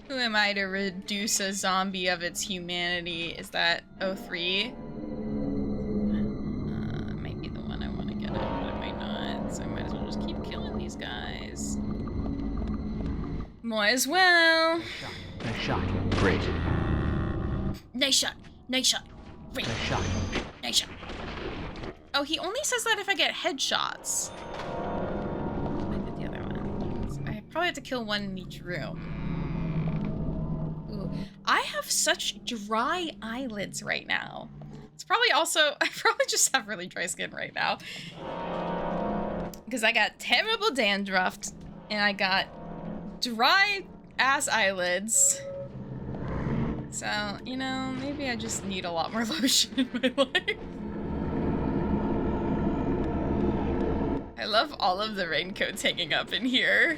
Who am I to reduce a zombie of its humanity? Is that 03? Might be the one I want to get at, but it might not. So I might as well just keep killing these guys. Might as well. Nice shot. Great. Nice shot. Nice shot. Great. Nice shot. Nice shot. Oh, he only says that if I get headshots. I did the other one. So I probably have to kill one in each room. Ooh. I have such dry eyelids right now. It's probably also... I probably just have really dry skin right now. Because I got terrible dandruff. And I got dry ass eyelids. So, you know, maybe I just need a lot more lotion in my life. I love all of the raincoats hanging up in here.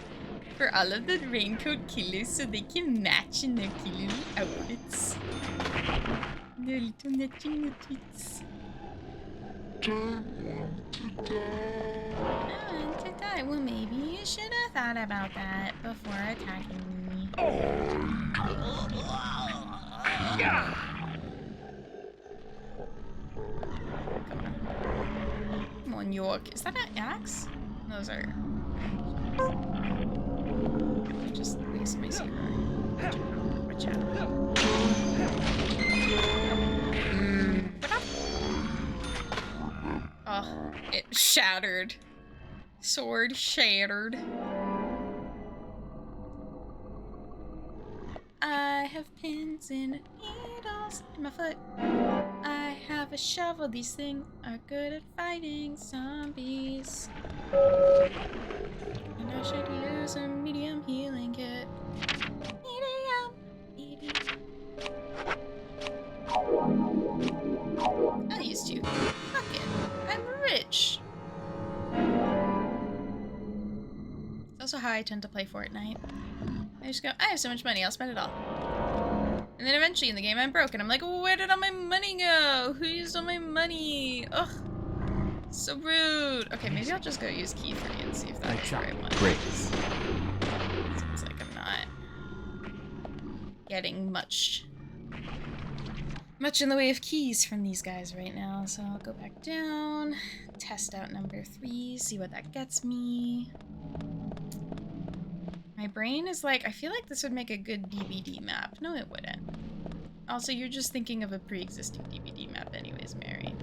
For all of the raincoat killers so they can match in their killer outfits. Their little matching outfits. I want to die. Well, maybe you should have thought about that before attacking me. Come on, York. Is that an axe? Those are... I just waste my super. Watch out. Oh, it shattered. Sword shattered. I have pins and needles in my foot. I have a shovel. These things are good at fighting zombies. And I should use a medium healing kit. Medium. I'll use two. Fuck it. I'm rich. It's also how I tend to play Fortnite. I just go, I have so much money, I'll spend it all. And then eventually in the game I'm broke and I'm like, oh, where did all my money go? Who used all my money? Ugh. So rude. Okay, maybe I'll just go use key 3 and see if that's the right one. Great. Seems like I'm not getting much in the way of keys from these guys right now. So I'll go back down, test out number 3, see what that gets me. My brain is like, I feel like this would make a good DVD map. No, it wouldn't. Also, you're just thinking of a pre-existing DVD map anyways, Mary.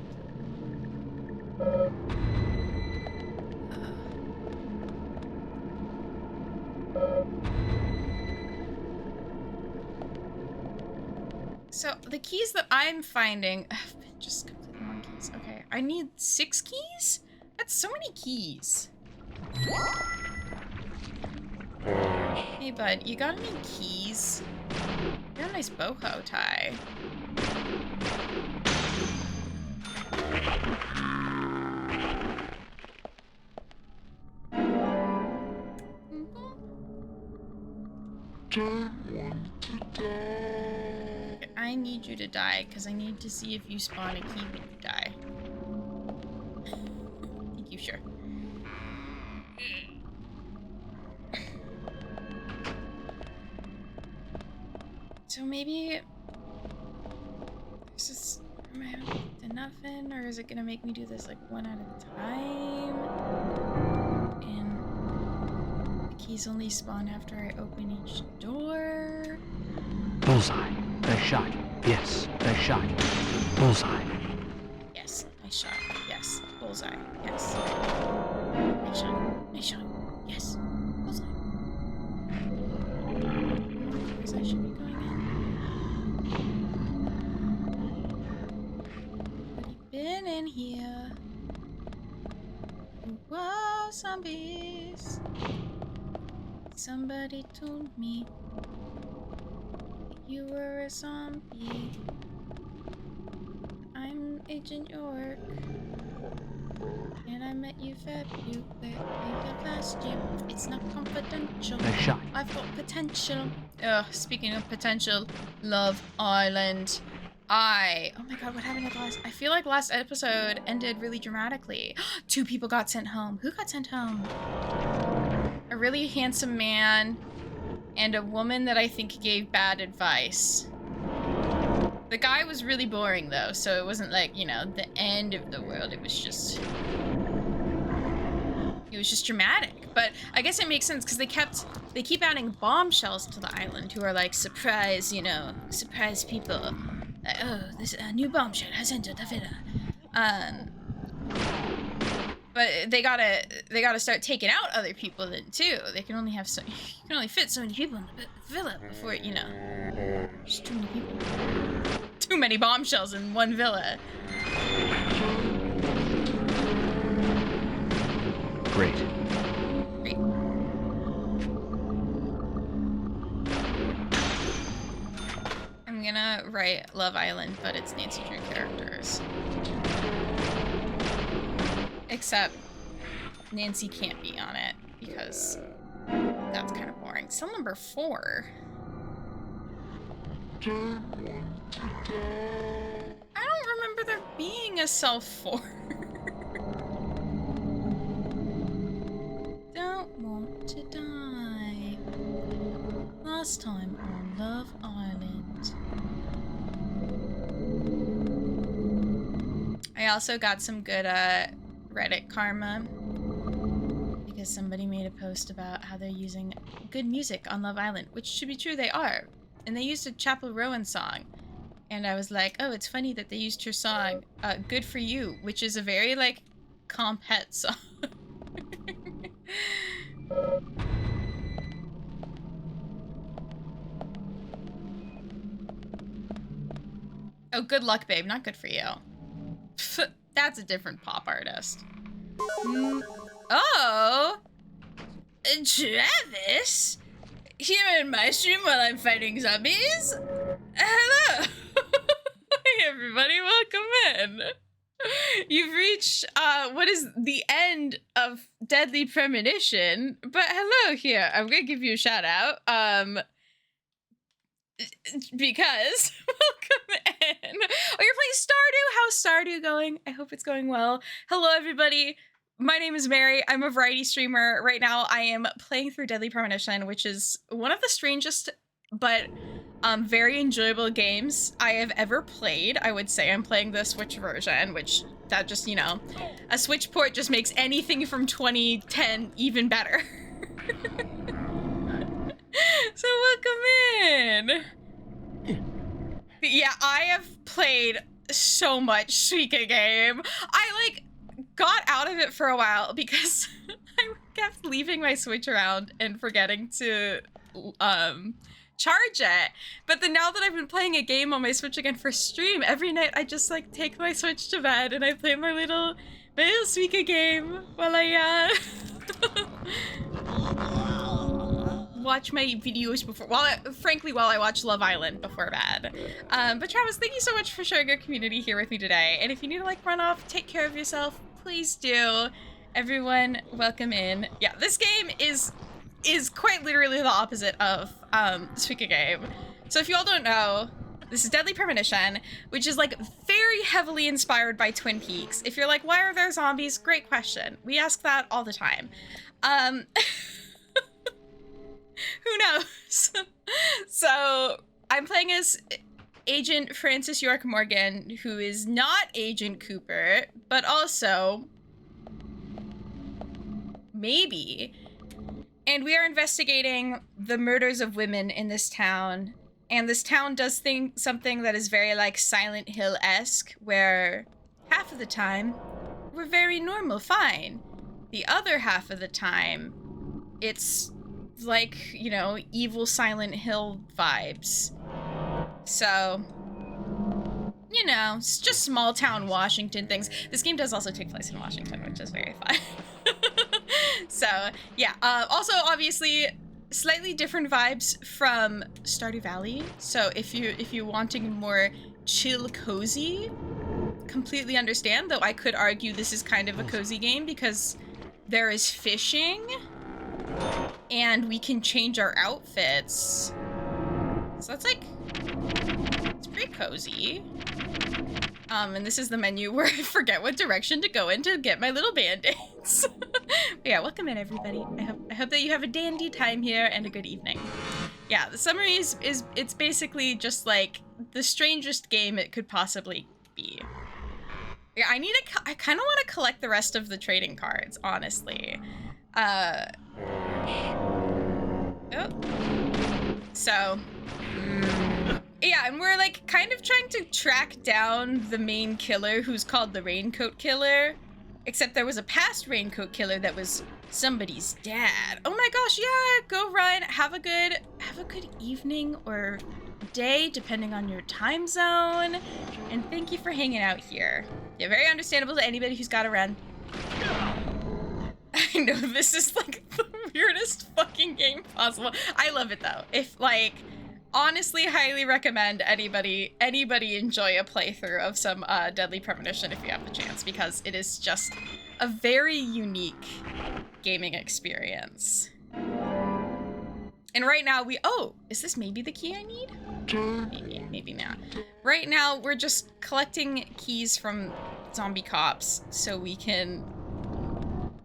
So, the keys that I'm finding... I've been just completely wrong keys. Okay, I need 6 keys? That's so many keys. Hey, bud, you got any keys? You got a nice boho tie. I need you to die, because I need to see if you spawn a key when you die. Thank you, sure. So maybe... There's just... Am I having to nothing, or is it gonna make me do this like one at a time? And the keys only spawn after I open each door? Bullseye. Nice shot. Yes. Nice shot. Bullseye. Yes. Nice shot. Yes. Bullseye. Yes. Nice shot. Nice shot. Yes. Bullseye. Where's I should be going in? Have you been in here? Whoa, zombies. Somebody told me you were a zombie. I'm Agent York. And I met you February last year. It's not confidential. Nice shot. I've got potential. Speaking of potential, Love Island. Oh my god, what happened at the last? I feel like last episode ended really dramatically. 2 people got sent home. Who got sent home? A really handsome man and a woman that I think gave bad advice. The guy was really boring though, so it wasn't like, you know, the end of the world. It was just dramatic. But I guess it makes sense because they keep adding bombshells to the island who are like surprise, you know, surprise people. Like, oh, this new bombshell has entered the villa. But they gotta start taking out other people then too. They can only have you can only fit so many people in the villa before, you know. Just too many people. Too many bombshells in one villa. Great. Great. I'm gonna write Love Island, but it's Nancy Drew characters. Except Nancy can't be on it because that's kind of boring. Cell number 4. I don't remember there being a cell 4. Don't want to die. Last time on Love Island. I also got some good Reddit karma because somebody made a post about how they're using good music on Love Island, which should be true, they are. And they used a Chapel Rowan song. And I was like, oh, it's funny that they used her song, Good For You, which is a very, like, compet song. Oh, Good Luck, Babe, not Good For You. That's a different pop artist. Oh! Travis? Here in my stream while I'm fighting zombies? Hello! Hey everybody, welcome in! You've reached, what is the end of Deadly Premonition, but hello here, I'm gonna give you a shout out, because, welcome in! Oh, you're playing Stardew? How's Stardew going? I hope it's going well. Hello everybody, my name is Mary, I'm a variety streamer. Right now I am playing through Deadly Premonition, which is one of the strangest, but very enjoyable games I have ever played. I would say I'm playing the Switch version, which that just, you know, a Switch port just makes anything from 2010 even better. So welcome in. Yeah, I have played so much Suika game. I like got out of it for a while because I kept leaving my Switch around and forgetting to charge it. But then now that I've been playing a game on my Switch again for stream, every night I just like take my Switch to bed and I play my little Suika game while I watch my videos before, frankly, while I watch Love Island before bed. But Travis, thank you so much for sharing your community here with me today. And if you need to like run off, take care of yourself, please do. Everyone, welcome in. Yeah, this game is quite literally the opposite of Suika game. So if you all don't know, this is Deadly Premonition, which is like very heavily inspired by Twin Peaks. If you're like, why are there zombies? Great question. We ask that all the time. Who knows? So I'm playing as Agent Francis York Morgan, who is not Agent Cooper, but also maybe. And we are investigating the murders of women in this town. And this town does something that is very like Silent Hill-esque, where half of the time we're very normal, fine. The other half of the time, it's like, you know, evil Silent Hill vibes. So, you know, it's just small town Washington things. This game does also take place in Washington, which is very fun. So, yeah. Also, obviously, slightly different vibes from Stardew Valley. So if you're wanting more chill, cozy, completely understand. Though I could argue this is kind of a cozy game because there is fishing and we can change our outfits. So that's like, it's pretty cozy. And this is the menu where I forget what direction to go in to get my little band-aids. Yeah, welcome in everybody. I hope that you have a dandy time here and a good evening. Yeah, the summary is it's basically just like the strangest game it could possibly be. Yeah, I kind of want to collect the rest of the trading cards, honestly. So, yeah, and we're like kind of trying to track down the main killer who's called the Raincoat Killer. Except there was a past Raincoat Killer that was somebody's dad. Oh my gosh, yeah, go run. Have a good evening or day, depending on your time zone. And thank you for hanging out here. Yeah, very understandable to anybody who's got to run. I know this is like the weirdest fucking game possible. I love it though. If like, honestly, highly recommend anybody enjoy a playthrough of some Deadly Premonition if you have the chance, because it is just a very unique gaming experience. And right now is this maybe the key I need? Maybe not. Right now we're just collecting keys from zombie cops so we can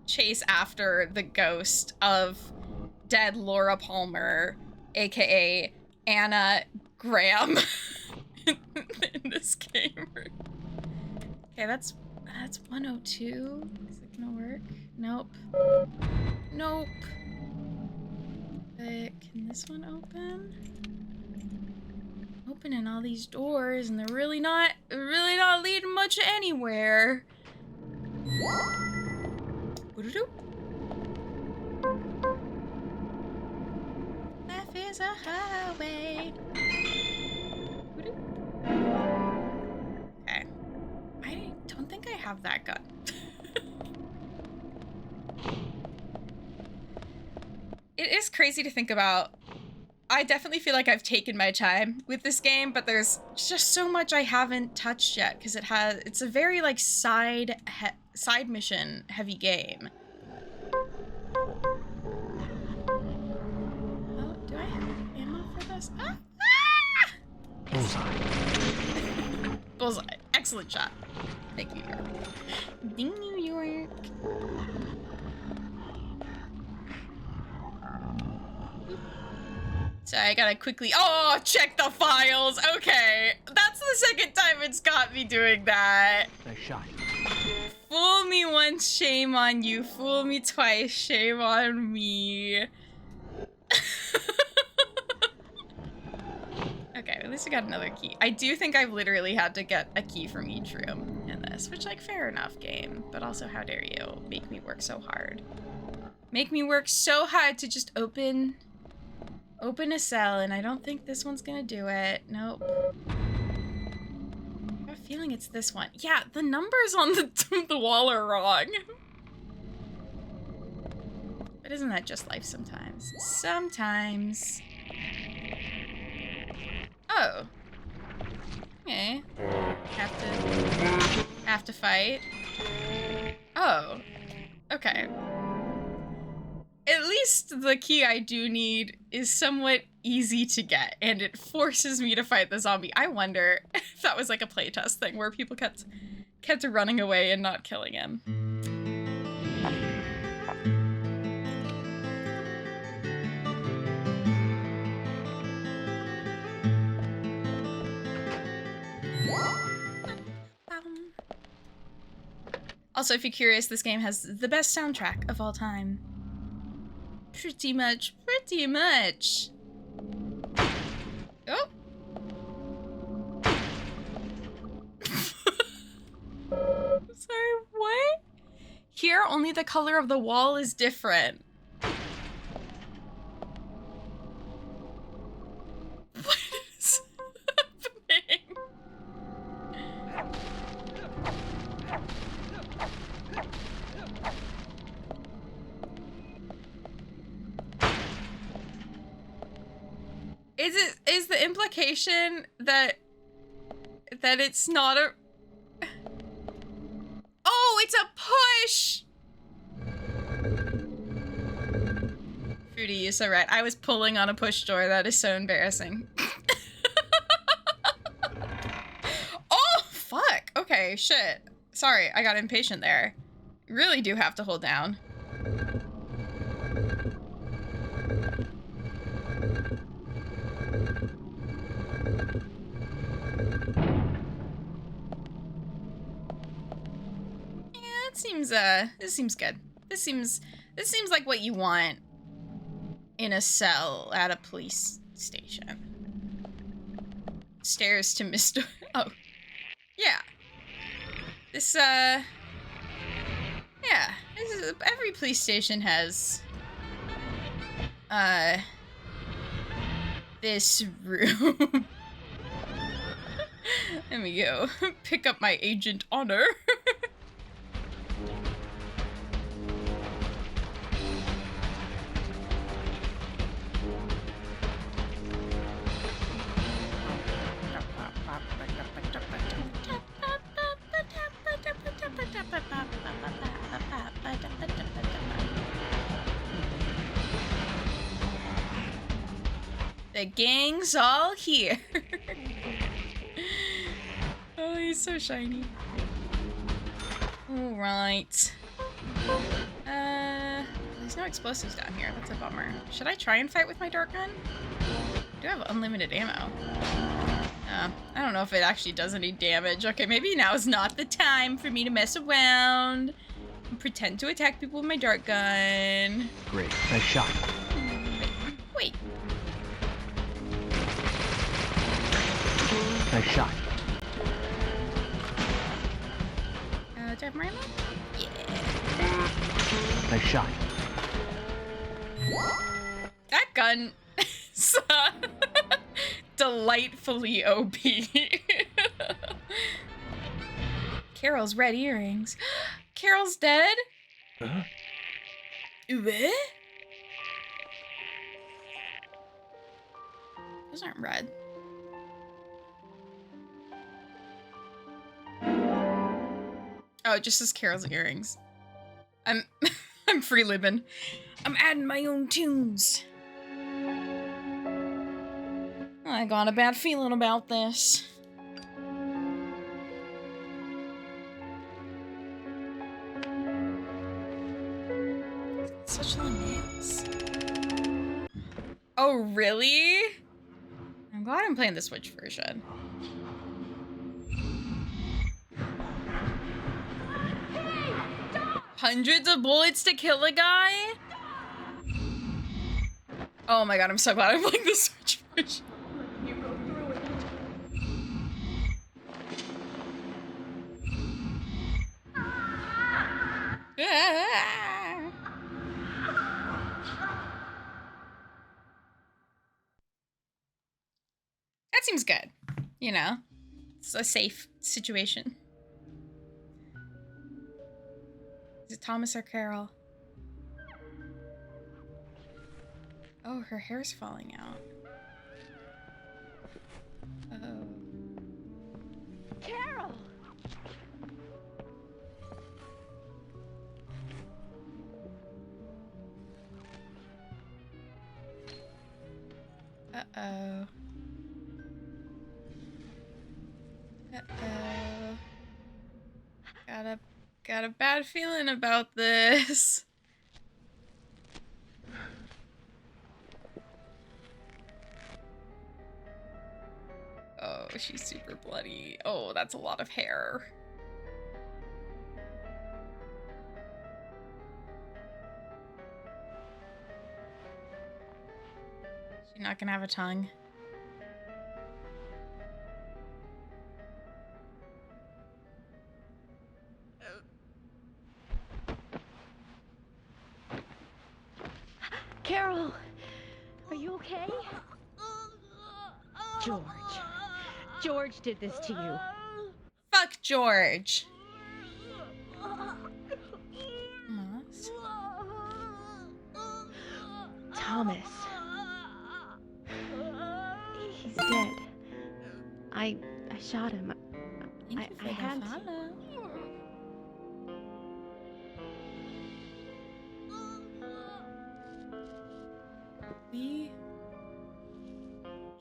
chase after the ghost of dead Laura Palmer, aka Anna Graham in this game. Okay, that's 102. Is it gonna work? Nope. Nope. Can this one open? Opening all these doors and they're really not leading much anywhere. Life is a highway. Okay. I don't think I have that gun. It is crazy to think about. I definitely feel like I've taken my time with this game, but there's just so much I haven't touched yet because it's a very like side mission heavy game. Oh, do I have ammo for this? Ah! Ah! Bullseye. Bullseye. Excellent shot. Thank you, New York. Ding, New York. So I gotta quickly, check the files. Okay, that's the second time it's got me doing that. Nice shot. Fool me once, shame on you. Fool me twice, shame on me. least I got another key. I do think I've literally had to get a key from each room in this, which, like, fair enough, game. But also, how dare you make me work so hard. Make me work so hard to just open a cell, and I don't think this one's gonna do it. Nope. I have a feeling it's this one. Yeah, the numbers on the wall are wrong. But isn't that just life sometimes? Sometimes. Oh. Okay. Have to fight. Oh. Okay. At least the key I do need is somewhat easy to get, and it forces me to fight the zombie. I wonder if that was like a playtest thing where people kept running away and not killing him. Also, if you're curious, this game has the best soundtrack of all time. Pretty much. Oh. Sorry, what? Here, only the color of the wall is different. What is happening? Is the implication that it's not a... Oh, it's a push! Fruity, you're so right. I was pulling on a push door. That is so embarrassing. Oh, fuck. Okay, shit. Sorry, I got impatient there. You really do have to hold down. This seems good. This seems like what you want in a cell at a police station. Stairs to Mr. Oh. Yeah. This, yeah. Every police station has, this room. Let me go. Pick up my agent honor. The gang's all here. Oh, he's so shiny. All right. There's no explosives down here. That's a bummer. Should I try and fight with my dart gun? I do have unlimited ammo. I don't know if it actually does any damage. Okay, maybe now is not the time for me to mess around and pretend to attack people with my dart gun. Great. Nice shot. Wait. Nice shot. Do I have more ammo? Yeah. Nice shot. That gun is delightfully OP. Carol's red earrings. Carol's dead? Huh? What? Those aren't red. Oh, it just says Carol's earrings. I'm free living. I'm adding my own tunes. I got a bad feeling about this. Such long nails. Oh, really? I'm glad I'm playing the Switch version. Hundreds of bullets to kill a guy? Oh my god, I'm so glad I'm playing the Switch version. That seems good. You know, it's a safe situation. Is it Thomas or Carol? Oh, her hair's falling out. Oh. Carol! Uh-oh. Uh-oh. Got a bad feeling about this. Oh, she's super bloody. Oh, that's a lot of hair. She's not gonna have a tongue. Carol! Are you okay? George. George did this to you. Fuck George. Moss? Thomas. He's dead. I shot him. I had to.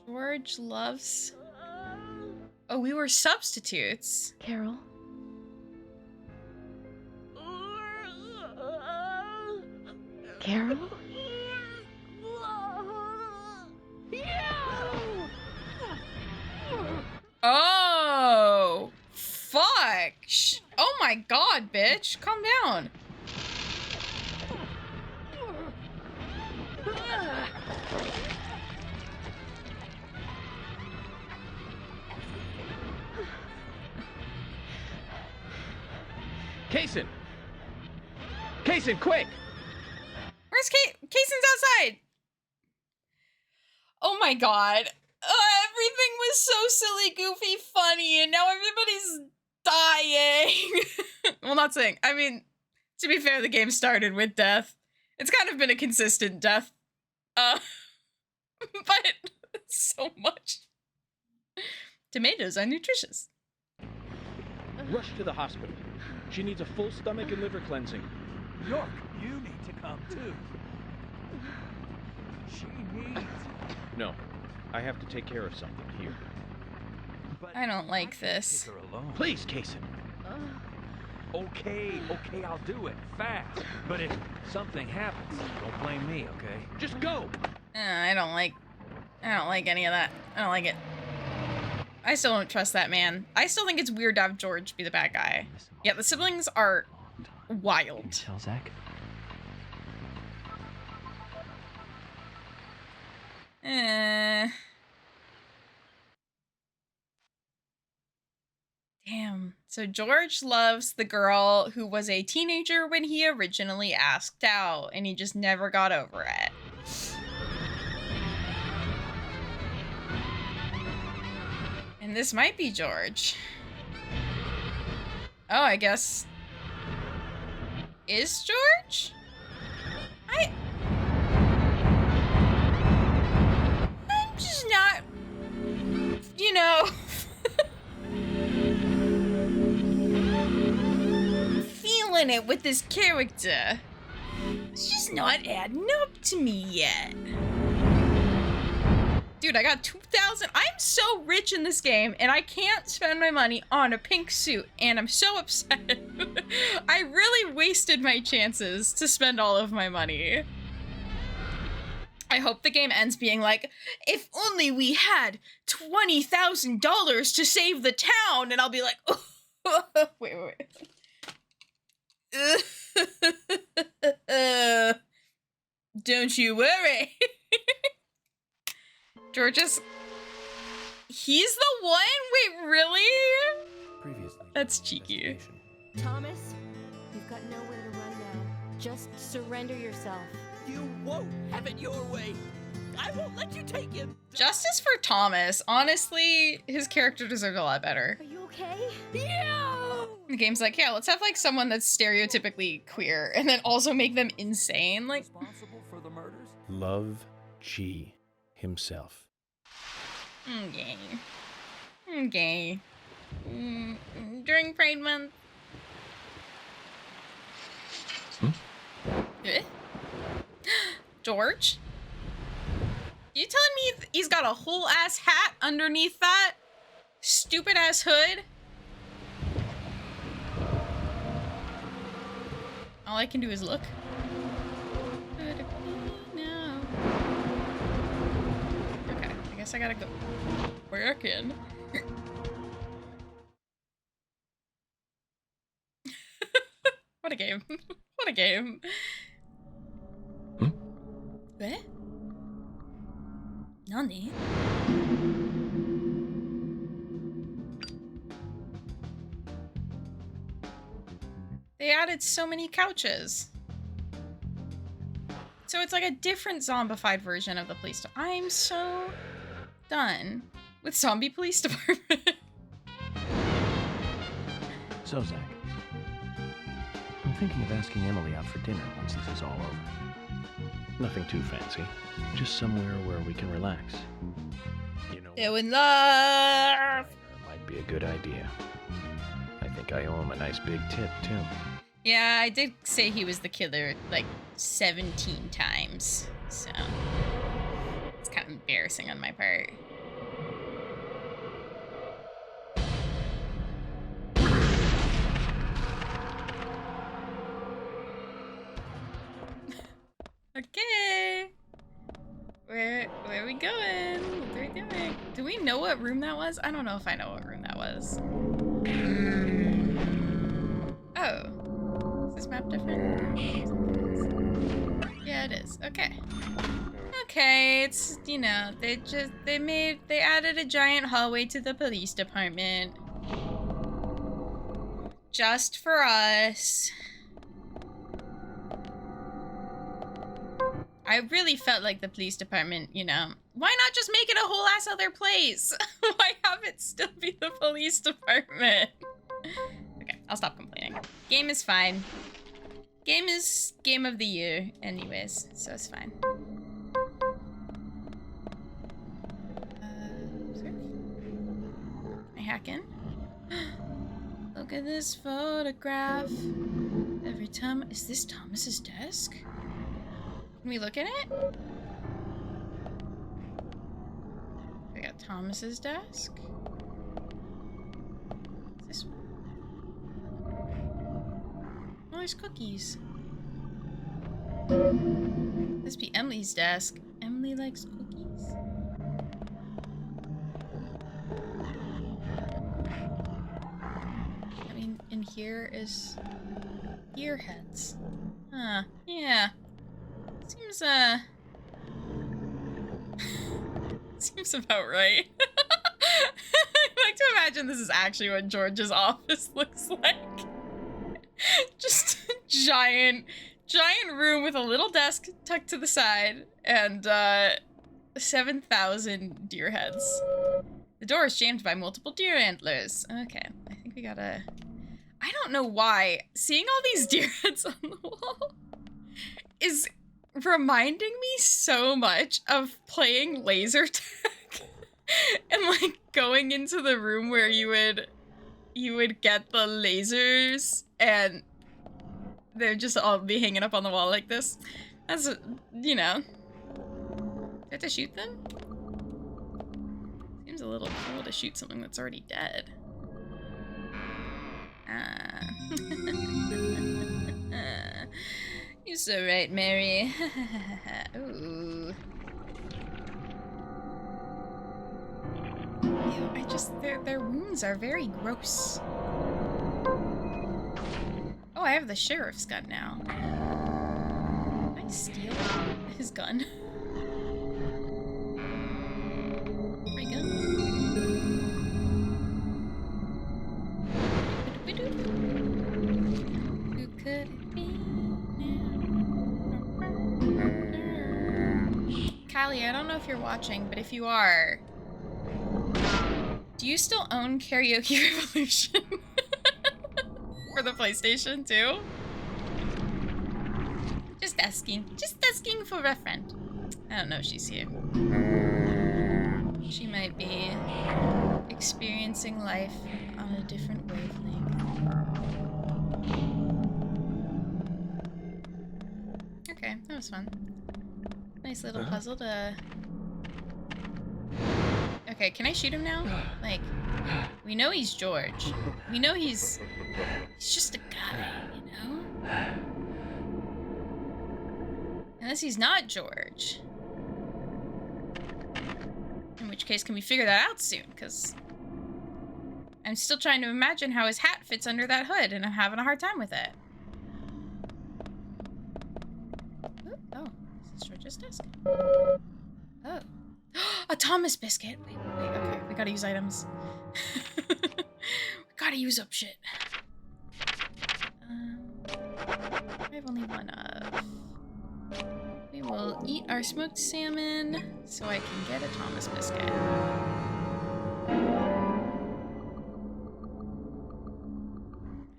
George loves... Oh, we were substitutes. Carol? Carol? Oh! Fuck! Oh my god, bitch! Calm down. Kaysen! Kaysen, quick! Where's Kaysen's outside? Oh my god. Everything was so silly, goofy, funny, and now everybody's dying. Well, not saying. I mean, to be fair, the game started with death. It's kind of been a consistent death. But so much. Tomatoes are nutritious. Rush to the hospital. She needs a full stomach and liver cleansing. York, you need to come too. She needs... No, I have to take care of something here. I don't like this. Take her alone. Please, Kaysen. Okay, I'll do it. Fast. But if something happens, don't blame me, okay? Just go! I don't like any of that. I don't like it. I still don't trust that man. I still think it's weird to have George be the bad guy. Yeah, the siblings are wild. Tell Zach? Damn. So George loves the girl who was a teenager when he originally asked out, and he just never got over it. And this might be George. Oh, I guess... Is George? I'm just not... You know... feeling it with this character. It's just not adding up to me yet. Dude, I got 2,000. I'm so rich in this game, and I can't spend my money on a pink suit, and I'm so upset. I really wasted my chances to spend all of my money. I hope the game ends being like, if only we had $20,000 to save the town, and I'll be like, oh, wait. Don't you worry. George's... He's the one? Wait, really? Previously. That's cheeky. Thomas, you've got nowhere to run Just surrender yourself. You won't have it your way. I won't let you take him. Justice for Thomas. Honestly, his character deserved a lot better. Are you okay? Yeah. The game's like, yeah, let's have like someone that's stereotypically queer and then also make them insane. Like, Responsible for the murders? Love G himself. okay. Okay. During Pride Month. Eh? George? You telling me he's got a whole ass hat underneath that stupid ass hood? All I can do is look. No. Okay, I guess I gotta go back in. What a game. What a game. What? Nani? They added so many couches. So it's like a different zombified version of the police. I'm so done with zombie police department. So, Zach, I'm thinking of asking Emily out for dinner once this is all over. Nothing too fancy, just somewhere where we can relax. You know, Doing love. might be a good idea. I think I owe him a nice big tip, too. Yeah, I did say he was the killer like 17 times, so it's kind of embarrassing on my part. Okay. Where are we going? What are we doing? Do we know what room that was? I don't know if I know what room that was. Oh. Is this map different? Yeah, it is. Okay. Okay, it's, you know, they added a giant hallway to the police department. Just for us. I really felt like the police department, you know, why not just make it a whole ass other place? Why have it still be the police department? Okay, I'll stop complaining. Game is fine. Game is game of the year anyways, so it's fine. Can I hack in? Look at this photograph. Every time, is this Thomas's desk? Can we look at it? We got Thomas's desk. Is this? Oh, there's cookies. This be Emily's desk. Emily likes cookies. I mean, in here is gearheads. Huh, yeah. Seems, seems about right. I like to imagine this is actually what George's office looks like. Just a giant room with a little desk tucked to the side and, 7,000 deer heads. The door is jammed by multiple deer antlers. Okay, I think we gotta... I don't know why. Seeing all these deer heads on the wall is reminding me so much of playing laser tag and like going into the room where you would get the lasers and they'd just all be hanging up on the wall like this. That's, you know. Do I have to shoot them? Seems a little cool to shoot something that's already dead. Ah. You're so right, Mary. Ooh. Ew, their wounds are very gross. Oh, I have the sheriff's gun now. Can I steal his gun? Free gun? Who could it be now? Callie, I don't know if you're watching, but if you are, do you still own Karaoke Revolution? For the PlayStation 2? Just asking. Just asking for a friend. I don't know if she's here. She might be experiencing life on a different wavelength. Okay, that was fun. Nice little puzzle to... Okay, can I shoot him now? Like, we know he's George. We know he's just a guy, you know? Unless he's not George. In which case, can we figure that out soon? Because I'm still trying to imagine how his hat fits under that hood, and I'm having a hard time with it. Ooh, oh, this is George's desk. Oh. A Thomas biscuit. Wait. Okay, we gotta use items. We gotta use up shit. I have only one of. We will eat our smoked salmon so I can get a Thomas biscuit.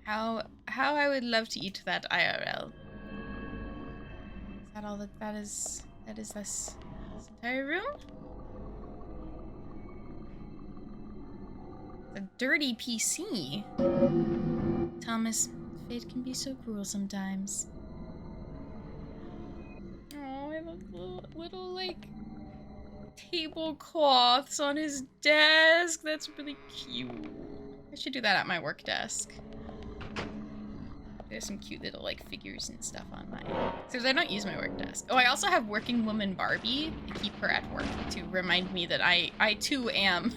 How I would love to eat that IRL. Is that all that is this entire room? A dirty PC. Thomas, fate can be so cruel sometimes. Oh, I love little like tablecloths on his desk. That's really cute. I should do that at my work desk. There's some cute little like figures and stuff on mine. Because I don't use my work desk. Oh, I also have Working Woman Barbie. I keep her at work to remind me that I too am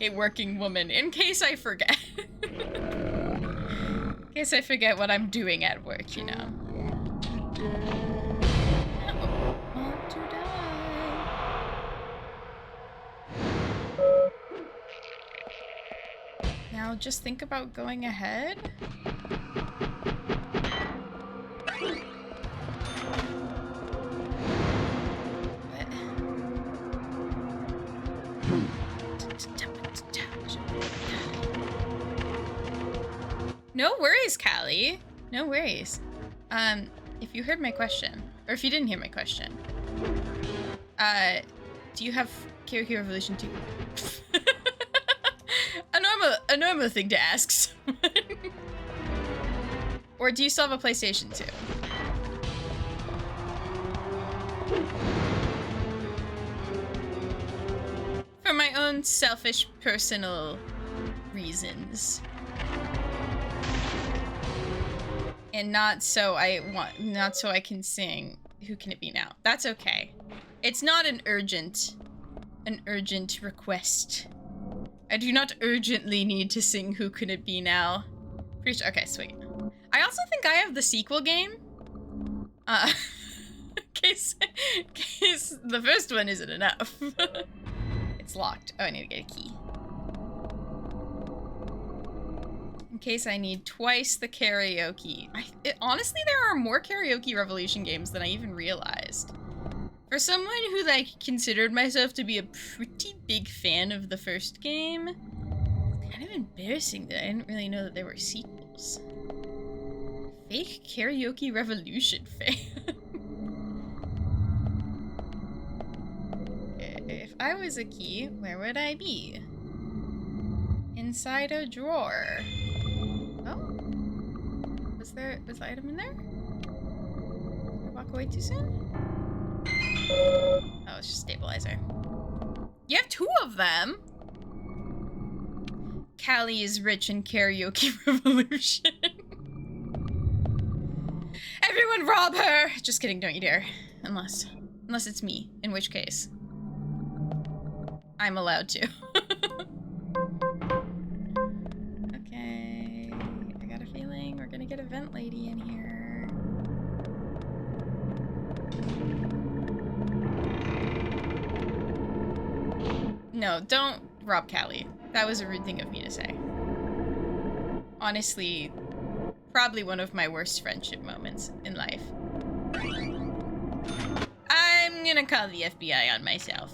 a working woman in case I forget. In case I forget what I'm doing at work, you know. I don't want to die. Now just think about going ahead. No worries, Callie. No worries. If you heard my question, or if you didn't hear my question, do you have Karaoke Revolution 2? a normal thing to ask someone. Or do you still have a PlayStation 2? For my own selfish, personal reasons. And not so I can sing Who Can It Be Now. That's okay. It's not an urgent request. I do not urgently need to sing Who Can It Be Now. Pretty sure. Okay, sweet. I also think I have the sequel game. In case the first one isn't enough. It's locked. Oh, I need to get a key. In case I need twice the karaoke. Honestly, there are more Karaoke Revolution games than I even realized. For someone who, like, considered myself to be a pretty big fan of the first game, it's kind of embarrassing that I didn't really know that there were sequels. Fake Karaoke Revolution fan. If I was a key, where would I be? Inside a drawer. Oh? Was the item in there? Did I walk away too soon? Oh, it's just stabilizer. You have two of them? Callie is rich in Karaoke Revolution. Everyone rob her! Just kidding, don't you dare. Unless it's me, in which case I'm allowed to. Okay, I got a feeling we're gonna get a vent lady in here. No, don't rob Callie. That was a rude thing of me to say. Honestly, probably one of my worst friendship moments in life. I'm gonna call the FBI on myself.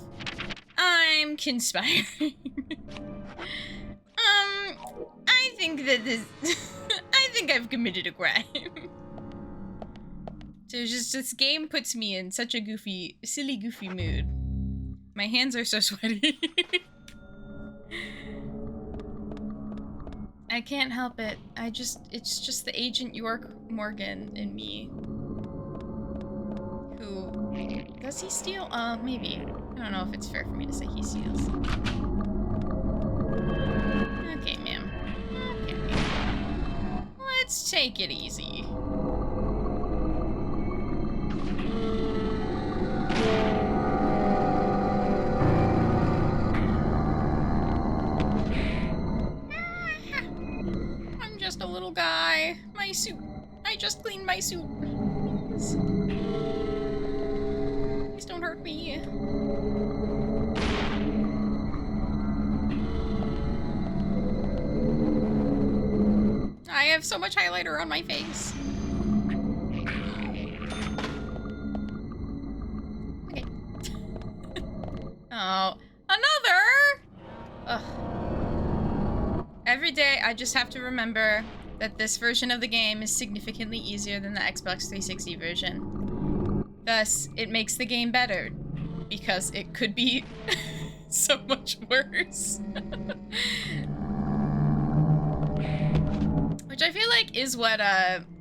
I'm conspiring. I think that this... I think I've committed a crime. So just this game puts me in such a goofy, silly, goofy mood. My hands are so sweaty. I can't help it. It's just the Agent York Morgan in me. Who, does he steal? Maybe. I don't know if it's fair for me to say he steals. Okay, ma'am. Okay. Let's take it easy. I'm just a little guy. My suit. I just cleaned my suit. Please. Please don't hurt me. I have so much highlighter on my face. Okay. Oh, another! Ugh. Every day, I just have to remember that this version of the game is significantly easier than the Xbox 360 version. Thus, it makes the game better, because it could be so much worse. Which I feel like is what,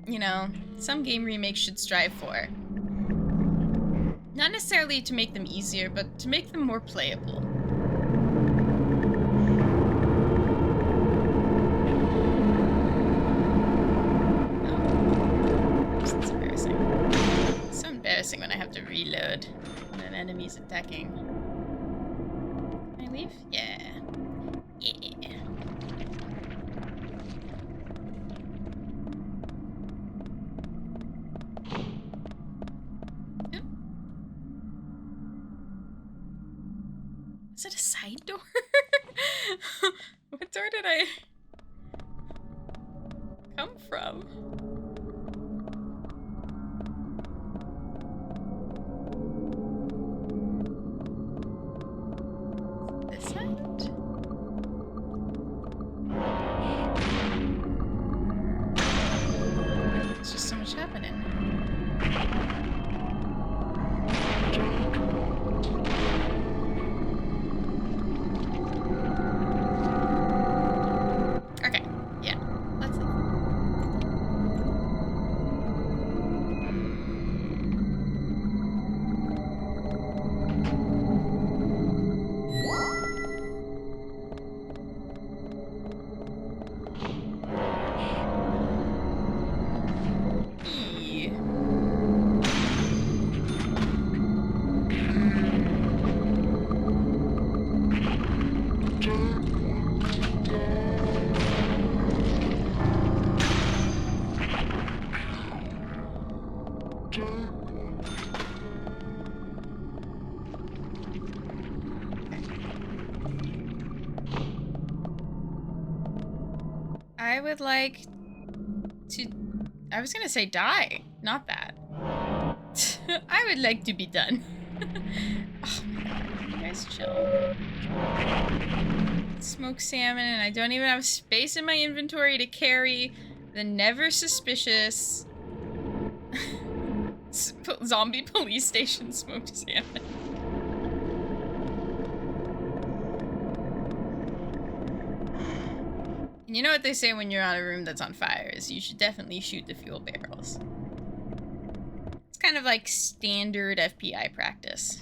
you know, some game remakes should strive for. Not necessarily to make them easier, but to make them more playable. It's embarrassing. It's so embarrassing when I have to reload when an enemy's attacking. Can I leave? Yeah. Yeah. Is it a side door? What door did I come from? This side? There's just so much happening. Okay, yeah, let's leave. Eee. I would like to... I was gonna say die, not that. I would like to be done. Oh my god, you guys chill. Smoked salmon, and I don't even have space in my inventory to carry the never suspicious zombie police station smoked salmon. And you know what they say when you're on a room that's on fire is you should definitely shoot the fuel barrels. It's kind of like standard FBI practice.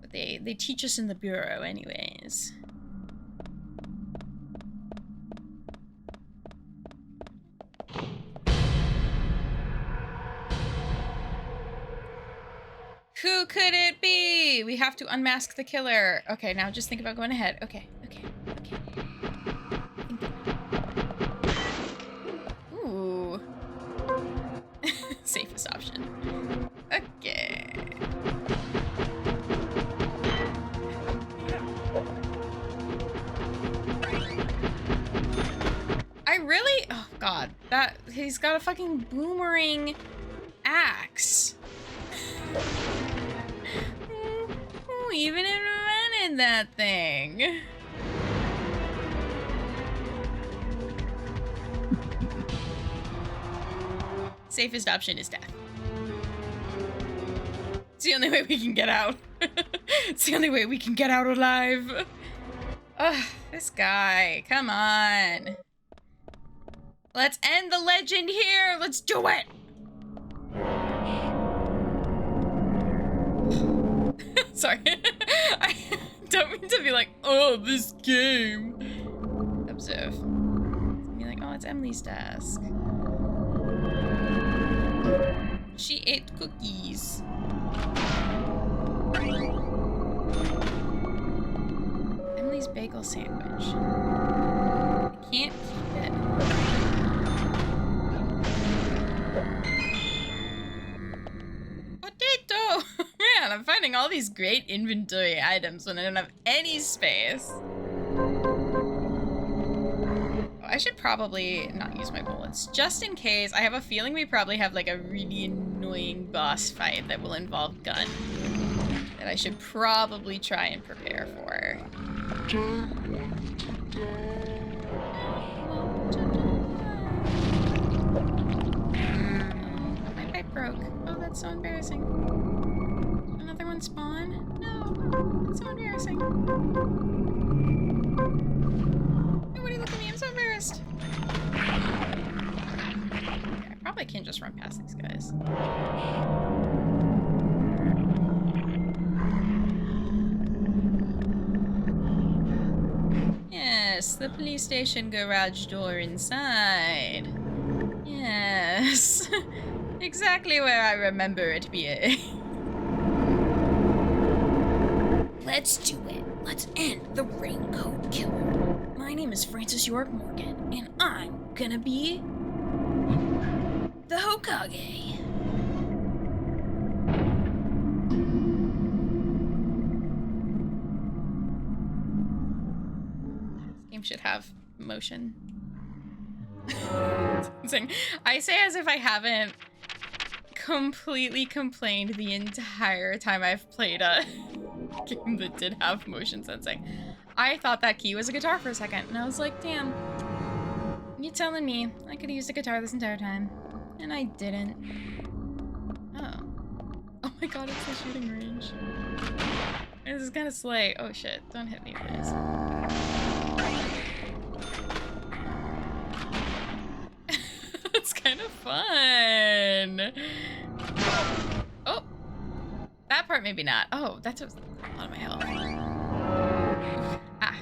But they teach us in the Bureau anyways. Who could it be? We have to unmask the killer. Okay, now just think about going ahead. Okay, okay, okay. Ooh. Safest option. Okay. I really... Oh, God. That... He's got a fucking boomerang axe. in that thing. Safest option is death. It's the only way we can get out. It's the only way we can get out alive. Ugh, this guy. Come on. Let's end the legend here. Let's do it. Sorry. I don't mean to be like, oh, this game. Observe. Be like, oh, it's Emily's desk. She ate cookies. Emily's bagel sandwich. I can't keep it. Potato! Man, I'm finding all these great inventory items when I don't have any space. I should probably not use my bullets, just in case. I have a feeling we probably have like a really annoying boss fight that will involve gun that I should probably try and prepare for. My pipe broke. Oh, that's so embarrassing. Another one spawn? No, that's so embarrassing. Nobody look at me, I'm so embarrassed. Okay, I probably can't just run past these guys. Yes, the police station garage door inside. Yes. Exactly where I remember it being. Let's do it. Let's end the Raincoat Killer. My name is Francis York Morgan, and I'm gonna be the Hokage. This game should have motion. I say as if I haven't completely complained the entire time I've played a game that did have motion sensing. I thought that key was a guitar for a second, and I was like, damn, you telling me I could have used a guitar this entire time, and I didn't. Oh my god, it's the shooting range. This is kind of slay. Oh shit, don't hit me, please. It's kind of fun. Oh, that part maybe not. Oh, that's a lot of my health. Ah.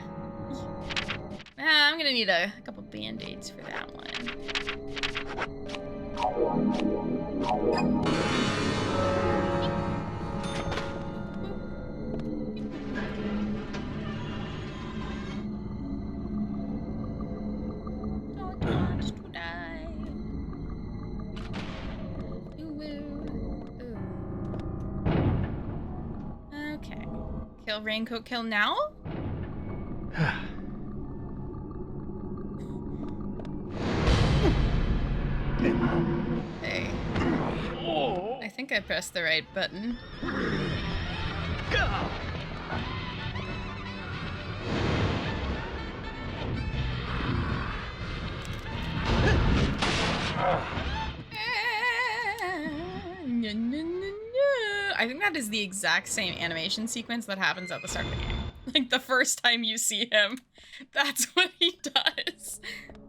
I'm gonna need a couple band-aids for that one. Okay. Kill Raincoat Kill now? Hey. I think I pressed the right button. I think that is the exact same animation sequence that happens at the start of the game. Like the first time you see him, that's what he does.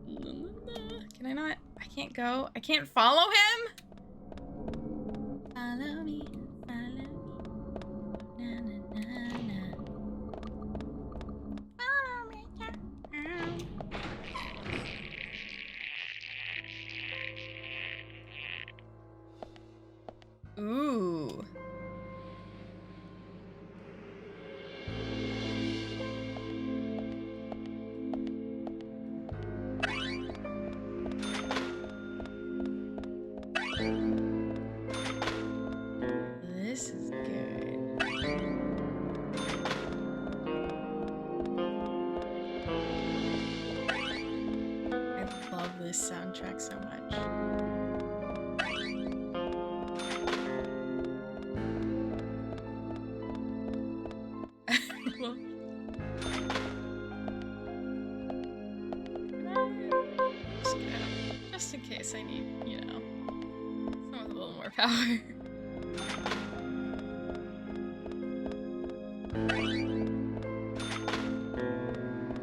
Can I not? I can't go. I can't follow him? Follow me, follow me. Na, na, na, na. Follow me. Ooh. This is good. I love this soundtrack so much. just in case I need, you know, someone with a little more power.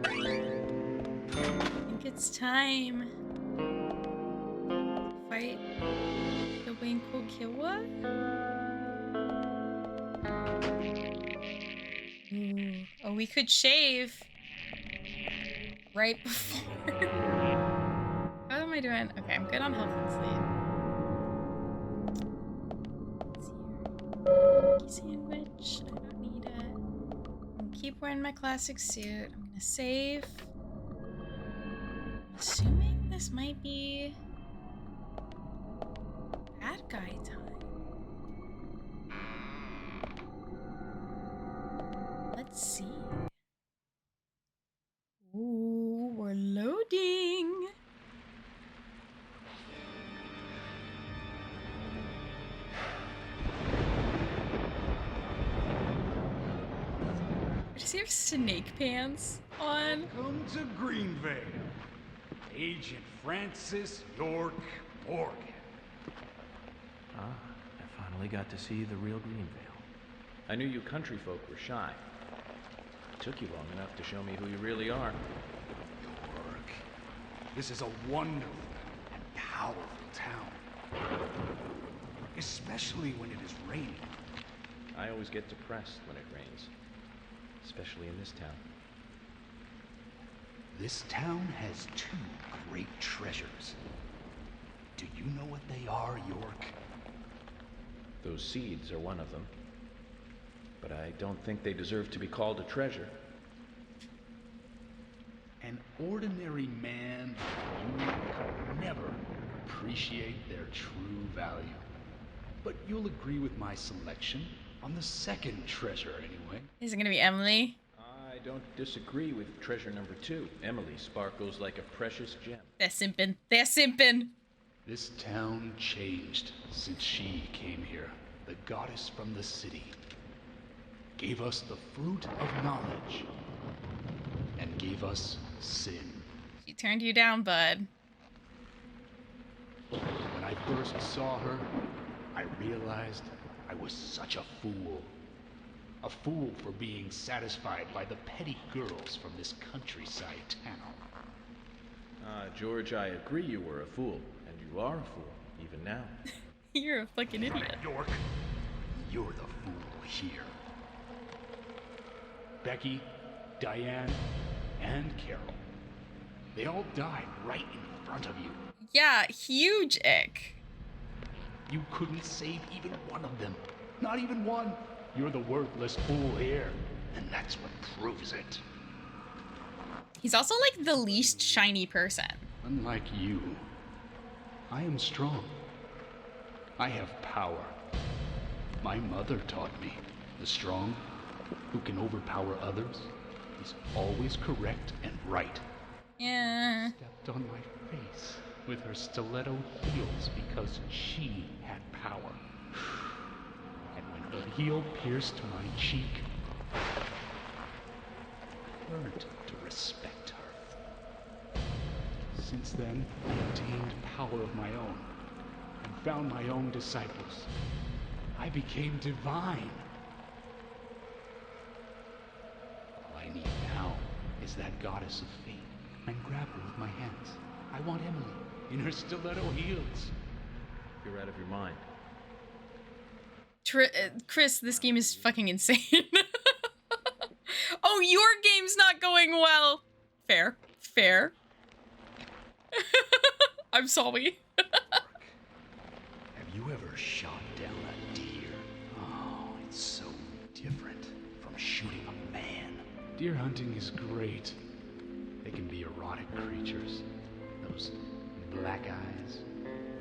I think it's time to fight the Winko Kiwa. Ooh. Oh, we could shave right before. How am I doing? Okay, I'm good on health and sleep. Let's see here. Sandwich. I don't need it. I'm gonna keep wearing my classic suit. I'm gonna save. I'm assuming this might be bad guy time. Let's see. Ooh, we're loading. Does he have snake pants on? Welcome to Greenvale. Agent Francis York Morgan. Ah, I finally got to see the real Greenvale. I knew you country folk were shy. It took you long enough to show me who you really are. York. This is a wonderful and powerful town. Especially when it is raining. I always get depressed when it rains. Especially in this town. This town has two great treasures. Do you know what they are, York? Those seeds are one of them. But I don't think they deserve to be called a treasure. An ordinary man like you could never appreciate their true value. But you'll agree with my selection on the second treasure anyway. Is it gonna be Emily? I don't disagree with treasure number 2. Emily sparkles like a precious gem. They're simping. They're simping. This town changed since she came here. The goddess from the city gave us the fruit of knowledge and gave us sin. She turned you down, bud. When I first saw her, I realized I was such a fool. A fool for being satisfied by the petty girls from this countryside town. George, I agree you were a fool. And you are a fool, even now. You're a fucking idiot. York, you're the fool here. Becky, Diane, and Carol. They all died right in front of you. Yeah, huge ick. You couldn't save even one of them. Not even one. You're the worthless fool here. And that's what proves it. He's also like the least shiny person. Unlike you, I am strong. I have power. My mother taught me the strong, who can overpower others, is always correct and right. Yeah. Stepped on my face with her stiletto heels because she had power. And when her heel pierced my cheek, I learned to respect her. Since then, I obtained power of my own and found my own disciples. I became divine. All I need now is that goddess of fate and grab her with my hands. I want Emily in her stiletto heels. You're out of your mind. Chris, this game is fucking insane. Oh, your game's not going well. Fair. Fair. I'm sorry. Have you ever shot down a deer? Oh, it's so different from shooting a man. Deer hunting is great. They can be erotic creatures. Those black eyes,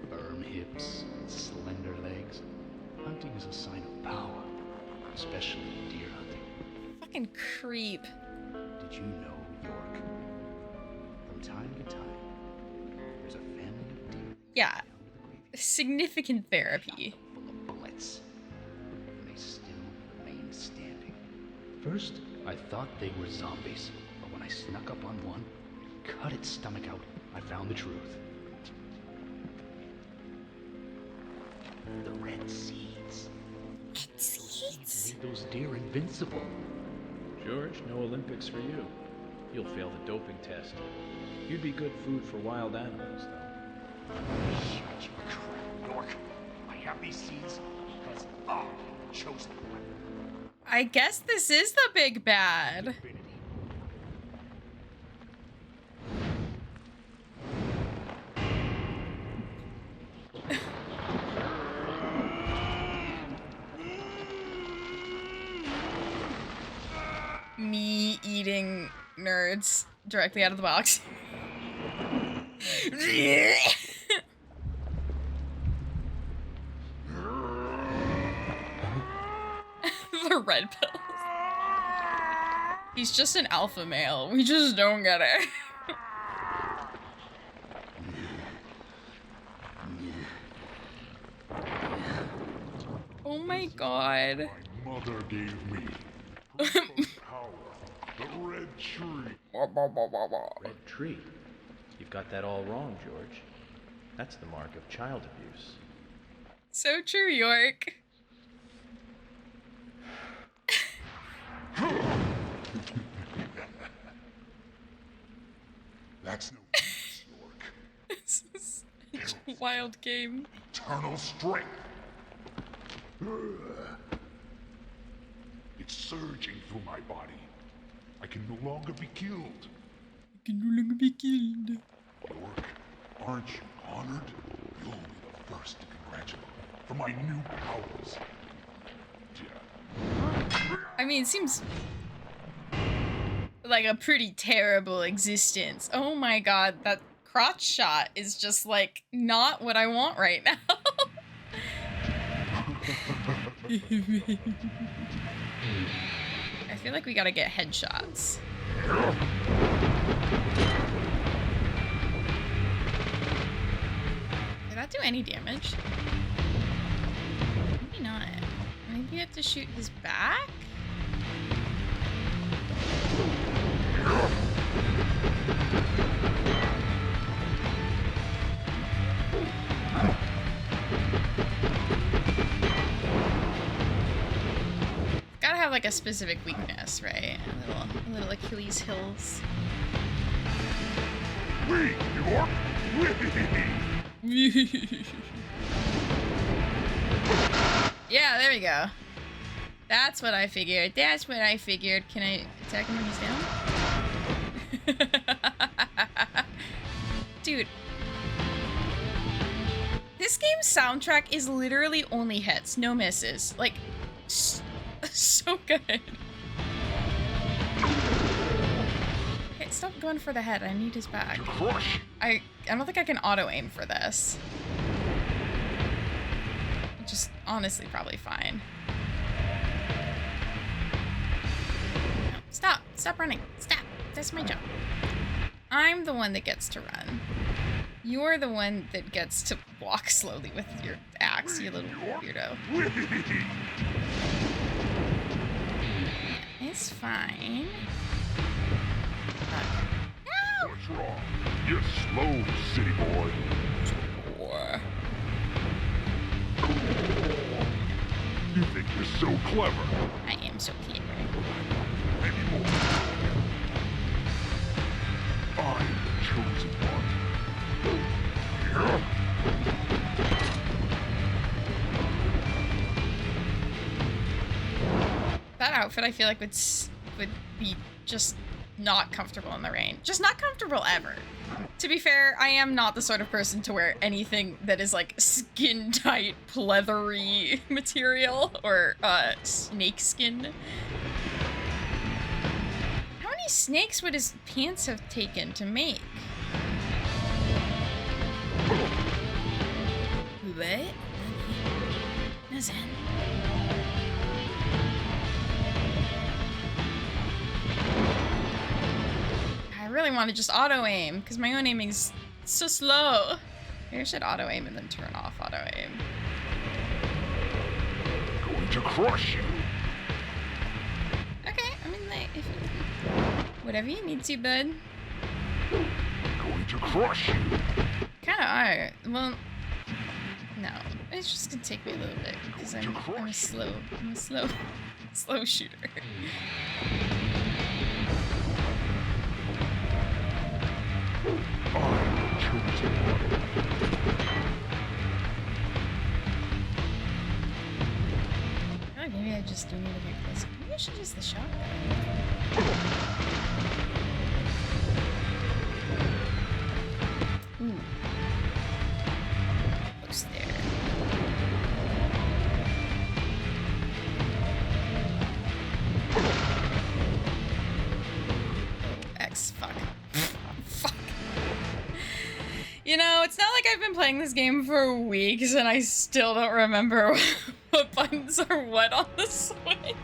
firm hips, and slender legs. Hunting is a sign of power, especially deer hunting. Fucking creep. Did you know, York? From time to time, there's a family of deer. Yeah. Significant therapy. Full of bullets. And they still remain standing. First, I thought they were zombies, but when I snuck up on one and cut its stomach out, I found the truth. The red seeds. Seeds? Made those deer invincible. George, no Olympics for you. You'll fail the doping test. You'd be good food for wild animals, though. Shut your crap, York. I have these seeds because I'm the chosen one. I guess this is the big bad. Me eating nerds directly out of the box. The red pills. He's just an alpha male. We just don't get it. Oh my god. My mother gave me power. The red tree. Red tree? You've got that all wrong, George. That's the mark of child abuse. So true, York. That's no use, York. This is such a wild game. Eternal strength. It's surging through my body. I can no longer be killed. York, aren't you honored? You'll be the first to congratulate me for my new powers. I mean, it seems like a pretty terrible existence. Oh my god, that crotch shot is just like not what I want right now. I feel like we gotta get headshots. Did that do any damage? Maybe not. Maybe you have to shoot his back? Gotta have like a specific weakness, right? A little Achilles heels. Wait, York! Yeah, there we go. That's what I figured. That's what I figured. Can I attack him when he's down? Dude. This game's soundtrack is literally only hits, no misses. Like, so good. Okay, stop going for the head. I need his back. I don't think I can auto-aim for this. Which is honestly probably fine. No, stop. Stop running. Stop. That's my job. I'm the one that gets to run. You're the one that gets to walk slowly with your axe, you little weirdo. It's fine. No! What's wrong? You're slow, city boy. You think you're so clever. I am so clever. Maybe more. I'm the chosen one. That outfit I feel like would be just not comfortable in the rain. Just not comfortable ever. To be fair, I am not the sort of person to wear anything that is like skin tight, pleathery material or snake skin. How many snakes would his pants have taken to make? What? Nothing. I really want to just auto-aim, because my own aiming is so slow. Maybe I should auto-aim and then turn off auto-aim. Going to crush you. Okay, I mean, like, if whatever you need to, bud. Going to crush you. Kinda are. Well, no. It's just gonna take me a little bit because I'm a slow shooter. Oh, maybe I just do need to be close. Maybe I should use the shotgun. Ooh. Looks there. X, fuck. Fuck. You know, it's not like I've been playing this game for weeks and I still don't remember what buttons are what on the Switch.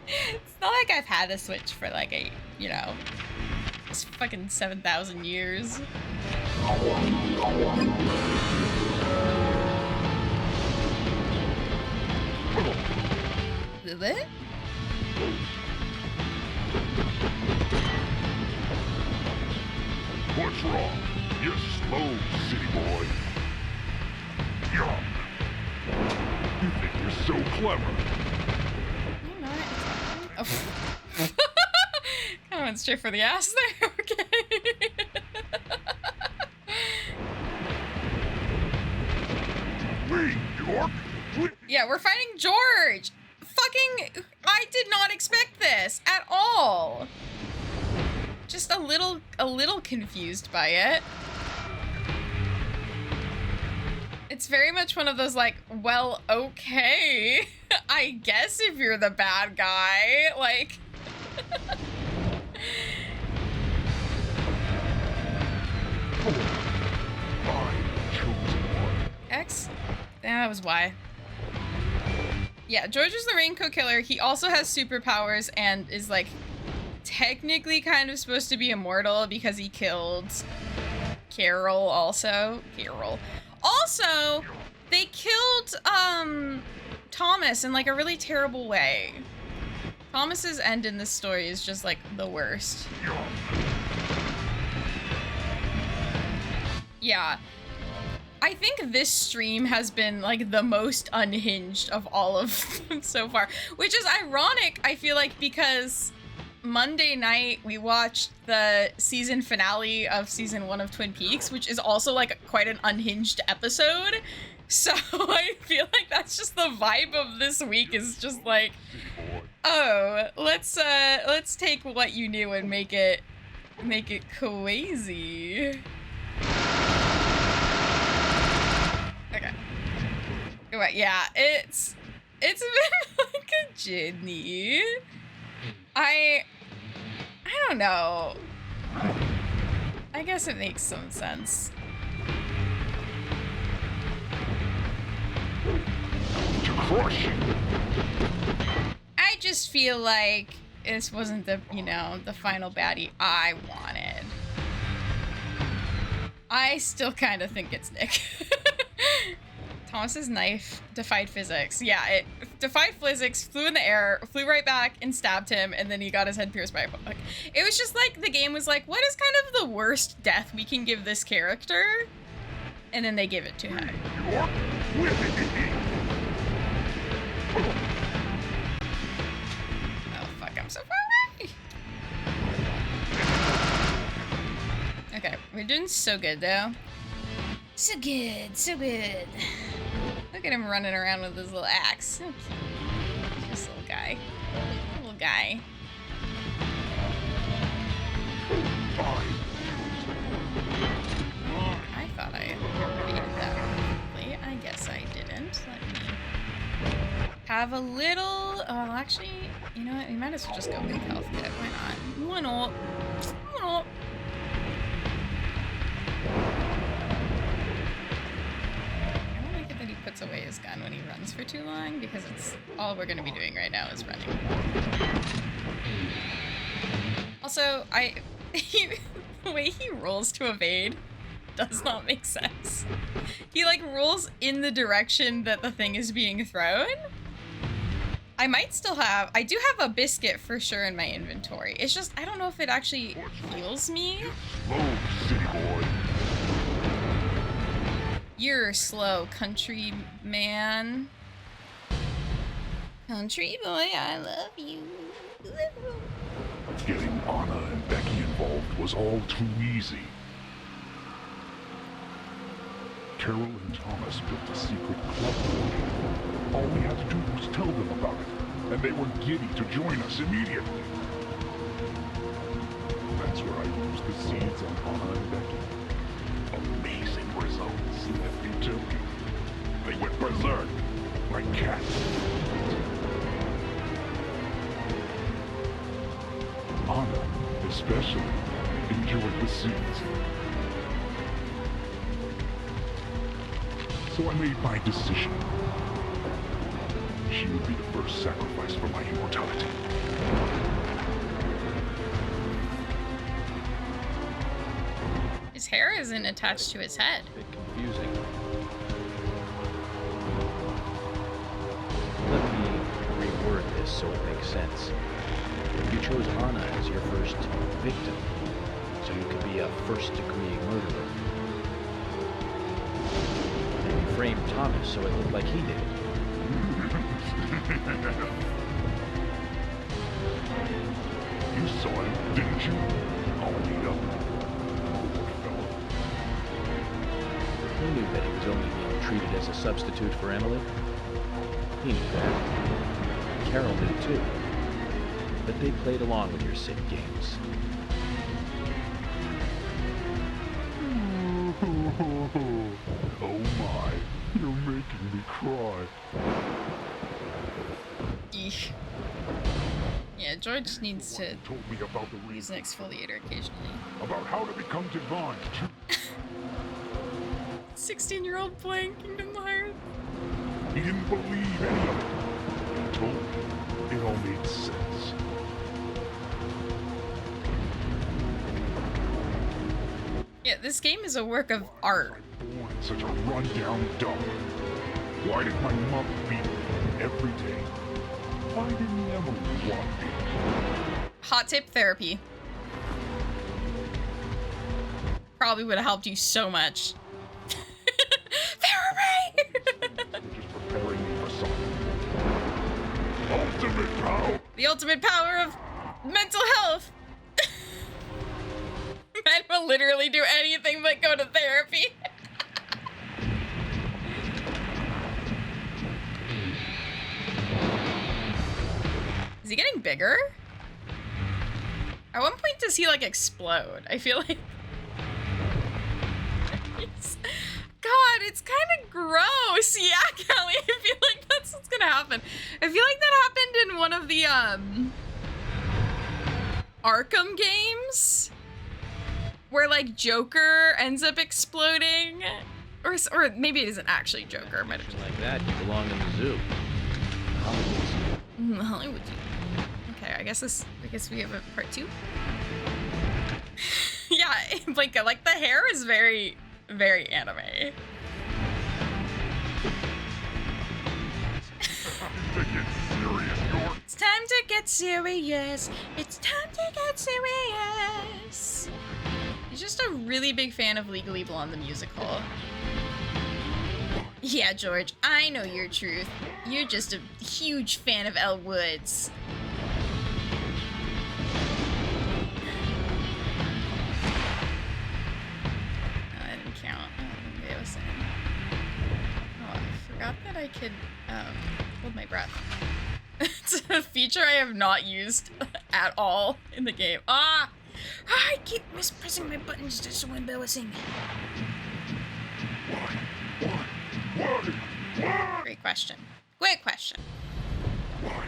It's not like I've had the Switch for like it's fucking 7,000 years. Is it? What's wrong? You slow, city boy. Yeah. You think you're so clever. I'm not. Oh. Kind of went straight for the ass there. Okay. Me, York? Yeah, we're fighting George. Fucking, I did not expect this at all. Just a little confused by it. It's very much one of those like, well, okay, I guess if you're the bad guy, like. X? Yeah, that was Y. Yeah, George is the Raincoat Killer. He also has superpowers and is like technically kind of supposed to be immortal because he killed Carol also. Also, they killed Thomas in like a really terrible way. Thomas's end in this story is just like the worst. Yeah. I think this stream has been like the most unhinged of all of them so far, which is ironic, I feel like, because Monday night we watched the season finale of season 1 of Twin Peaks, which is also like quite an unhinged episode. So I feel like that's just the vibe of this week, is just like, oh, let's take what you knew and make it crazy. Okay. Right, yeah, it's been like a journey. I don't know. I guess it makes some sense. I just feel like this wasn't the, the final baddie I wanted. I still kind of think it's Nick. Thomas's knife defied physics. Yeah, it defied physics, flew in the air, flew right back and stabbed him, and then he got his head pierced by a book. It was just like, the game was like, what is kind of the worst death we can give this character? And then they give it to him. Oh fuck, I'm so far away! Okay, we're doing so good though. So good, so good. Look at him running around with his little axe. So cute. This little guy. Little guy. I thought I read that perfectly. I guess I didn't. Let me have a little... Oh, actually, you know what? We might as well just go big health kit. Why not? Why not? Why not? Puts away his gun when he runs for too long, because it's all we're gonna be doing right now is running. Also, the way he rolls to evade does not make sense. He like rolls in the direction that the thing is being thrown. I do have a biscuit for sure in my inventory. It's just, I don't know if it actually heals me. You're slow, country man. Country boy, I love you. Getting Anna and Becky involved was all too easy. Carol and Thomas built a secret club for me. All we had to do was tell them about it, and they were giddy to join us immediately. That's where I used the seeds on Anna and Becky. Amazing results, let me tell you. They went berserk, like cats. Anna, especially, enjoyed the seeds. So I made my decision. She would be the first sacrifice for my immortality. His hair isn't attached to his head. A bit confusing. Let me reword this so it makes sense. You chose Anna as your first victim, so you could be a first-degree murderer. And you framed Thomas so it looked like he did it. You saw him, didn't you? All beat up. He knew that he was only being treated as a substitute for Emily. He knew that. Carol knew too. But they played along with your sick games. Oh my, you're making me cry. Eesh. Yeah, George needs to told me about the use an exfoliator occasionally. About how to become divine. 16-year-old playing Kingdom Hearts. He didn't believe any of it. He told me it all made sense. Yeah, this game is a work of art. Born in such a run-down dump. Why did my mother beat me every day? Why didn't Emily want me? Hot tip: therapy. Probably would have helped you so much. Therapy! Just preparing me for something. Ultimate power! The ultimate power of mental health! Men will literally do anything but go to therapy. Is he getting bigger? At one point does he like explode? I feel like... God, it's kind of gross. Yeah, Kelly, I feel like that's what's gonna happen. I feel like that happened in one of the, Arkham games? Where, like, Joker ends up exploding? Or maybe it isn't actually Joker. Might have like that, you belong in the zoo. Hollywood Zoo. Okay, I guess we have a part 2. Yeah, like the hair is very, very anime. It's time to get serious. It's time to get serious. He's just a really big fan of Legally Blonde the musical. Yeah, George, I know your truth. You're just a huge fan of Elle Woods. That didn't count. Maybe I was saying. Oh, I forgot that I could hold my breath. It's a feature I have not used at all in the game. Ah! I keep mispressing my buttons. It's so embarrassing. Great question. Great question. Why?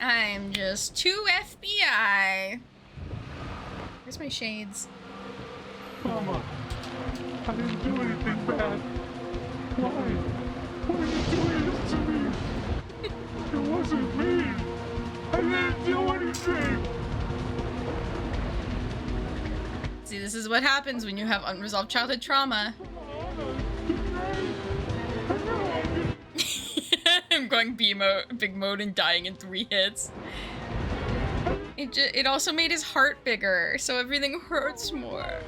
I'm just too FBI. Where's my shades? Mama, I didn't do anything bad. Why? Why are you doing this to me? It wasn't me. I didn't do anything. See, this is what happens when you have unresolved childhood trauma. I'm going big mode and dying in 3 hits. It also made his heart bigger, so everything hurts more.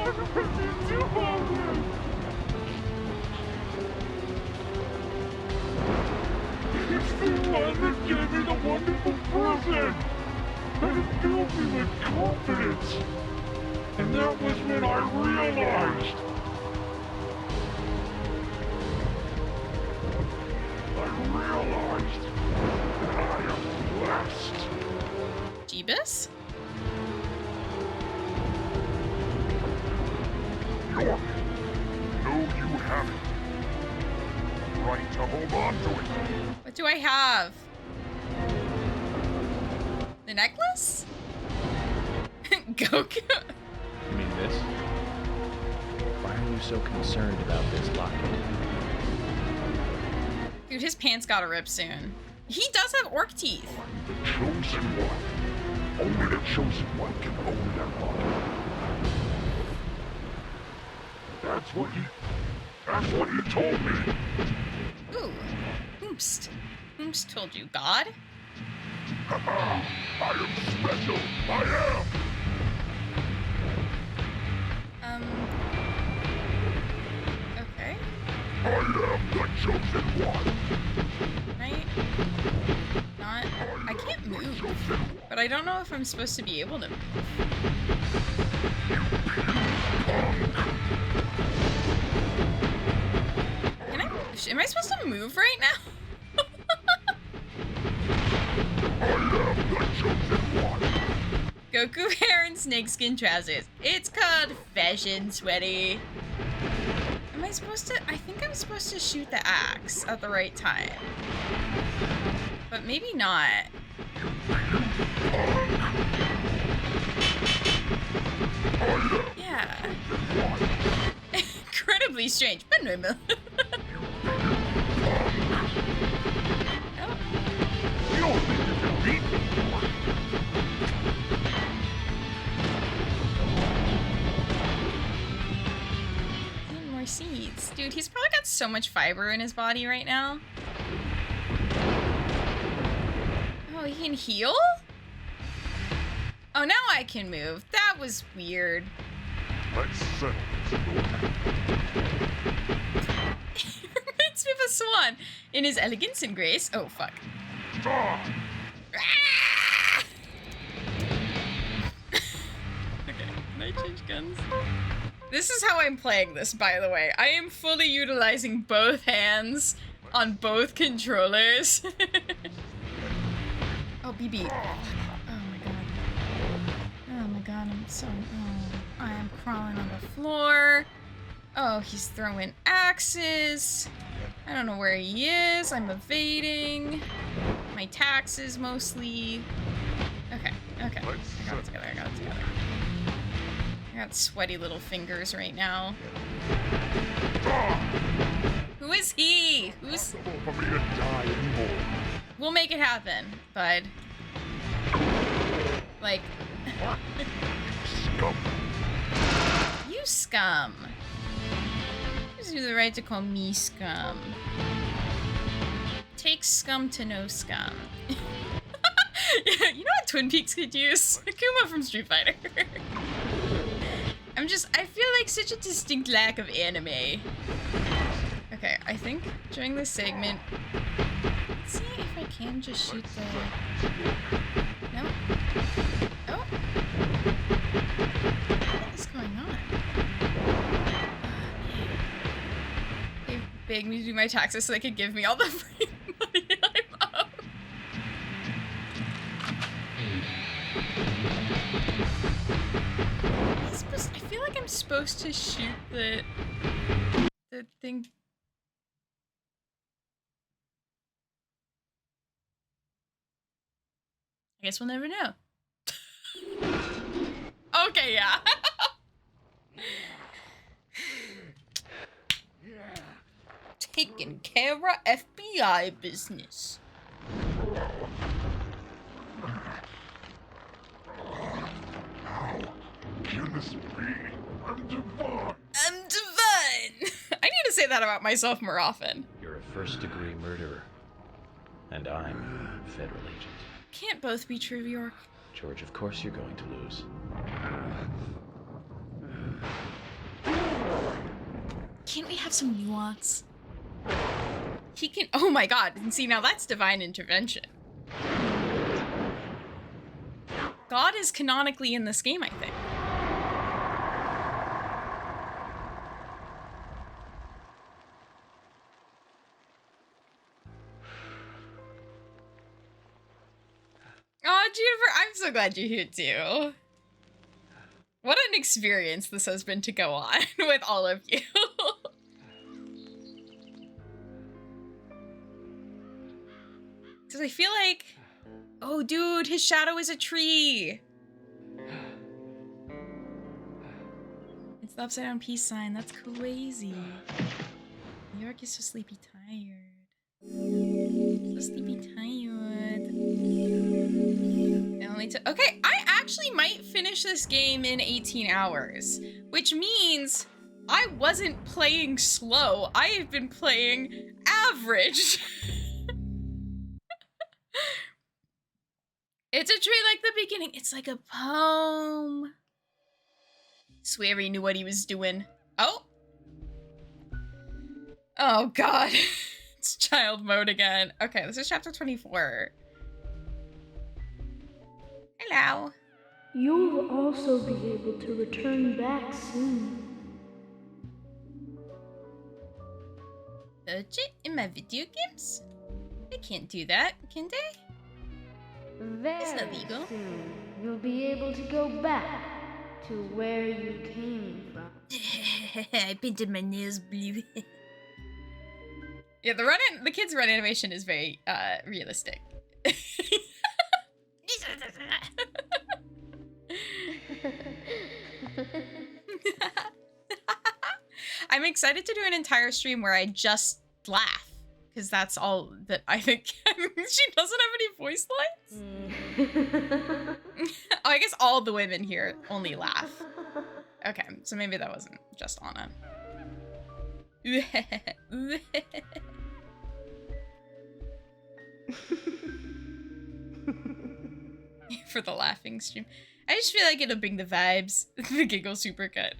What did you do all this? It's the one that gave me the wonderful present! And it filled me with confidence! And that was when I realized! That I am blessed! Jeebus? York! No, you haven't. Right to hold on to it. What do I have? The necklace? Goku? You mean this? Why are you so concerned about this locket? Dude, his pants gotta rip soon. He does have orc teeth. The chosen one. Only the chosen one can own that locket. That's what he told me. Ooh. Oomst. Oomst told you, God? Haha! I am special! I am! Okay. I am the chosen one! Right? Not... I can't move. But I don't know if I'm supposed to be able to move. Can I... Am I supposed to move right now? Goku hair and snakeskin trousers. It's called fashion, sweaty. Am I supposed to... I think I'm supposed to shoot the axe at the right time. But maybe not. Yeah. Incredibly strange, but normal. More seeds. Dude, he's probably got so much fiber in his body right now. Oh, he can heal? Oh, now I can move. That was weird. Let's settle this. He reminds me of a swan in his elegance and grace. Oh, fuck. Ah! Okay, can I change guns? This is how I'm playing this, by the way. I am fully utilizing both hands on both controllers. Oh, BB. Oh my god. Oh my god, I'm so... Oh, I am crawling on the floor. Oh, he's throwing axes. I don't know where he is. I'm evading. My taxes, mostly. Okay, okay. I got it together, I got it together. I got sweaty little fingers right now. Who is he? Who's... We'll make it happen, bud. Like... Scum. You scum. Gives you the right to call me scum. Takes scum to know scum. Yeah, you know what Twin Peaks could use? Akuma from Street Fighter. I feel like such a distinct lack of anime. Okay, I think during this segment, let's see if I can just shoot the... No? Oh? What is going on? They begged me to do my taxes so they could give me all the free money I'm up. I feel like I'm supposed to shoot the thing. I guess we'll never know. Okay, yeah. Taking care of FBI business. Can this be? I'm divine. I'm divine. I need to say that about myself more often. You're a first-degree murderer. And I'm a federal agent. Can't both be true, York. George, of course you're going to lose. Can't we have some nuance? He can. Oh my god. And see, now that's divine intervention. God is canonically in this game, I think. Oh, Jennifer, I'm so glad you're here too. What an experience this has been to go on with all of you. Because I feel like, oh dude, his shadow is a tree. It's the upside down peace sign. That's crazy. New York is so sleepy tired. So sleepy tired. Okay, I actually might finish this game in 18 hours, which means I wasn't playing slow. I have been playing average. It's a tree like the beginning. It's like a poem. Swear he knew what he was doing. Oh. Oh god. It's child mode again. Okay, this is chapter 24. Hello. You'll also be able to return back soon. Legit? In my video games? They can't do that, can they? Very It's illegal. soon, you'll be able to go back to where you came from. I painted my nails blue. Yeah, the kids' run animation is very realistic. I'm excited to do an entire stream where I just laugh, because that's all that I think. She doesn't have any voice lines? Oh, I guess all the women here only laugh. Okay, so maybe that wasn't just Anna. For the laughing stream. I just feel like it'll bring the vibes. The giggle supercut.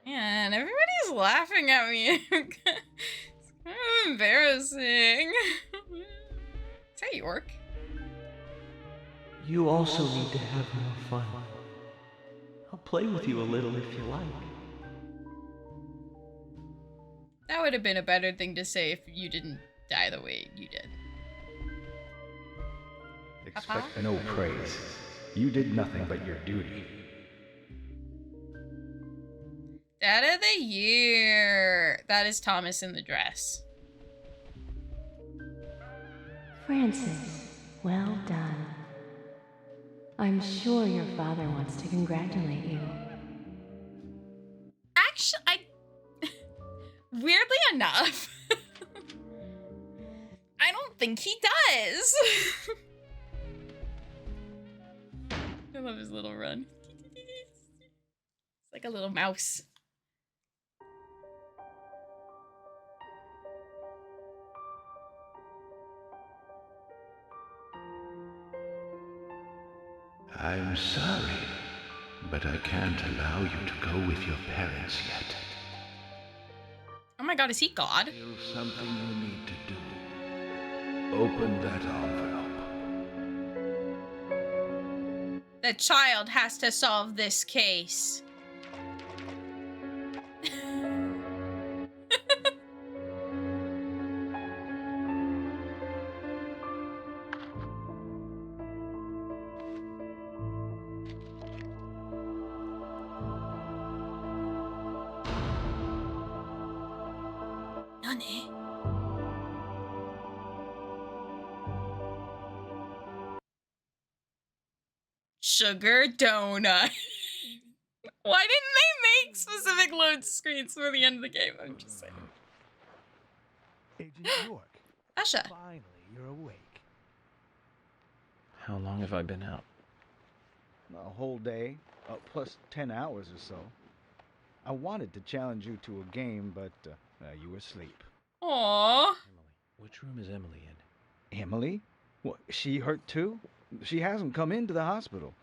Man, everybody's laughing at me. It's kind of embarrassing. Is that York? You also need to have more fun. I'll play with you a little if you like. That would have been a better thing to say if you didn't die the way you did. Expect no praise. You did nothing but your duty. Dad of the year. That is Thomas in the dress. Francis, well done. I'm sure your father wants to congratulate you. Actually, weirdly enough, I don't think he does. I love his little run. It's like a little mouse. I'm sorry, but I can't allow you to go with your parents yet. Oh my god, is he God? Still something you need to do. Open that envelope. The child has to solve this case. Nani? Sugar donut. Why didn't they make specific load screens for the end of the game? I'm just saying. Agent York. Asha. Finally, you're awake. How long have I been out? A whole day, plus 10 hours or so. I wanted to challenge you to a game, but you were asleep. Aww. Which room is Emily in? Emily? What, she hurt too? She hasn't come into the hospital.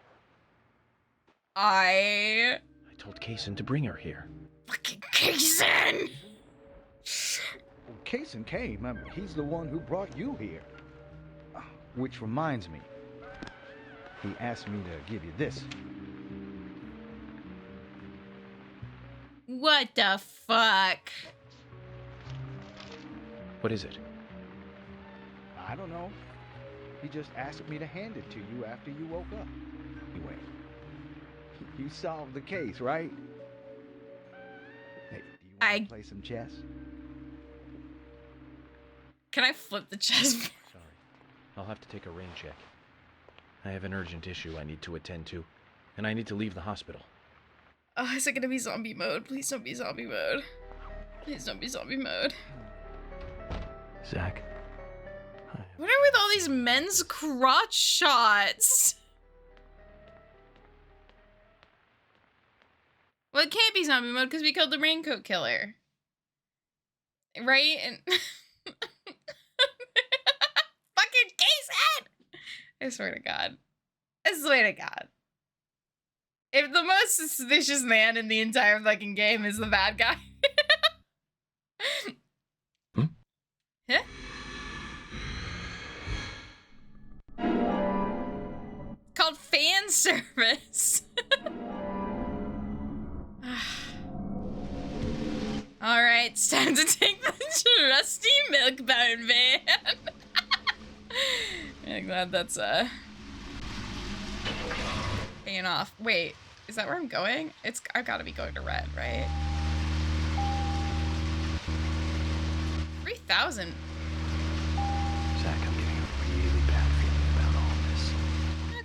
I told Kaysen to bring her here. Fucking Kaysen! Well, Kaysen came. He's the one who brought you here. Which reminds me, he asked me to give you this. What the fuck? What is it? I don't know. He just asked me to hand it to you after you woke up. Anyway, you solved the case, right? Hey, do you want to play some chess? Can I flip the chess? Sorry. I'll have to take a rain check. I have an urgent issue I need to attend to, and I need to leave the hospital. Oh, is it gonna be zombie mode? Please don't be zombie mode. Please don't be zombie mode. Zach. What are with all these men's crotch shots? Well, it can't be zombie mode because we killed the raincoat killer. Right? And fucking Kaysen! I swear to God. I swear to God. If the most suspicious man in the entire fucking game is the bad guy. Huh? Called fan service. Alright, it's time to take the trusty milk-bound van. I'm glad that's paying off. Wait, is that where I'm going? I gotta be going to red, right? 3,000. Zach, I'm getting a really bad feeling about all this.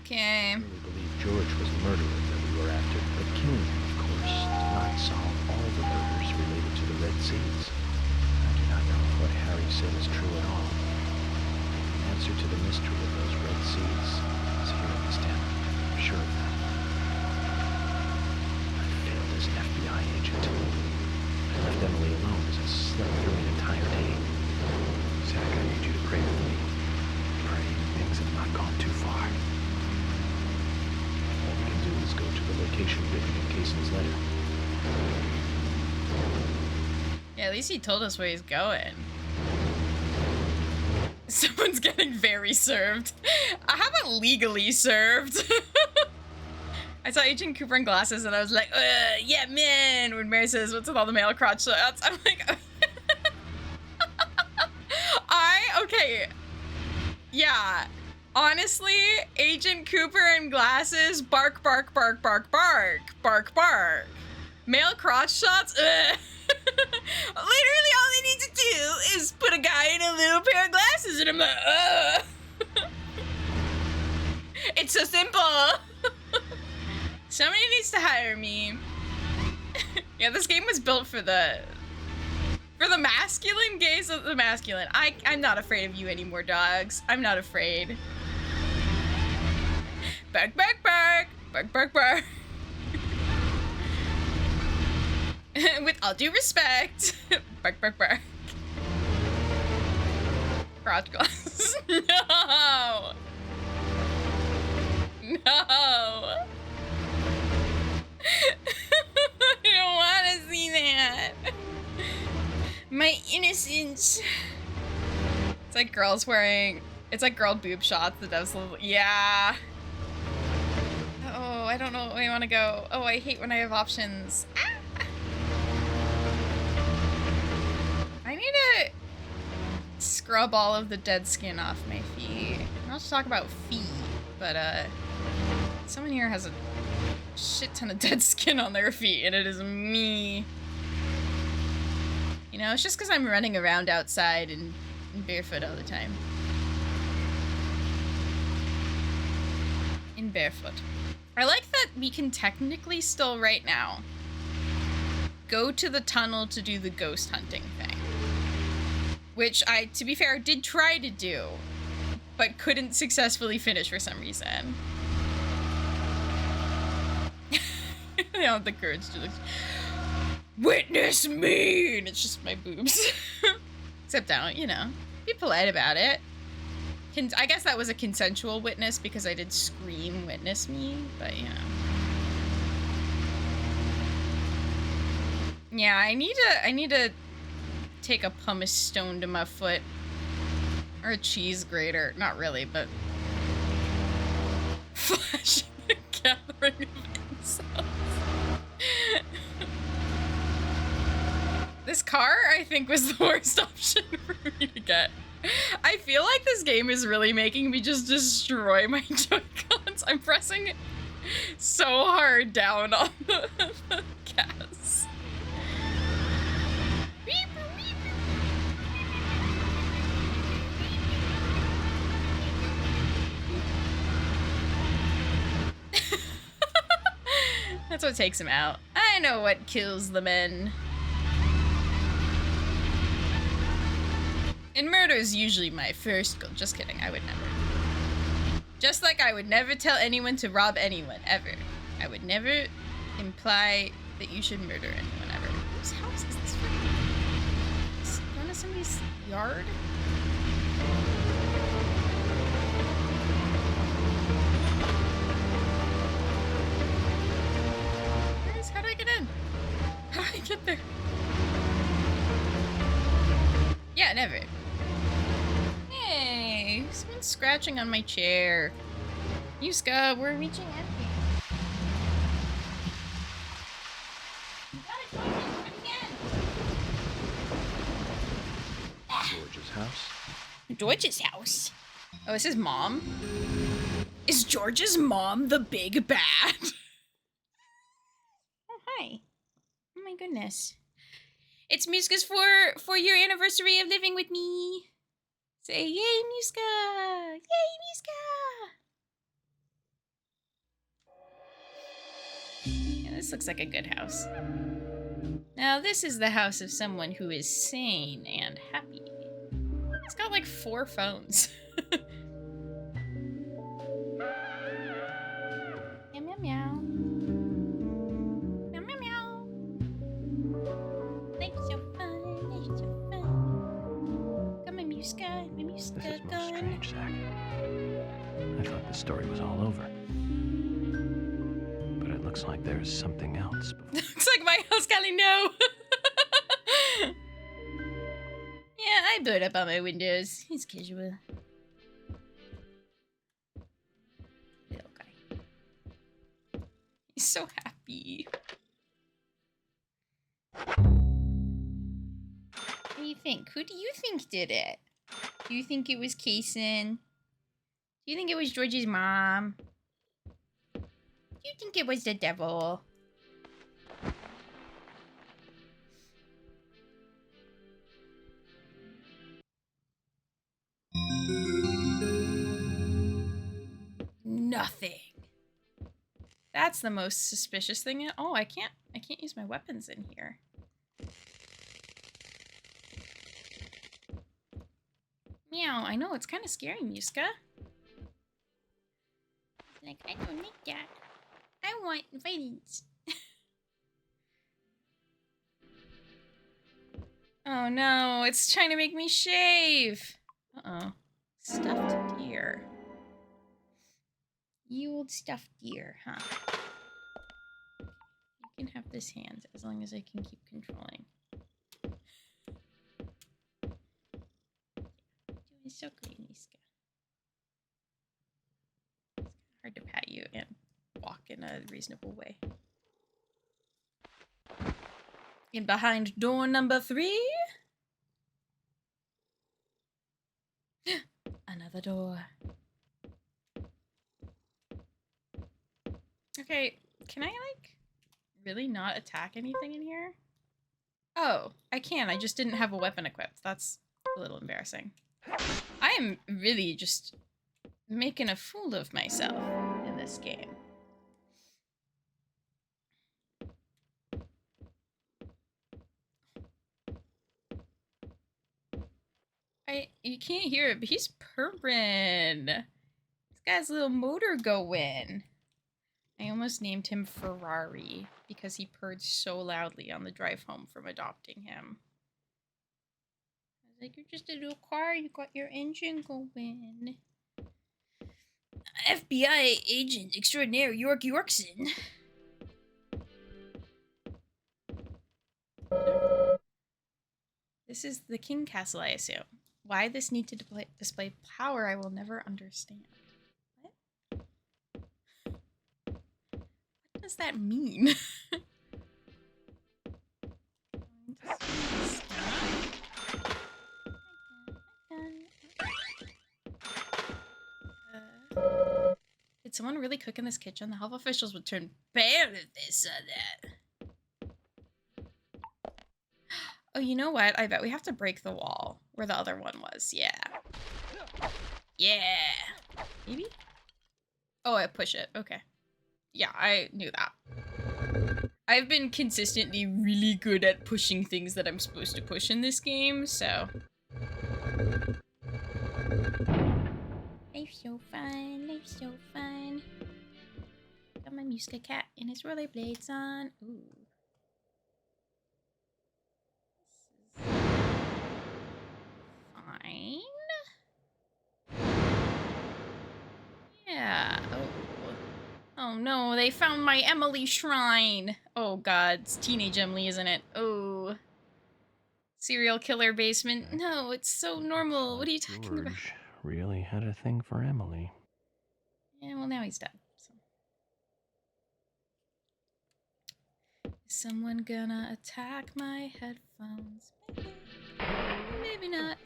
Okay. I really believe George was the murderer that we were after, but killing him, of course, did not solve all the murders related to the Red Seeds. I do not know if what Harry said is true at all. The answer to the mystery of those Red Seeds is here in this town. I'm sure of that. I failed as an FBI agent. I left Emily alone as I slept through an entire day. Zach, I need you to pray with me. Pray things have not gone too far. All we can do is go to the location written in Kaysen's letter. Yeah, at least he told us where he's going. Someone's getting very served. How about legally served? I saw Agent Cooper in glasses and I was like, yeah, man. When Mary says, what's with all the male crotch shots? I'm like, okay. Yeah. Honestly, Agent Cooper in glasses, bark, bark, bark, bark, bark, bark, bark. Male crotch shots, ugh. Literally all they need to do is put a guy in a little pair of glasses and I'm like, ugh. It's so simple. Somebody needs to hire me. Yeah, this game was built for the masculine gaze of the masculine. I'm not afraid of you anymore, dogs. I'm not afraid. Bark, bark, bark. Bark, bark, bark. With all due respect. Bark, bark, bark. Crotch glasses. No. No. I don't want to see that. My innocence. It's like girls wearing. It's like girl boob shots that does little. Yeah. Oh, I don't know where I want to go. Oh, I hate when I have options. Ah. I need to scrub all of the dead skin off my feet. Not to talk about feet, but someone here has a shit ton of dead skin on their feet, and it is me. You know, it's just because I'm running around outside and barefoot all the time. In barefoot. I like that we can technically still right now go to the tunnel to do the ghost hunting thing. Which I, to be fair, did try to do, but couldn't successfully finish for some reason. I don't have the courage to witness me! And it's just my boobs. Except I don't, you know, be polite about it. I guess that was a consensual witness because I did scream witness me, but you know. Yeah, I need to take a pumice stone to my foot. Or a cheese grater. Not really, but... Flashing the gathering of insults. This car, I think, was the worst option for me to get. I feel like this game is really making me just destroy my Joy-Cons. I'm pressing so hard down on the gas. That's what takes him out. I know what kills the men. And murder's usually my first goal. Just kidding, I would never. Just like I would never tell anyone to rob anyone, ever. I would never imply that you should murder anyone, ever. Whose house is this from? Is it going to somebody's yard? Guys, how do I get in? How do I get there? Yeah, never. Hey, someone's scratching on my chair. Yuska, we're reaching empty. George's house? George's house? Oh, is his mom? Is George's mom the big bad? Oh, hi. Oh my goodness. It's Muska's 4-year anniversary of living with me. Say, yay, Muska! Yay, Muska! Yeah, this looks like a good house. Now, this is the house of someone who is sane and happy. It's got like 4 phones. Meow, meow, meow. Meow, meow, meow. Life's so fun, life's so fun. Come on, Muska, my Muska, This is most strange, Zach. I thought the story was all over. But it looks like there's something else. Looks like my house, Callie, no. Yeah, I blurred up all my windows. It's casual. Little guy. He's so happy. What do you think? Who do you think did it? Do you think it was Kaysen? Do you think it was George's mom? Do you think it was the devil? Nothing. That's the most suspicious thing. Oh, I can't use my weapons in here. Meow, I know, it's kind of scary, Muska. Like, I don't need that. I want violence. Oh no, it's trying to make me shave. Uh-oh. Stuffed deer. You old stuffed deer, huh? You can have this hand as long as I can keep controlling. Doing so great, Niska. It's hard to pat you and walk in a reasonable way. In behind door number 3. Another door. Okay, can I, like, really not attack anything in here? Oh, I can. I just didn't have a weapon equipped. That's a little embarrassing. I am really just making a fool of myself in this game. You can't hear it, but he's purring. This guy's little motor going. I almost named him Ferrari because he purred so loudly on the drive home from adopting him. I was like, you're just a little car, you got your engine going. FBI agent extraordinaire York Yorkson. This is the King Castle, I assume. Why this need to display power, I will never understand. What does that mean? Did someone really cook in this kitchen? The health officials would turn bad if they said that. Oh, you know what? I bet we have to break the wall where the other one was. Yeah. Yeah. Maybe? Oh, I push it. Okay. Yeah, I knew that. I've been consistently really good at pushing things that I'm supposed to push in this game, so. Life's so fun, life's so fun. Got my Muska cat and his rollerblades on. Ooh. This is fine. Yeah. Oh. Oh no, they found my Emily shrine. Oh god, it's teenage Emily, isn't it? Oh. Serial killer basement. No, it's so normal. What are you talking about? George really had a thing for Emily. Yeah, well now he's dead. So. Is someone gonna attack my headphones? Maybe not.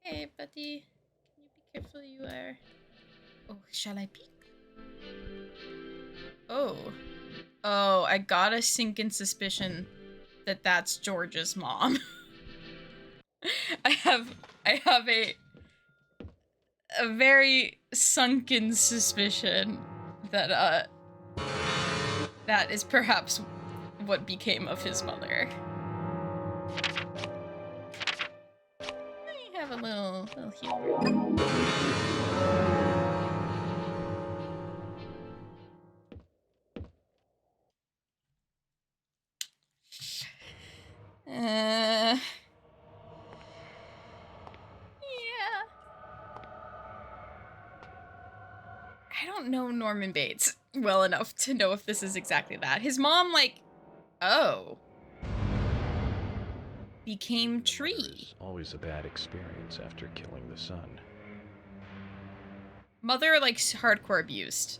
Hey, buddy. Can you be careful? You are. Oh, shall I peek? Oh. Oh, I got a sinking suspicion that that's George's mom. I have a very sunken suspicion that that is perhaps what became of his mother. I have a little humor. Yeah. I don't know Norman Bates well enough to know if this is exactly that. His mom, like, oh, became Tree. Always a bad experience after killing the son. Mother, like, hardcore abused.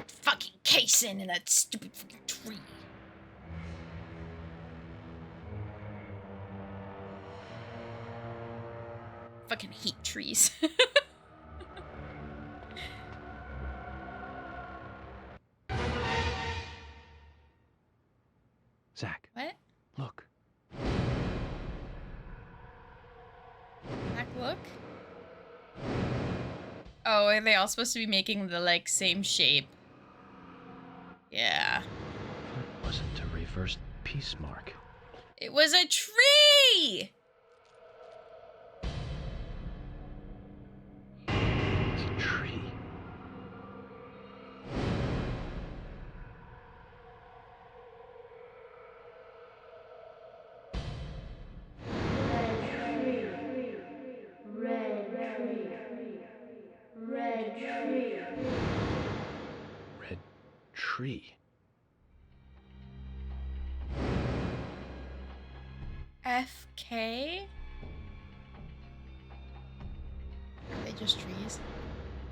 Fucking casing in that stupid fucking tree. Fucking hate trees. Zach. What? Look. Zach, look. Oh, are they all supposed to be making the, like, same shape? Yeah. It wasn't a reversed peace mark. It was a tree! It's a tree. Red tree. FK? Are they just trees?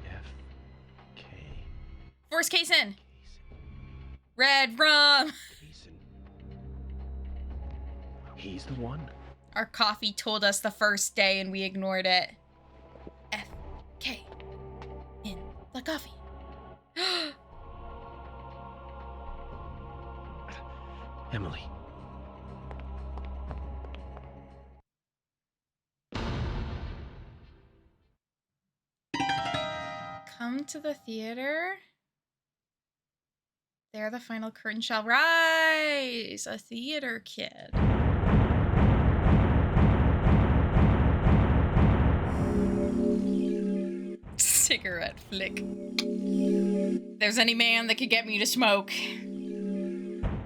FK. Force Cason! Red rum! He's the one. Our coffee told us the first day and we ignored it. FK. In the coffee. Emily. Come to the theater. There the final curtain shall rise. A theater kid. Cigarette flick. If there's any man that could get me to smoke,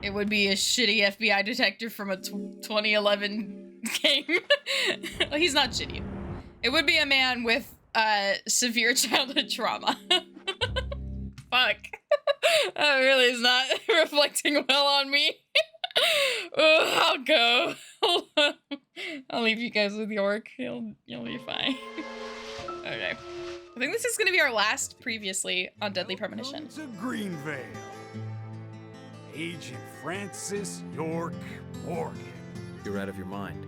it would be a shitty FBI detective from a 2011 game. Well, he's not shitty. It would be a man with severe childhood trauma. fuck. That really is not reflecting well on me. I'll go. I'll leave you guys with York. You'll be fine. Okay. I think this is gonna be our last previously on Deadly Premonition. To Greenvale. Agent Francis York Morgan. You're out of your mind.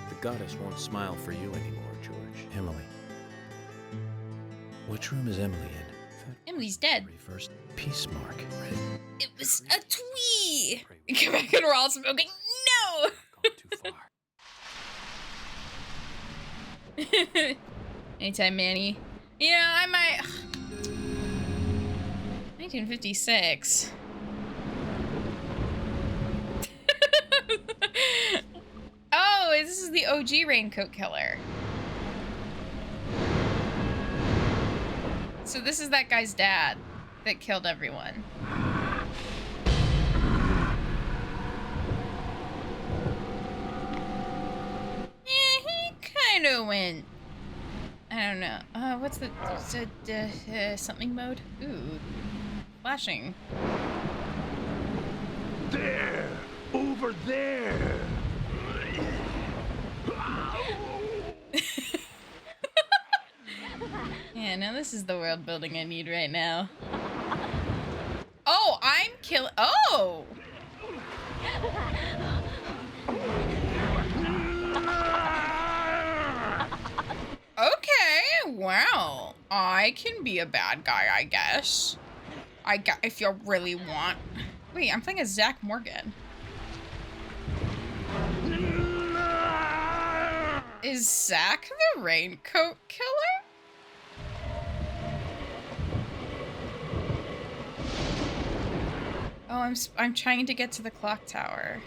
The goddess won't smile for you anymore, George. Emily. Which room is Emily in? Emily's dead. First peace mark. It was a twee. Come back and we're all smoking. No. Anytime, Manny. You know, I might. 1956. Oh, this is the OG Raincoat Killer. So this is that guy's dad that killed everyone. Yeah, he kind of went. I don't know. What's the something mode? Ooh, flashing. There! Over there! Yeah, no, this is the world building I need right now. Oh, I'm killing. Oh! Okay, wow. I can be a bad guy, I guess. If you really want. Wait, I'm playing as Zach Morgan. Is Zach the Raincoat Killer? Oh, I'm trying to get to the clock tower.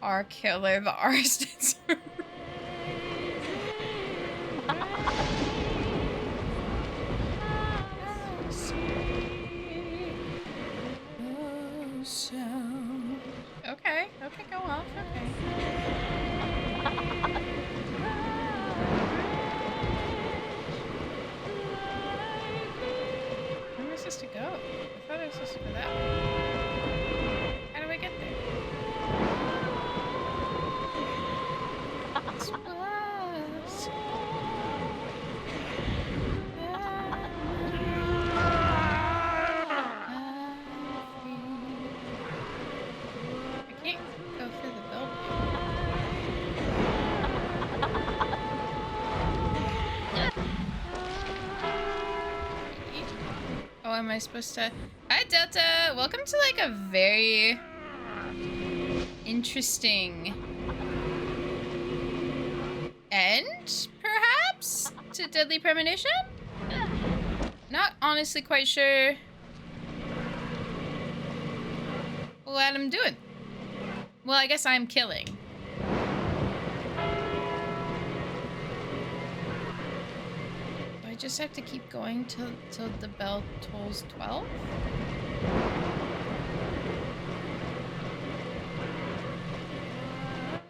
Our killer, the arsonist. Okay, go off, okay. Where am I supposed to go? I thought I was supposed to go that way. How do I get there? This was... I can't go through the building. Oh, am I supposed to... Hi, Delta! Welcome to, like, a very interesting end, perhaps, to Deadly Premonition? Not honestly quite sure what I'm doing. Well, I guess I'm killing. Do I just have to keep going till the bell tolls 12?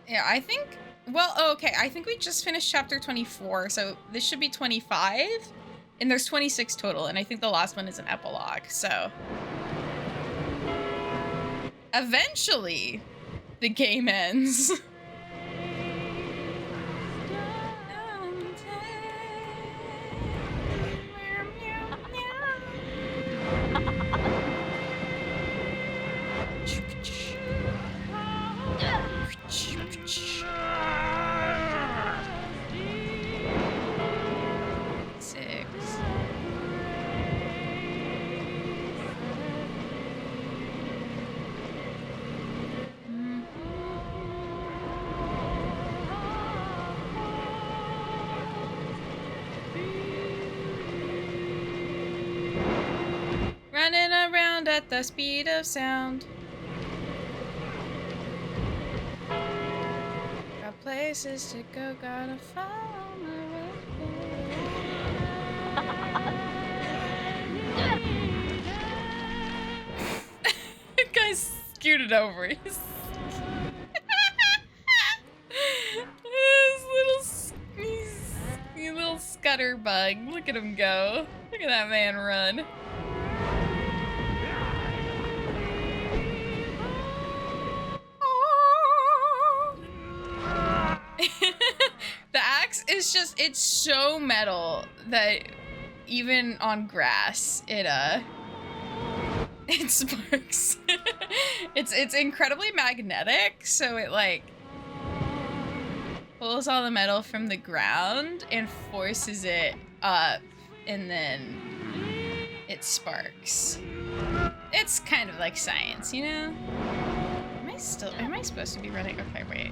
Yeah, I think... Well, okay, I think we just finished chapter 24, so this should be 25. And there's 26 total, and I think the last one is an epilogue, so... Eventually, the game ends. Running around at the speed of sound. Got places to go, gotta follow my way. The guy scooted over. He's little gutter bug. Look at him go. Look at that man run. The axe is just, it's so metal that even on grass, it sparks. It's incredibly magnetic, so it like pulls all the metal from the ground and forces it up, and then it sparks. It's kind of like science, you know? Am I supposed to be running? Okay, wait.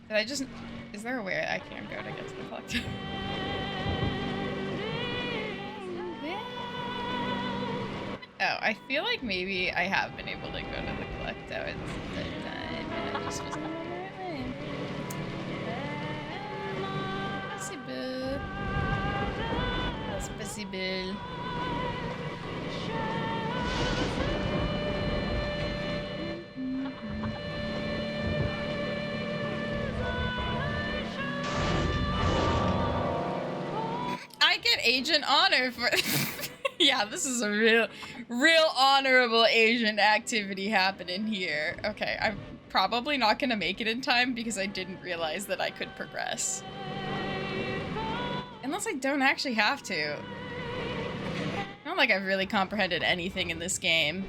Did I just, is there a way I can go to get to the clock tower? Oh, I feel like maybe I have been able to go to the clock tower at the time, and I just was not on the right way. Possible. That's possible. I get Agent Honor for... Yeah, this is a real honorable Asian activity happening here. Okay, I'm probably not gonna make it in time because I didn't realize that I could progress. Unless I don't actually have to. Not like I've really comprehended anything in this game.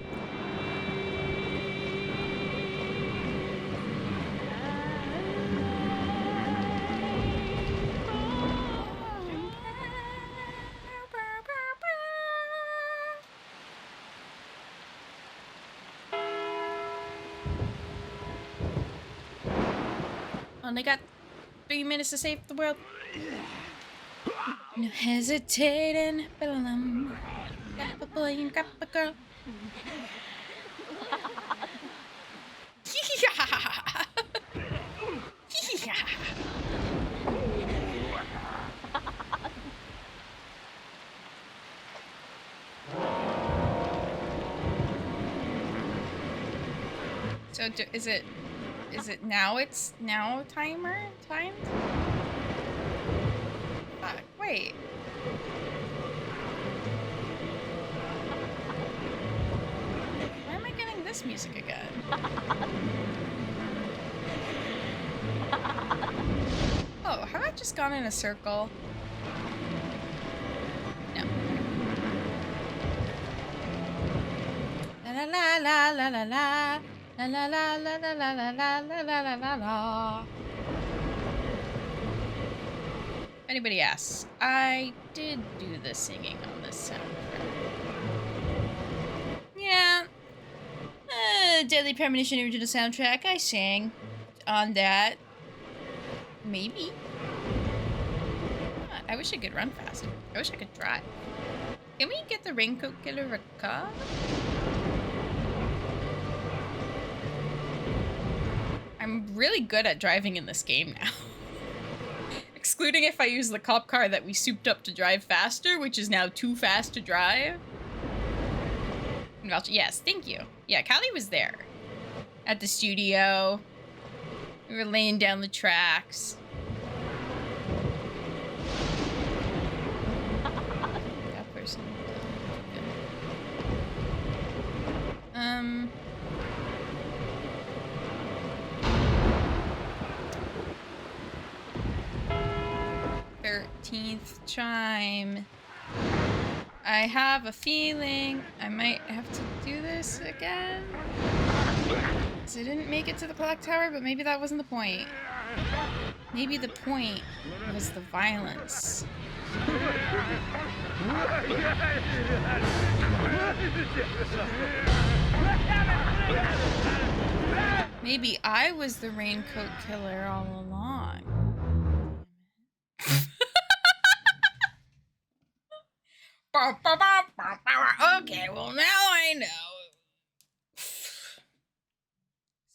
Only got 3 minutes to save the world. No hesitating. Grab a boy and grab a girl. So is it now? It's now timed? Fuck, wait. Why am I getting this music again? Oh, have I just gone in a circle? No. La la la la la la. La la la la la la la la la la la la. If anybody asks, I did do the singing on this soundtrack. Yeah. Deadly Premonition original soundtrack, I sang on that. Maybe. I wish I could run faster. I wish I could drive. Can we get the Raincoat Killer a car? I'm really good at driving in this game now. Excluding if I use the cop car that we souped up to drive faster, which is now too fast to drive. Yes, thank you. Yeah, Callie was there. At the studio. We were laying down the tracks. That person. 13th chime. I have a feeling I might have to do this again. So I didn't make it to the clock tower, but maybe that wasn't the point. Maybe the point was the violence. Maybe I was the raincoat killer all along. Okay, well now I know.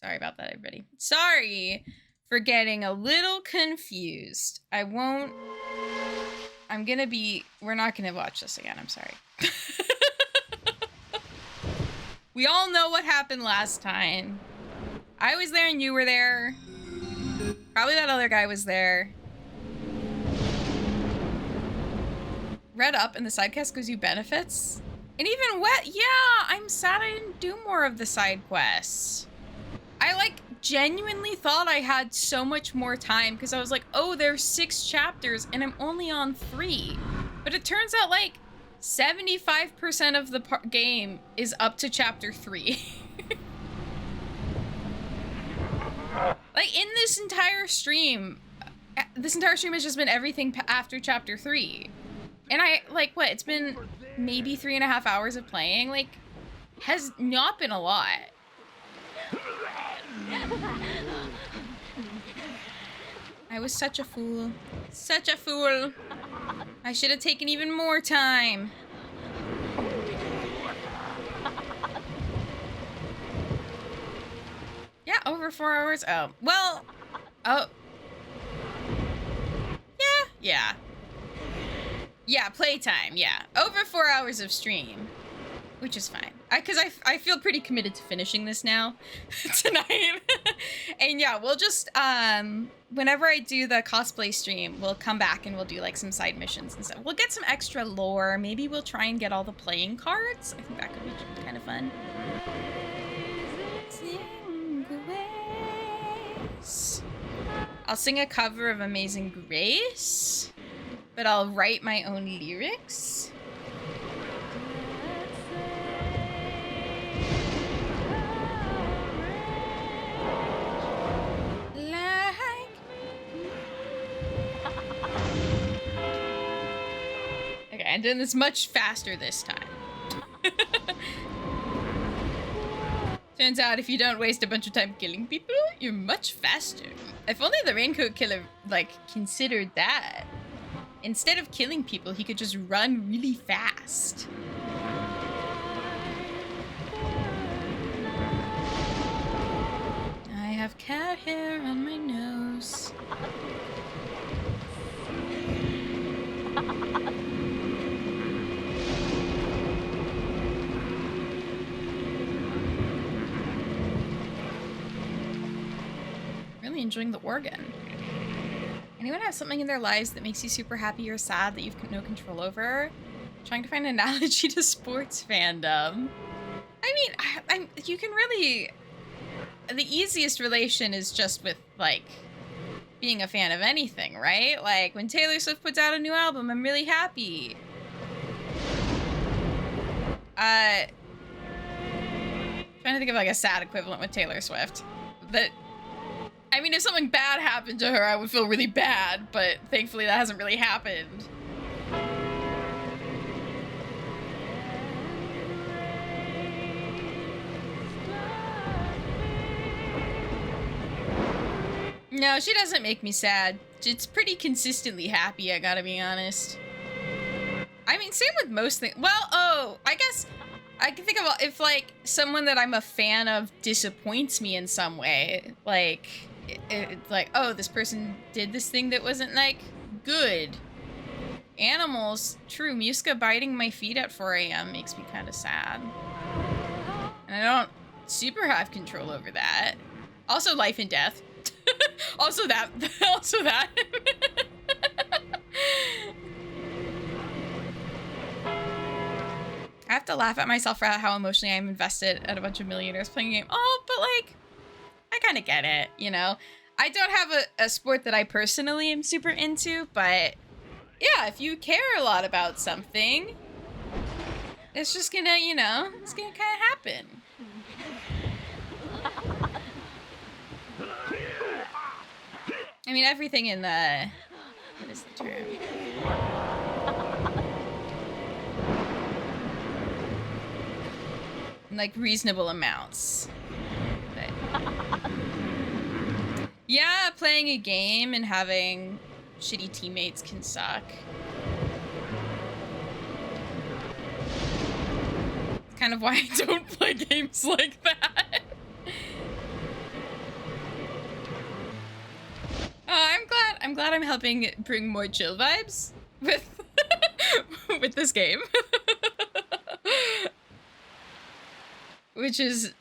Sorry about that, everybody. Sorry for getting a little confused. We're not gonna watch this again, I'm sorry. We all know what happened last time. I was there and you were there. Probably that other guy was there. read up and the side quest gives you benefits. And even wet, yeah, I'm sad I didn't do more of the side quests. I like genuinely thought I had so much more time because I was like, oh, there's 6 chapters and I'm only on 3. But it turns out like 75% of the game is up to chapter 3. Like in this entire stream has just been everything after chapter 3. And I, like, what, it's been maybe 3.5 hours of playing, like, has not been a lot. I was such a fool. Such a fool. I should have taken even more time. Yeah, over 4 hours. Oh, well, oh. Yeah. Yeah, playtime, yeah. Over 4 hours of stream, which is fine. Because I feel pretty committed to finishing this now tonight. And yeah, we'll just, whenever I do the cosplay stream, we'll come back and we'll do like some side missions and stuff. We'll get some extra lore. Maybe we'll try and get all the playing cards. I think that could be kind of fun. I'll sing a cover of Amazing Grace, but I'll write my own lyrics. Okay, I'm doing this much faster this time. Turns out if you don't waste a bunch of time killing people, you're much faster. If only the Raincoat Killer, like, considered that. Instead of killing people, he could just run really fast. I have cat hair on my nose. Really enjoying the organ. Anyone have something in their lives that makes you super happy or sad that you've no control over? Trying to find an analogy to sports fandom. I mean, you can really... The easiest relation is just with, like, being a fan of anything, right? Like, when Taylor Swift puts out a new album, I'm really happy. Trying to think of, like, a sad equivalent with Taylor Swift. That... I mean, if something bad happened to her, I would feel really bad, but thankfully that hasn't really happened. No, she doesn't make me sad. It's pretty consistently happy, I gotta be honest. I mean, same with most things. Well, oh, I guess I can think of if, like, someone that I'm a fan of disappoints me in some way, like... It's like, oh, this person did this thing that wasn't, like, good. Animals, true. Muska biting my feet at 4 a.m. makes me kind of sad. And I don't super have control over that. Also, life and death. Also that. Also that. I have to laugh at myself for how emotionally I'm invested at a bunch of millionaires playing a game. Oh, but, like... I kind of get it, you know? I don't have a sport that I personally am super into, but yeah, if you care a lot about something, it's just gonna, you know, it's gonna kind of happen. I mean, everything in the... What is the term? In, like, reasonable amounts. Yeah, playing a game and having shitty teammates can suck. It's kind of why I don't play games like that. I'm glad I'm helping bring more chill vibes with with this game. Which is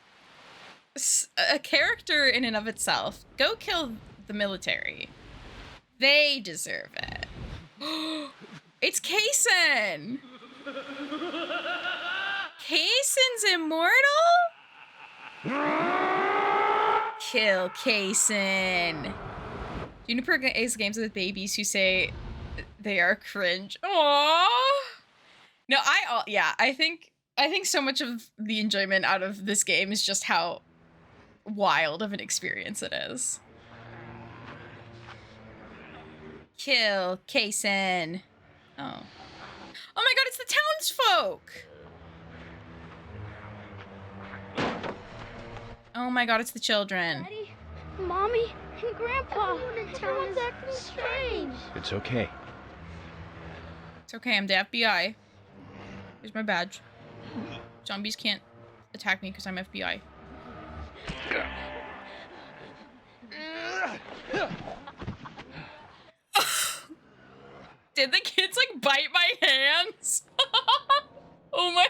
a character in and of itself. Go kill the military. They deserve it. It's Kaysen! Kaysen's immortal? Kill Kaysen. Juniper is games with babies who say they are cringe. Aww. No, I think so much of the enjoyment out of this game is just how wild of an experience it is. Kill Kaysen. Oh. Oh my god, it's the townsfolk! Oh my god, it's the children. Daddy, Mommy, and Grandpa. Everyone's acting strange. It's okay. It's okay, I'm the FBI. Here's my badge. Zombies can't attack me because I'm FBI. Did the kids like bite my hands? Oh my.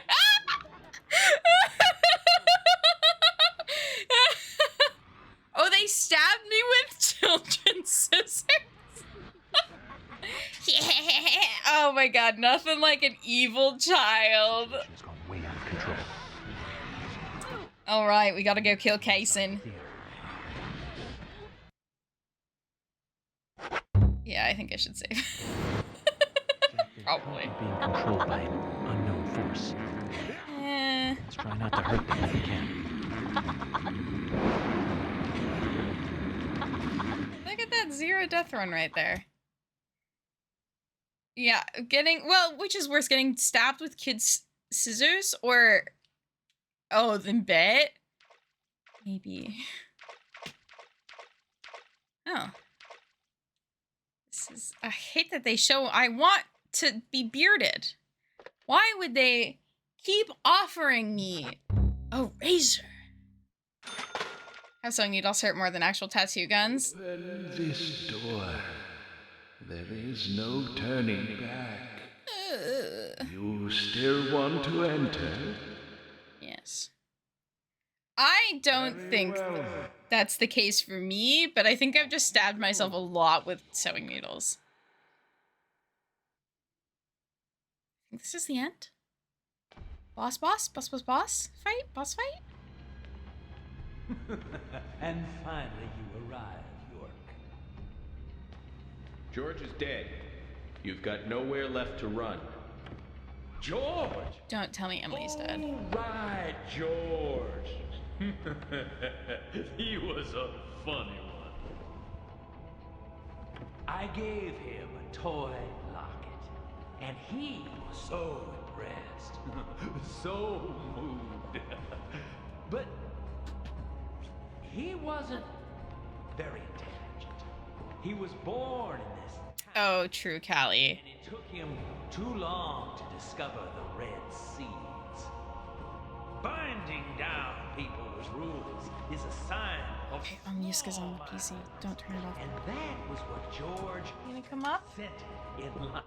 Oh, they stabbed me with children's scissors. Yeah. Oh my god, nothing like an evil child. She's gone way out of control. All right, we gotta go kill Kaysen. Yeah, I think I should save. Probably. Being controlled by an unknown force. Let's try not to hurt them if we can. Look at that 0 death run right there. Yeah, which is worse, getting stabbed with kids' scissors or, oh, then bit? Maybe. Oh. I hate that they show, I want to be bearded. Why would they keep offering me a razor? Have sewing needles hurt more than actual tattoo guns? Open this door. There is no turning back. You still want to enter? Yes. I don't think that's the case for me, but I think I've just stabbed myself a lot with sewing needles. I think this is the end. Boss fight? Boss fight? And finally you arrive, York. George is dead. You've got nowhere left to run. George! Don't tell me Emily's dead. Right, George. He was a funny one. I gave him a toy locket, and he was so impressed, so moved. But he wasn't very intelligent. He was born in this town. Oh, true, Callie. And it took him too long to discover the Red Seeds. Binding down people's rules is a sign of... Okay, Omniska's on the PC. Don't turn it off. And that was what George... You gonna come up? ...in life.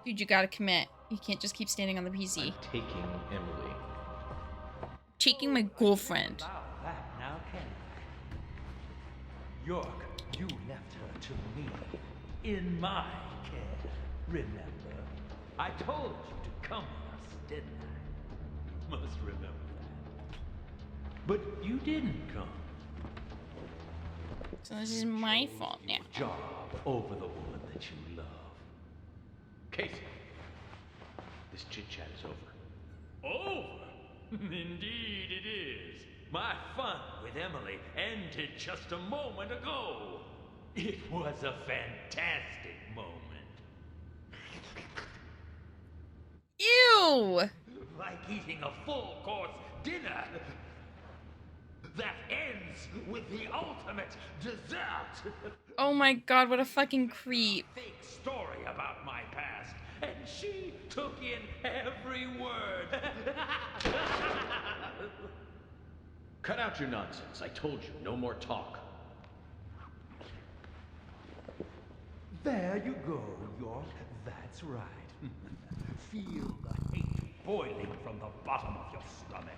Dude, you gotta commit. You can't just keep standing on the PC. I'm taking Emily. Taking my girlfriend. About that now, Ken. York, you left her to me. In my care. Remember? I told you to come with us, didn't I? Must remember that. But you didn't come. So this is my fault now. Job over the woman that you love. Casey, this chit-chat is over. Over? Indeed it is. My fun with Emily ended just a moment ago. It was a fantastic moment. Ew! Like eating a full-course dinner that ends with the ultimate dessert. Oh my god, what a fucking creep. Fake story about my past, and she took in every word. Cut out your nonsense. I told you, no more talk. There you go, York. That's right. Feel the hate boiling from the bottom of your stomach.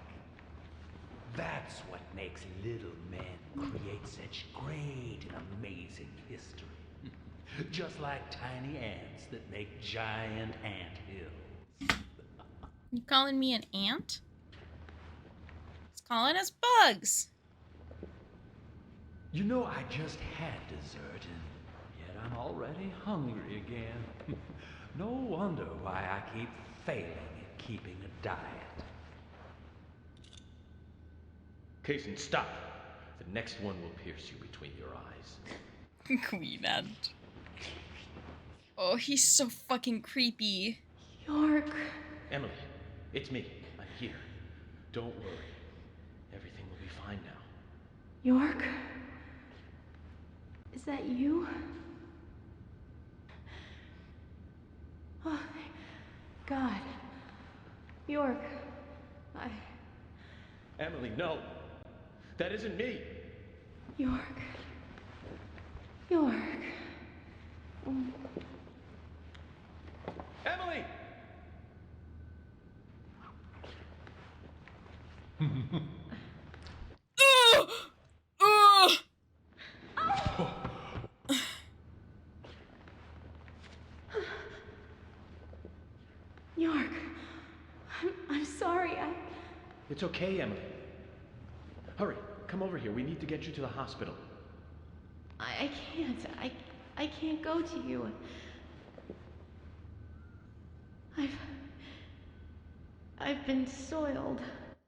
That's what makes little men create such great and amazing history. Just like tiny ants that make giant ant hills. You calling me an ant? He's calling us bugs. You know, I just had dessert, and yet I'm already hungry again. No wonder why I keep failing at keeping a diet. Kaysen, stop. The next one will pierce you between your eyes. Queen ant. Oh, he's so fucking creepy. York. Emily, it's me. I'm here. Don't worry. Everything will be fine now. York? Is that you? Oh, thank God. York, Emily, no. That isn't me. York. York. Emily! York, I'm sorry. It's okay, Emily. Hurry, come over here. We need to get you to the hospital. I can't. I can't go to you. I've been soiled.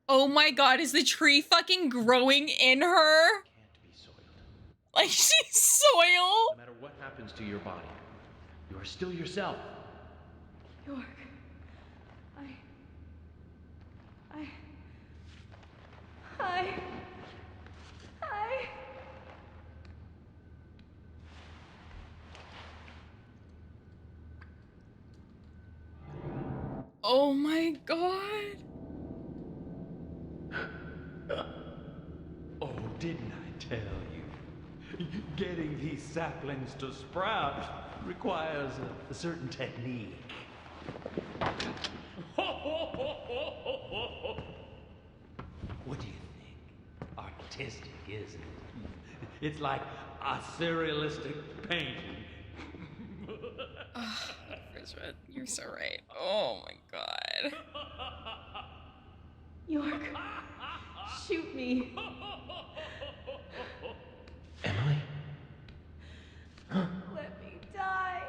Oh my God, is the tree fucking growing in her? Can't be soiled. Like she's soiled? No matter what happens to your body, you are still yourself. York, Oh my God. Oh, didn't I tell you? Getting these saplings to sprout requires a certain technique. What do you think? Artistic, isn't it? It's like a surrealistic painting. You're so right. Oh my God. York, shoot me. Emily? Let me die.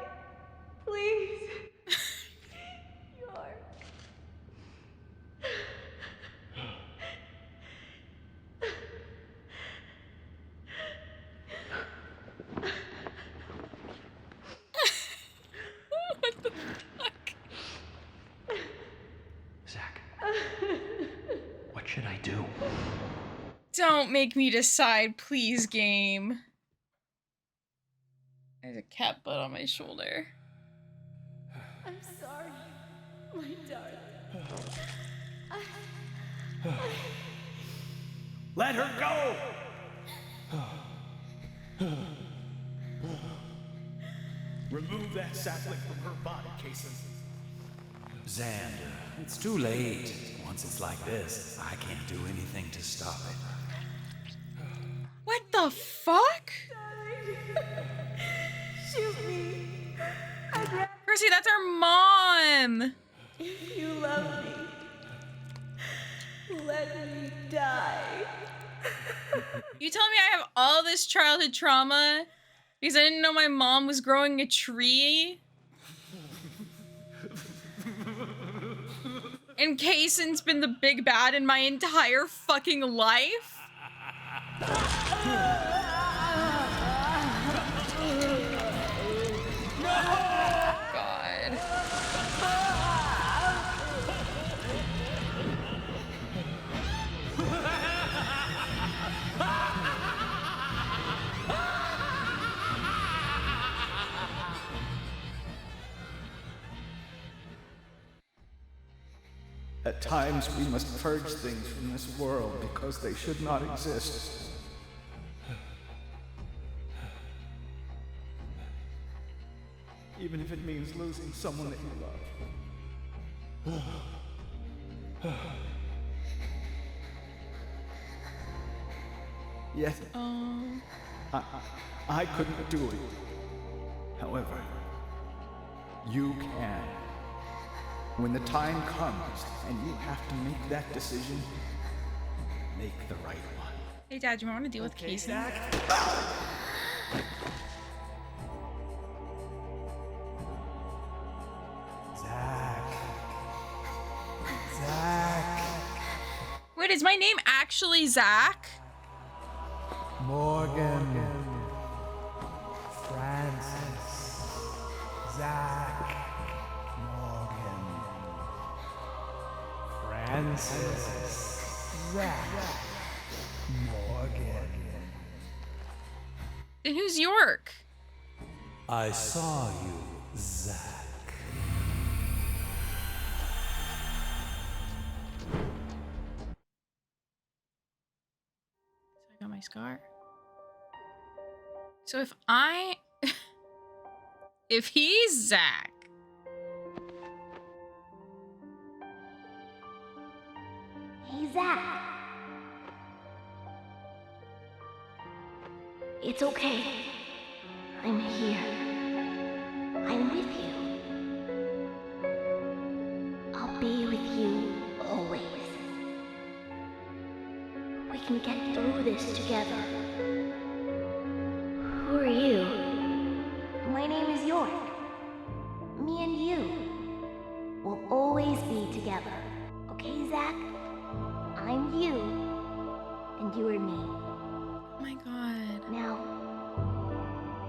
Please. York. What the fuck? Zach, what should I do? Don't make me decide, please, game. There's a cat butt on my shoulder. I'm sorry, my darling. Let her go! Remove that sapling from her body, Kaysen. Xander, it's too late. Once it's like this, I can't do anything to stop it. What the fuck? Shoot me. Percy, that's our mom. If you love me, let me die. You telling me I have all this childhood trauma because I didn't know my mom was growing a tree? And Kaysen's been the big bad in my entire fucking life? God. At times, we must purge things from this world because they should not exist. Even if it means losing someone that you love. Yet, I couldn't do it. However, you can. When the time comes and you have to make that decision, make the right one. Hey, Dad, you want to deal with Casey? Zach? Wait, is my name actually Zach? Morgan. Francis. Zach. Morgan. Francis. Zach. Morgan. And who's York? I saw you, Zach. I got my scar. So if he's Zach. Hey, Zach. It's okay. I'm here. I'm with you. I'll be with you always. We can get through this together. Who are you? My name is York. Me and you will always be together. Okay, Zach? I'm you, and you are me. Oh my god. Now,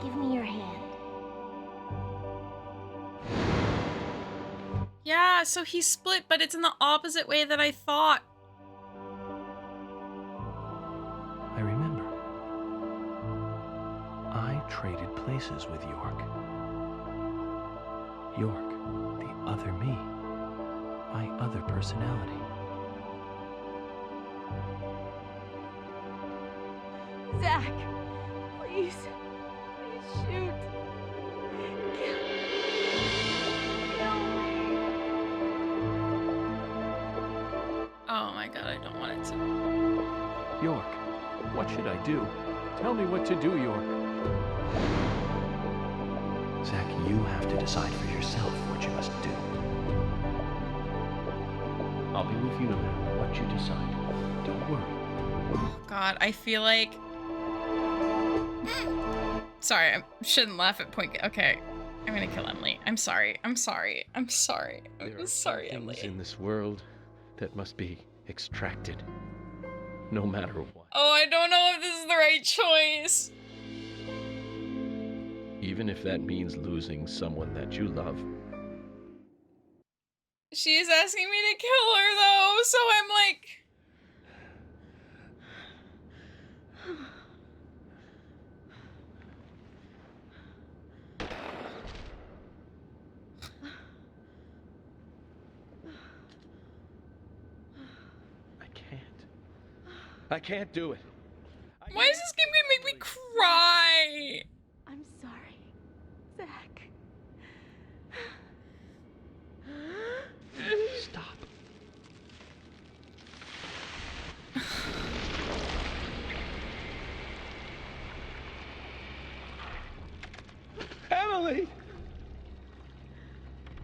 give me your hand. Yeah, so he split, but it's in the opposite way that I thought. I remember. I traded places with York. York, the other me. My other personality. Zach, please. Please shoot. Kill me. Oh my god, I don't want it to. York, what should I do? Tell me what to do, York. Zach, you have to decide for yourself what you must do. I'll be with you no matter what you decide. Don't worry. Oh god, I feel like... Sorry, I shouldn't laugh at point. Okay, I'm gonna kill Emily. I'm sorry. I'm sorry. I'm sorry. I'm sorry, Emily. Things in this world that must be extracted, no matter what. Oh, I don't know if this is the right choice. Even if that means losing someone that you love. She's asking me to kill her though, so I'm like... I can't do it. Why is this game gonna make me cry? I'm sorry, Zach. Stop. Emily!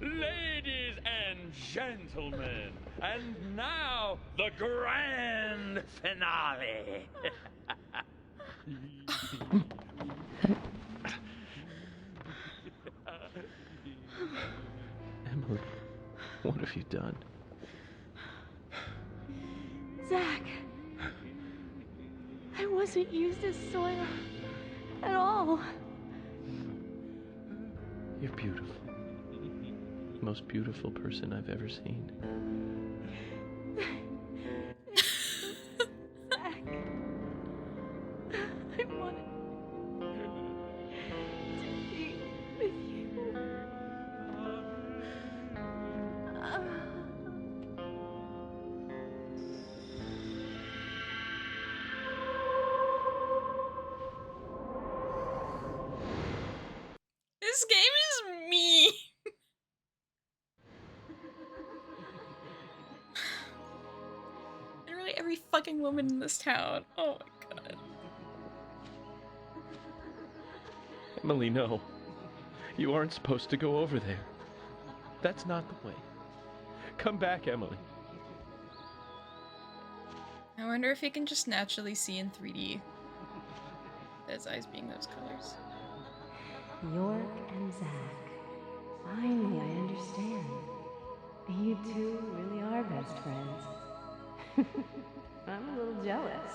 Ladies and gentlemen, and now the grand finale. Emily, what have you done? Zach, I wasn't used as soil at all. You're beautiful. The most beautiful person I've ever seen. Zach, I wanted to be with you. This game is mean. Literally every fucking woman in this town. Oh my god. Emily, no. You aren't supposed to go over there. That's not the way. Come back, Emily. I wonder if he can just naturally see in 3D. His eyes being those colors. York and Zach. Finally, I understand. You two really are best friends. I'm a little jealous.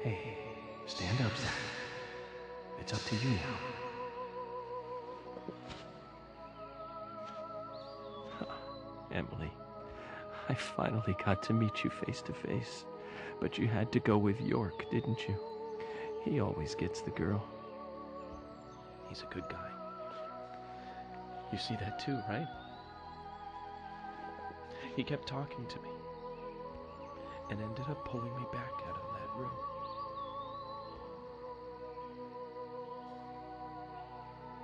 Hey, stand up, Zach. It's up to you now. Emily, I finally got to meet you face to face. But you had to go with York, didn't you? He always gets the girl. He's a good guy. You see that too, right? He kept talking to me and ended up pulling me back out of that room.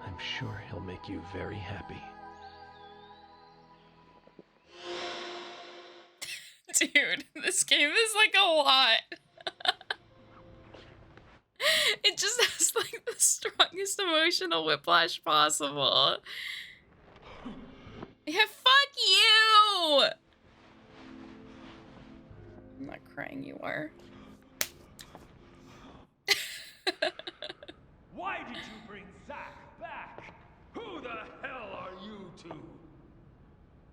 I'm sure he'll make you very happy. Dude, this game is like a lot. It just has like the strongest emotional whiplash possible. Yeah, fuck you! I'm not crying, you are. Why did you bring Zach back? Who the hell are you two?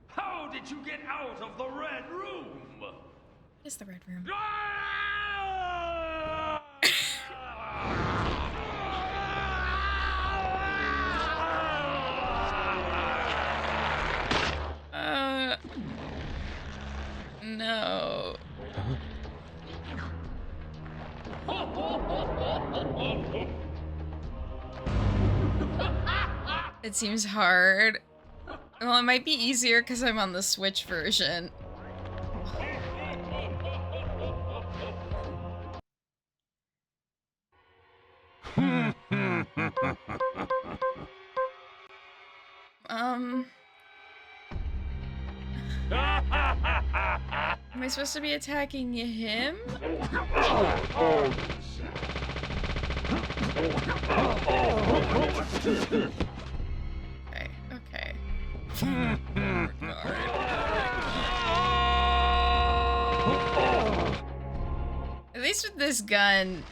How did you get out of the Red Room? What is the Red Room? No. It seems hard. Well, it might be easier because I'm on the Switch version. Am I supposed to be attacking him? Okay, okay. At least with this gun.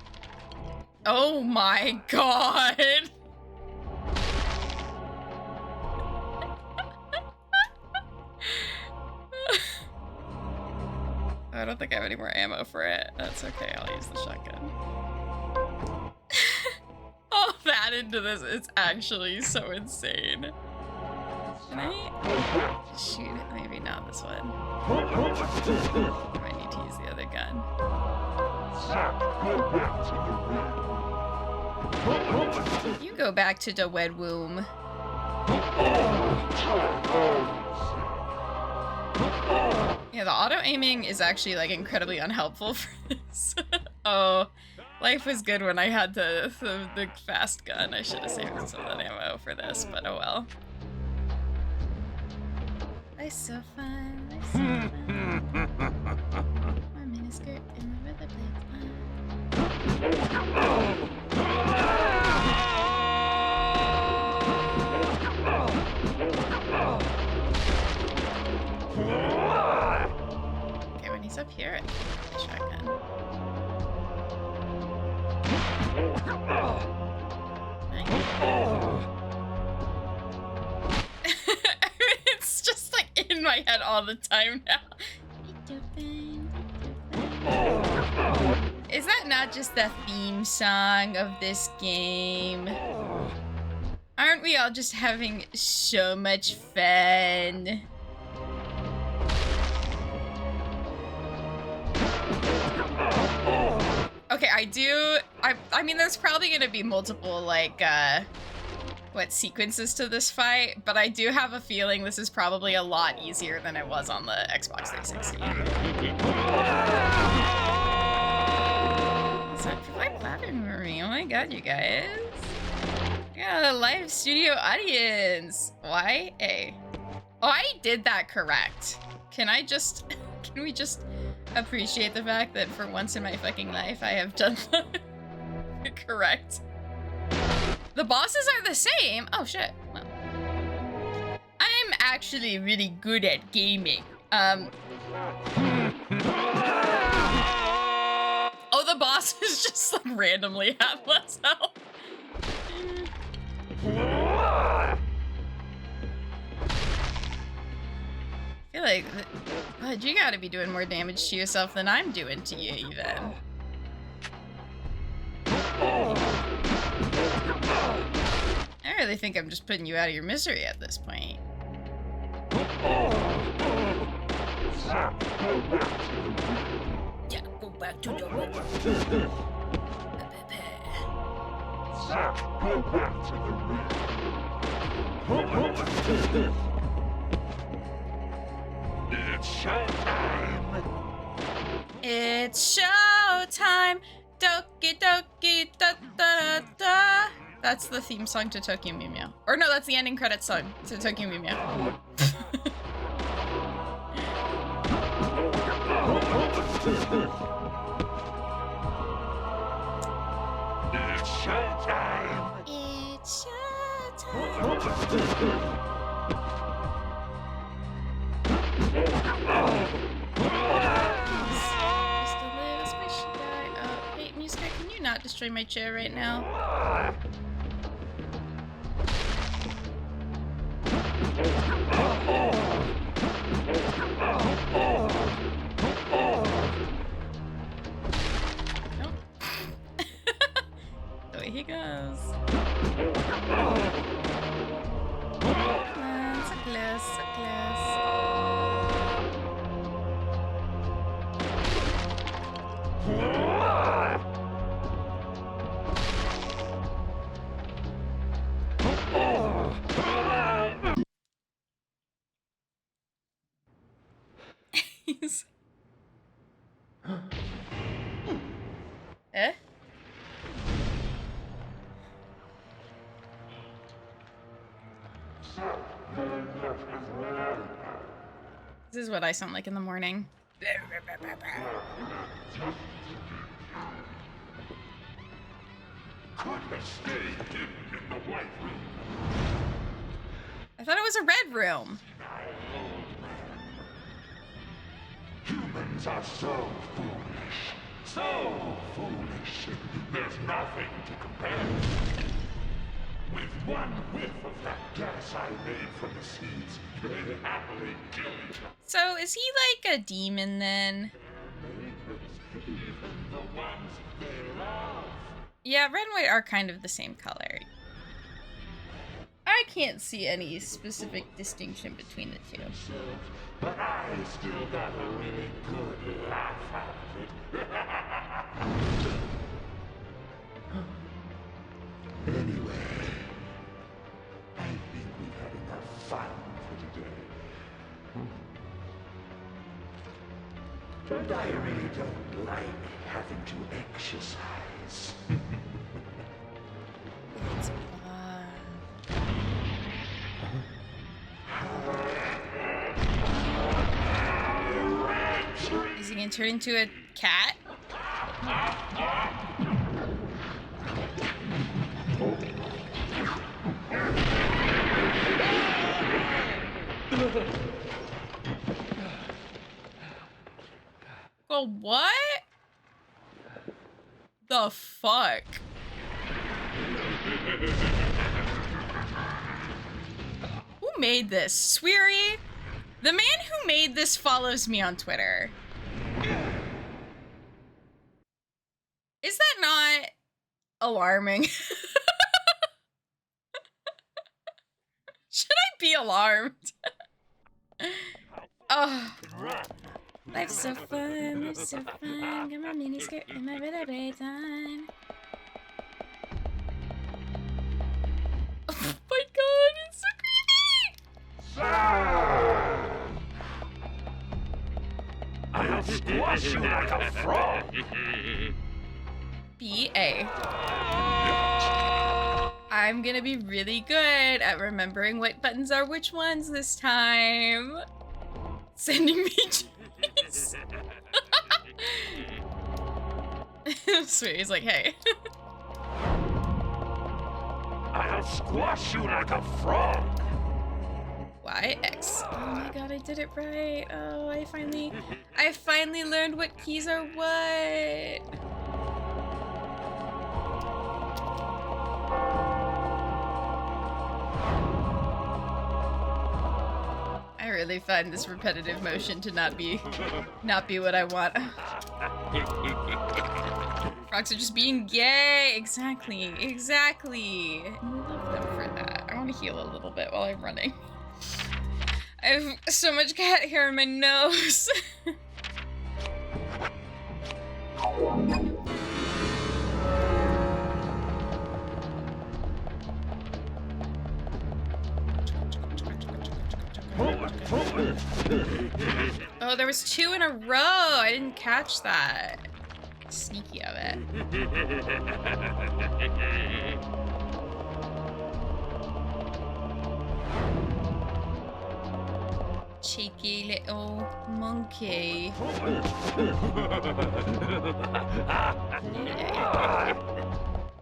Oh my god! I don't think I have any more ammo for it. That's okay, I'll use the shotgun. All that into this, it's actually so insane. Can I shoot it? Maybe not this one. I might need to use the other gun. You go back to the wed womb. Yeah, the auto-aiming is actually, like, incredibly unhelpful for this. Oh, life was good when I had the fast gun. I should have saved some of that ammo for this, but oh well. Life's so fun, life's so fun. My miniskirt in the river Okay, when he's up here, I can use the shotgun. It's just like in my head all the time now. Is that not just the theme song of this game? Aren't we all just having so much fun? Okay, I mean, there's probably gonna be multiple, like, sequences to this fight, but I do have a feeling this is probably a lot easier than it was on the Xbox 360. So people are clapping for me, oh my god, you guys. Yeah, a live studio audience. Why? Hey. Oh, I did that correct. Can I just... Can we just appreciate the fact that for once in my fucking life I have done correct? The bosses are the same. Oh shit. Well, I'm actually really good at gaming. Oh, the bosses just like randomly have less health. I feel like, God, you gotta be doing more damage to yourself than I'm doing to you, even. I really think I'm just putting you out of your misery at this point. Yeah, go back to the river. Go back to the river. It's showtime! It's showtime! Doki doki da da da da! That's the theme song to Tokyo Mew Mew. Or no, that's the ending credits song to Tokyo Mew Mew. It's showtime! It's showtime! Just a little squishy guy. Oh, hey, Musica, can you not destroy my chair right now? Nope. Away he goes. Come on, so close, so close. He's... Eh? This is what I sound like in the morning. Could have stayed in the White Room. I thought it was a red room. Humans are so foolish. So foolish. There's nothing to compare. With one whiff of that gas I made from the seeds, they'd happily kill each other. So is he like a demon then? Even the ones they love. Yeah, red and white are kind of the same color. I can't see any specific distinction between the two. But I still got a really good laugh out of it. Anyway, I think we've had enough fun for today. But I really don't like having to exercise. It's Is he gonna turn into a cat? Well, what? The fuck? Who made this? Sweary? The man who made this follows me on Twitter. Is that not alarming? Should I be alarmed? Oh. Life's so fun, life's so fun. Got my mini skirt and my really great time. Oh my god, it's so creepy! I'll squash you like a frog! B.A. I'm gonna be really good at remembering what buttons are which ones this time. Sending me tweets. sweet. He's like, hey. I'll squash you like a frog. YX. Oh my god, I did it right. Oh, I finally learned what keys are what. I really find this repetitive motion to not be what I want. Frogs are just being gay. Exactly. I love them for that. I want to heal a little bit while I'm running. I have so much cat hair in my nose. Oh, there was 2 in a row. I didn't catch that. Sneaky of it. Cheeky little monkey.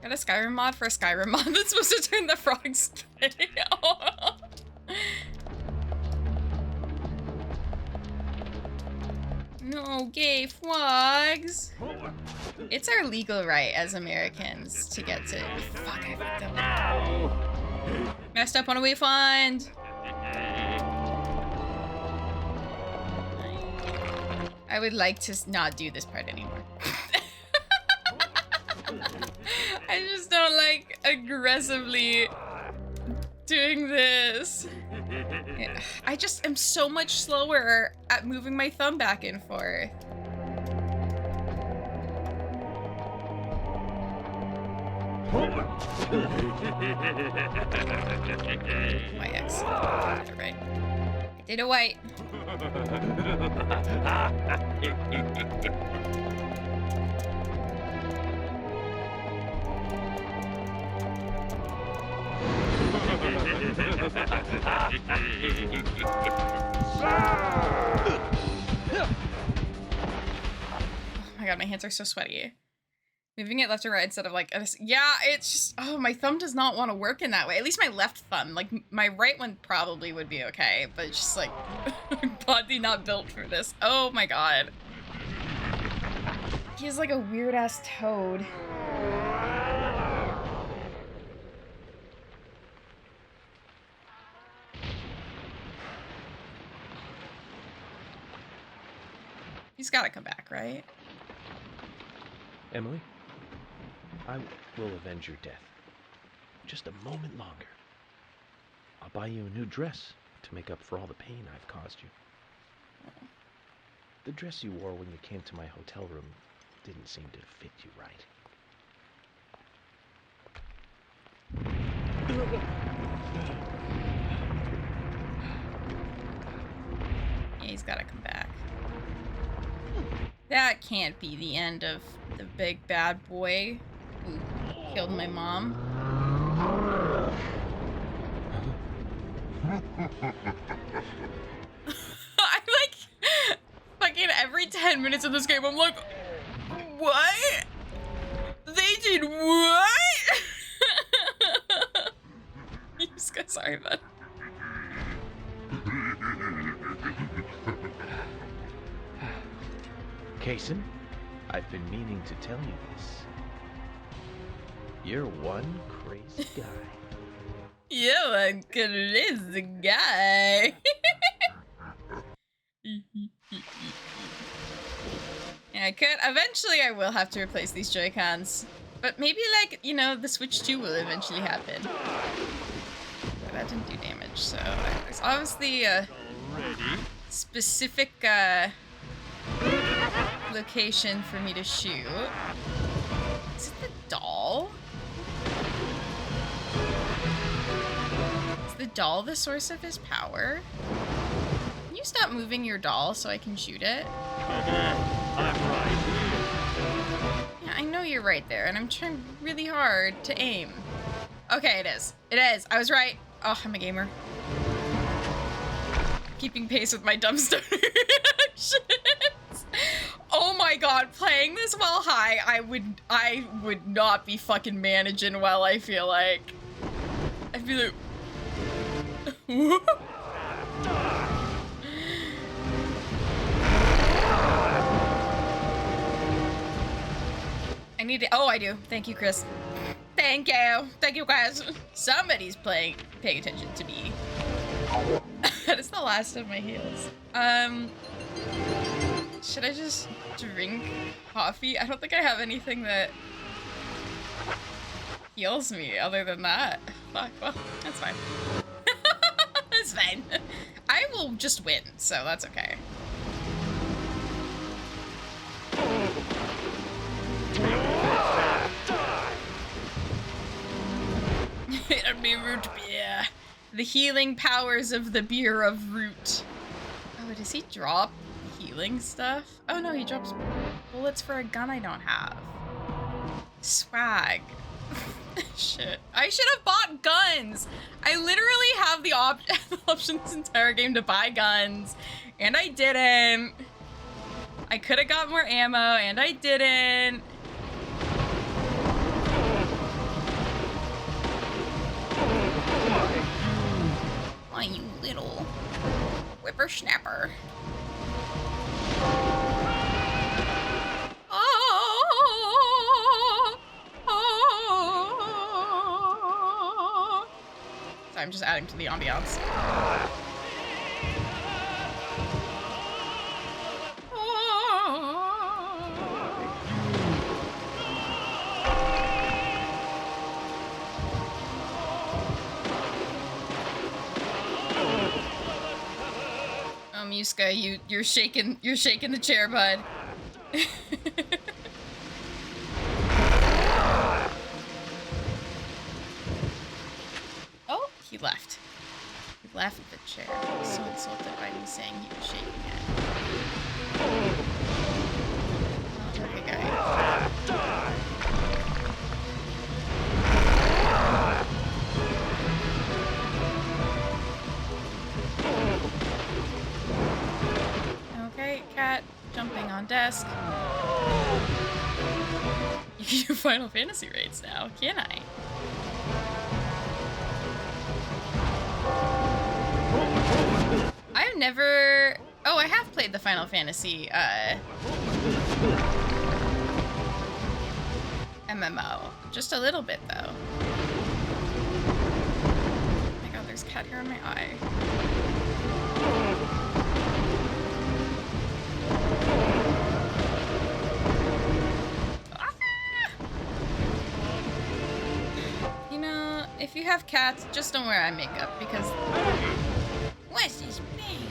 Got a Skyrim mod for a Skyrim mod that's supposed to turn the frogs gay. No gay frogs. It's our legal right as Americans to get to. Fuck, I fucked up. Messed up on a wayfind. I would like to not do this part anymore. I just don't like aggressively doing this. I just am so much slower at moving my thumb back and forth. My ex. I did it right. I did it white. Oh my god, my hands are so sweaty. Moving it left or right instead of like, yeah, it's just, oh, my thumb does not want to work in that way. At least my left thumb. Like, my right one probably would be okay, but it's just like, body not built for this. Oh my god. He's like a weird-ass toad. He's gotta come back, right? Emily, I will avenge your death. Just a moment longer. I'll buy you a new dress to make up for all the pain I've caused you. The dress you wore when you came to my hotel room didn't seem to fit you right. Yeah, he's gotta come back. That can't be the end of the big bad boy who killed my mom. I like fucking every 10 minutes of this game I'm like, what? They did what? You just got sorry, bud. Kaysen, I've been meaning to tell you this. You're one crazy guy. You're a crazy guy. Yeah, I could. Eventually I will have to replace these Joy-Cons. But maybe, like, you know, the Switch 2 will eventually happen. But that didn't do damage, so there's obviously a specific location for me to shoot. Is it the doll? Is the doll the source of his power? Can you stop moving your doll so I can shoot it? Yeah, I know you're right there, and I'm trying really hard to aim. Okay, it is. It is. I was right. Oh, I'm a gamer. Keeping pace with my dumbstone. Oh my god. god, playing this while high, I would not be fucking managing well, I feel like. I'd be like... I need to... Oh, I do. Thank you, Chris. Thank you. Thank you, guys. Somebody's paying attention to me. That is the last of my heals. Should I just drink coffee? I don't think I have anything that heals me other than that. Fuck, well, that's fine. That's fine. I will just win, so that's okay. It'll be root beer. The healing powers of the beer of root. Oh, does he drop healing stuff? Oh no, he drops bullets for a gun I don't have. Swag. Shit. I should have bought guns. I literally have the option this entire game to buy guns, and I didn't. I could have got more ammo, and I didn't. Oh, you little whippersnapper. So I'm just adding to the ambiance. Oh, Muska, you're shaking the chair, bud. Oh, he left. He left the chair. I was so insulted by me saying he was shaking it. Oh, okay, guy. Okay, cat jumping on desk. You can do Final Fantasy raids now, can I? I've never... Oh, I have played the Final Fantasy MMO. Just a little bit, though. Oh my god, there's cat hair on my eye. You know, if you have cats, just don't wear eye makeup, because... What's his name?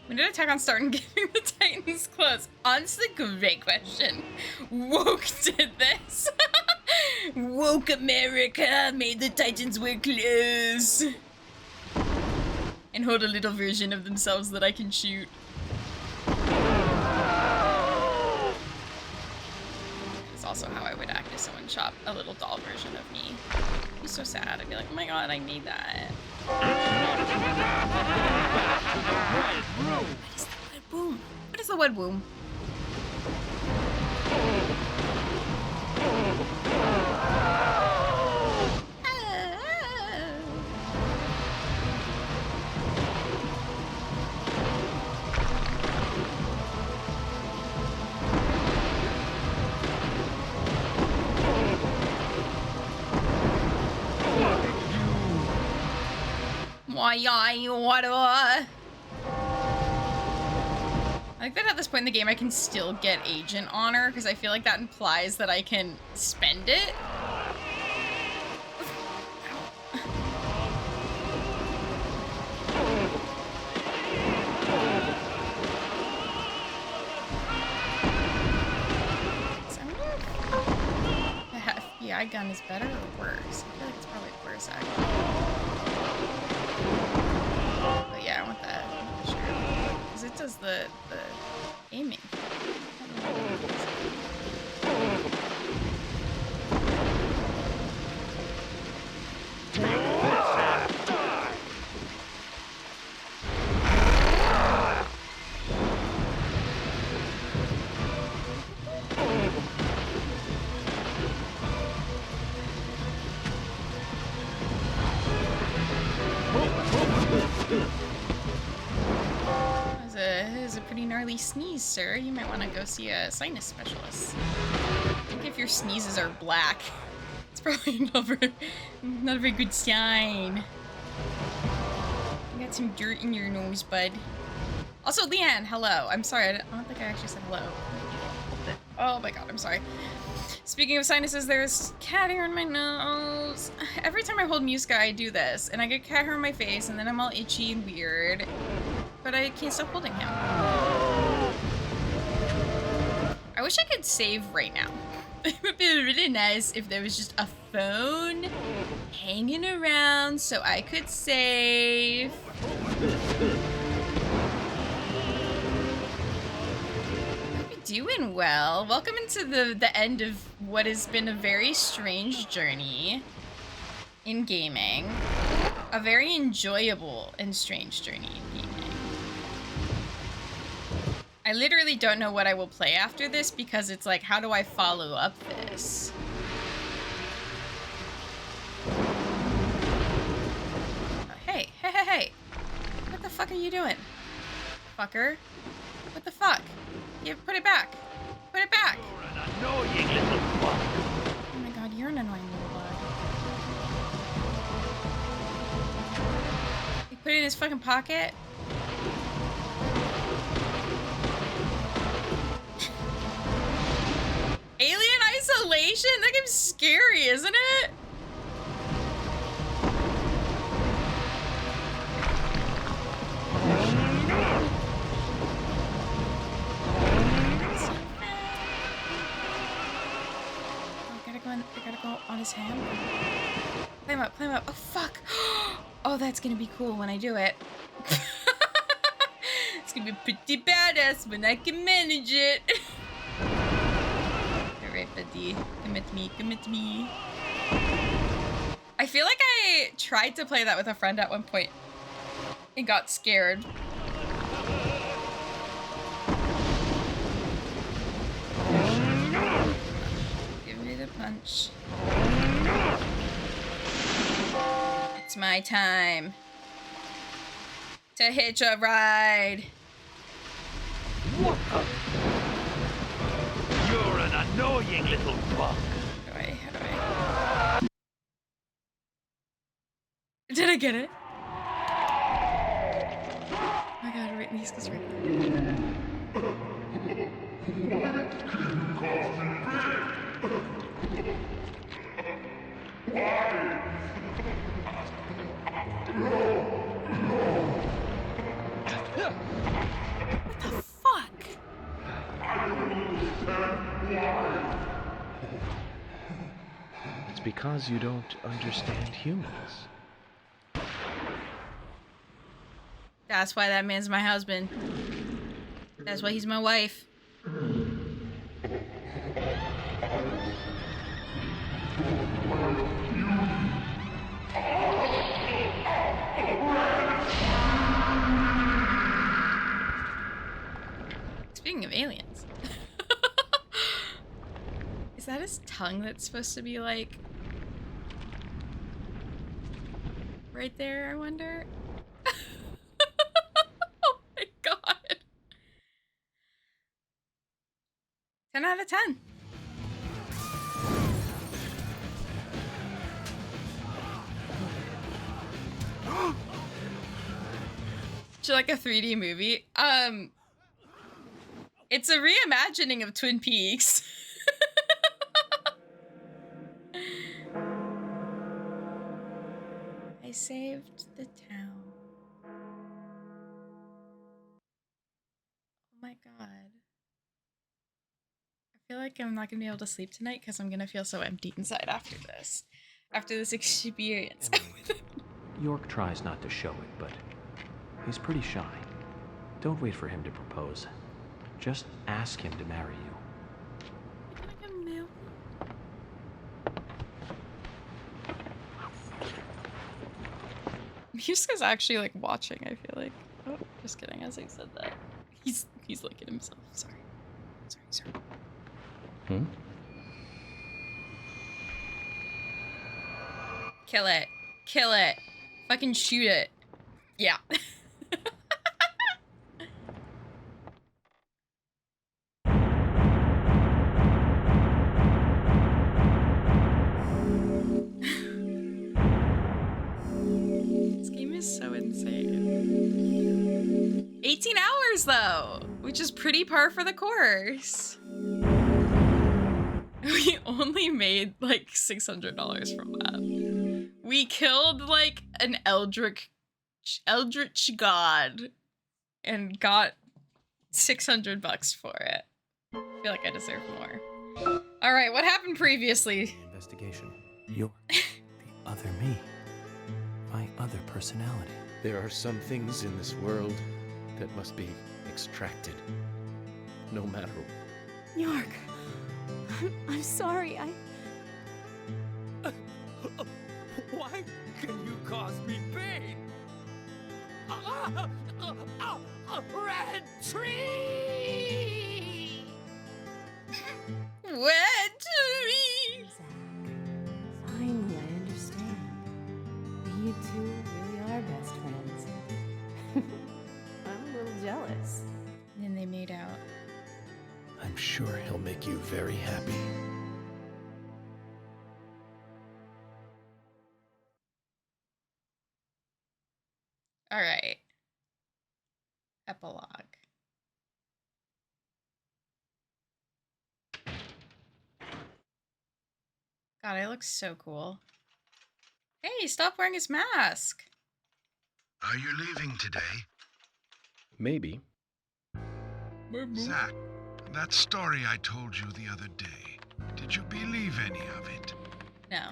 When did Attack on start and giving the Titans clothes? Honestly, great question. Woke did this. Woke America made the Titans wear clothes. And hold a little version of themselves that I can shoot. It's also how I would act if someone chopped a little doll version of me. I'd be so sad. I'd be like, oh my god, I need that. What is the wet boom? Why, what? I like that at this point in the game I can still get agent honor, because I feel like that implies that I can spend it. The FBI gun is better or worse? I feel like it's probably worse, actually. But yeah, I want that. Sure. Because it does the aiming. very gnarly sneeze, sir. You might want to go see a sinus specialist. I think if your sneezes are black, it's probably not a very good sign. You got some dirt in your nose, bud. Also, Leanne, hello. I'm sorry, I don't think I actually said hello. Oh my god, I'm sorry. Speaking of sinuses, there's cat hair in my nose. Every time I hold Muska, I do this, and I get cat hair on my face, and then I'm all itchy and weird. But I can't stop holding him. I wish I could save right now. It would be really nice if there was just a phone hanging around so I could save. Doing well. Welcome into the end of what has been a very strange journey in gaming. A very enjoyable and strange journey in gaming. I literally don't know what I will play after this because it's like, how do I follow up this? Hey, hey, hey, hey. What the fuck are you doing? Fucker. What the fuck? Yeah, put it back. Put it back. You're an annoying little bug. Oh my god, you're an annoying little bug. He put it in his fucking pocket. Alien Isolation? That game's scary, isn't it? I gotta go on his hand. Climb up, climb up. Oh, fuck. Oh, that's gonna be cool when I do it. It's gonna be pretty badass when I can manage it. Alright, buddy. Come at me, come at me. I feel like I tried to play that with a friend at one point and got scared. Punch. It's my time to hitch a ride. What You're an annoying little bug. How do I? Did I get it? Oh my god, right, Niska's right What the fuck? It's because you don't understand humans. That's why that man's my husband. That's why he's my wife. Speaking of aliens. Is that his tongue that's supposed to be like right there, I wonder? Oh my god. 10 out of 10. Should like a 3D movie? It's a reimagining of Twin Peaks. I saved the town. Oh my god. I feel like I'm not gonna be able to sleep tonight because I'm gonna feel so empty inside after this. After this experience. York tries not to show it, but he's pretty shy. Don't wait for him to propose. Just ask him to marry you. Muska's actually like watching, I feel like. Oh, just kidding, as I said that. He's looking at himself. Sorry. Sorry. Kill it. Kill it. Fucking shoot it. Yeah. 18 hours though, which is pretty par for the course. We only made like $600 from that. We killed like an eldritch god and got $600 for it. I feel like I deserve more. All right, what happened previously? Investigation. You're the other me. My other personality. There are some things in this world that must be extracted. No matter. York, I'm sorry. Why can you cause me pain? A red tree! Red tree! Finally, I understand. You two really are best friends. I'm a little jealous. And then they made out. I'm sure he'll make you very happy. All right. Epilogue. God, I look so cool. Hey, stop wearing his mask. Are you leaving today? Maybe. Zach, that story I told you the other day, did you believe any of it? No.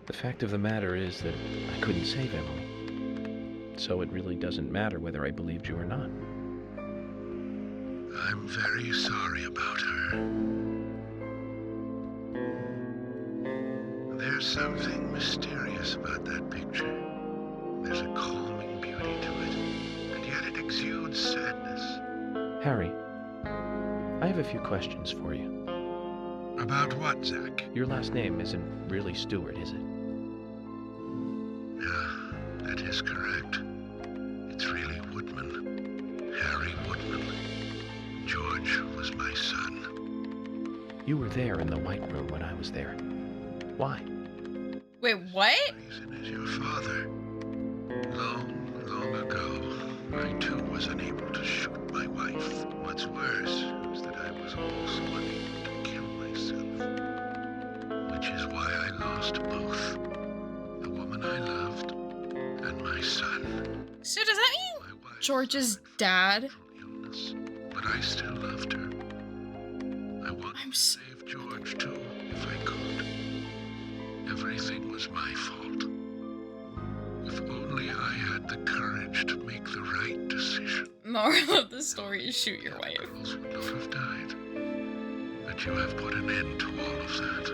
The fact of the matter is that I couldn't save Emily. So it really doesn't matter whether I believed you or not. I'm very sorry about her. There's something mysterious about that picture. There's a calming beauty to it, and yet it exudes sadness. Harry, I have a few questions for you. About what, Zach? Your last name isn't really Stewart, is it? Yeah, that is correct. It's really Woodman. Harry Woodman. George was my son. You were there in the White Room when I was there. Why? Wait, what? Reason is your father. Long, long ago, I too was unable to shoot my wife. What's worse is that I was also unable to kill myself. Which is why I lost both. The woman I loved and my son. So does that mean George's dad? Illness, but I still loved her. I wanted to save George too, if I could. Everything was my fault. If only I had the courage to make the right decision. Moral of the story is shoot your wife. Girls would not have died. But you have put an end to all of that.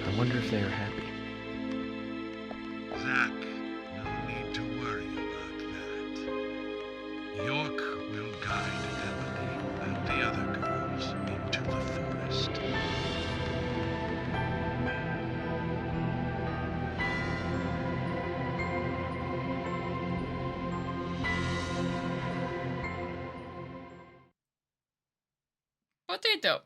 I wonder if they are happy. Zach, no need to worry about that. York will guide Emily and the other girls into the forest. Potato.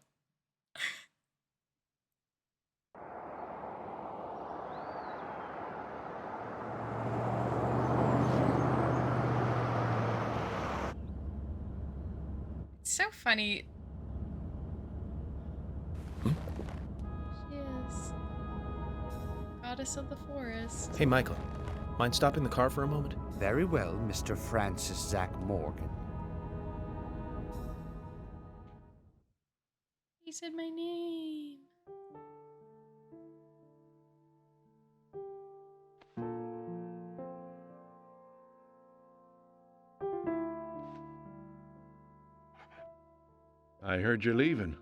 It's so funny. She is goddess of the forest. Hey, Michael. Mind stopping the car for a moment? Very well, Mr. Francis Zach Morgan. He said my name. I heard you're leaving.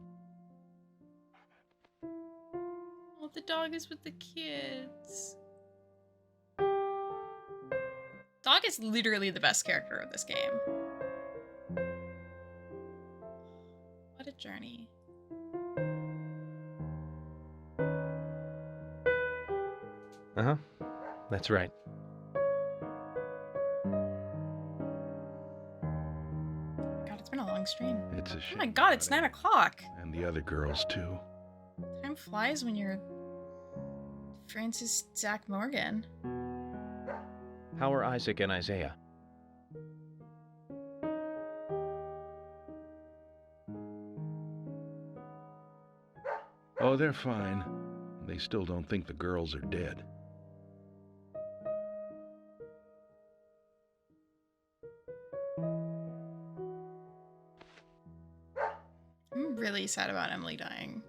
Oh, the dog is with the kids. Dog is literally the best character of this game. What a journey. Uh-huh. That's right. God, it's been a long stream. It's a Oh shame. my god, it's 9 o'clock. And the other girls, too. Time flies when you're Francis Zach Morgan. How are Isaac and Isaiah? Oh, they're fine. They still don't think the girls are dead. I'm really sad about Emily dying.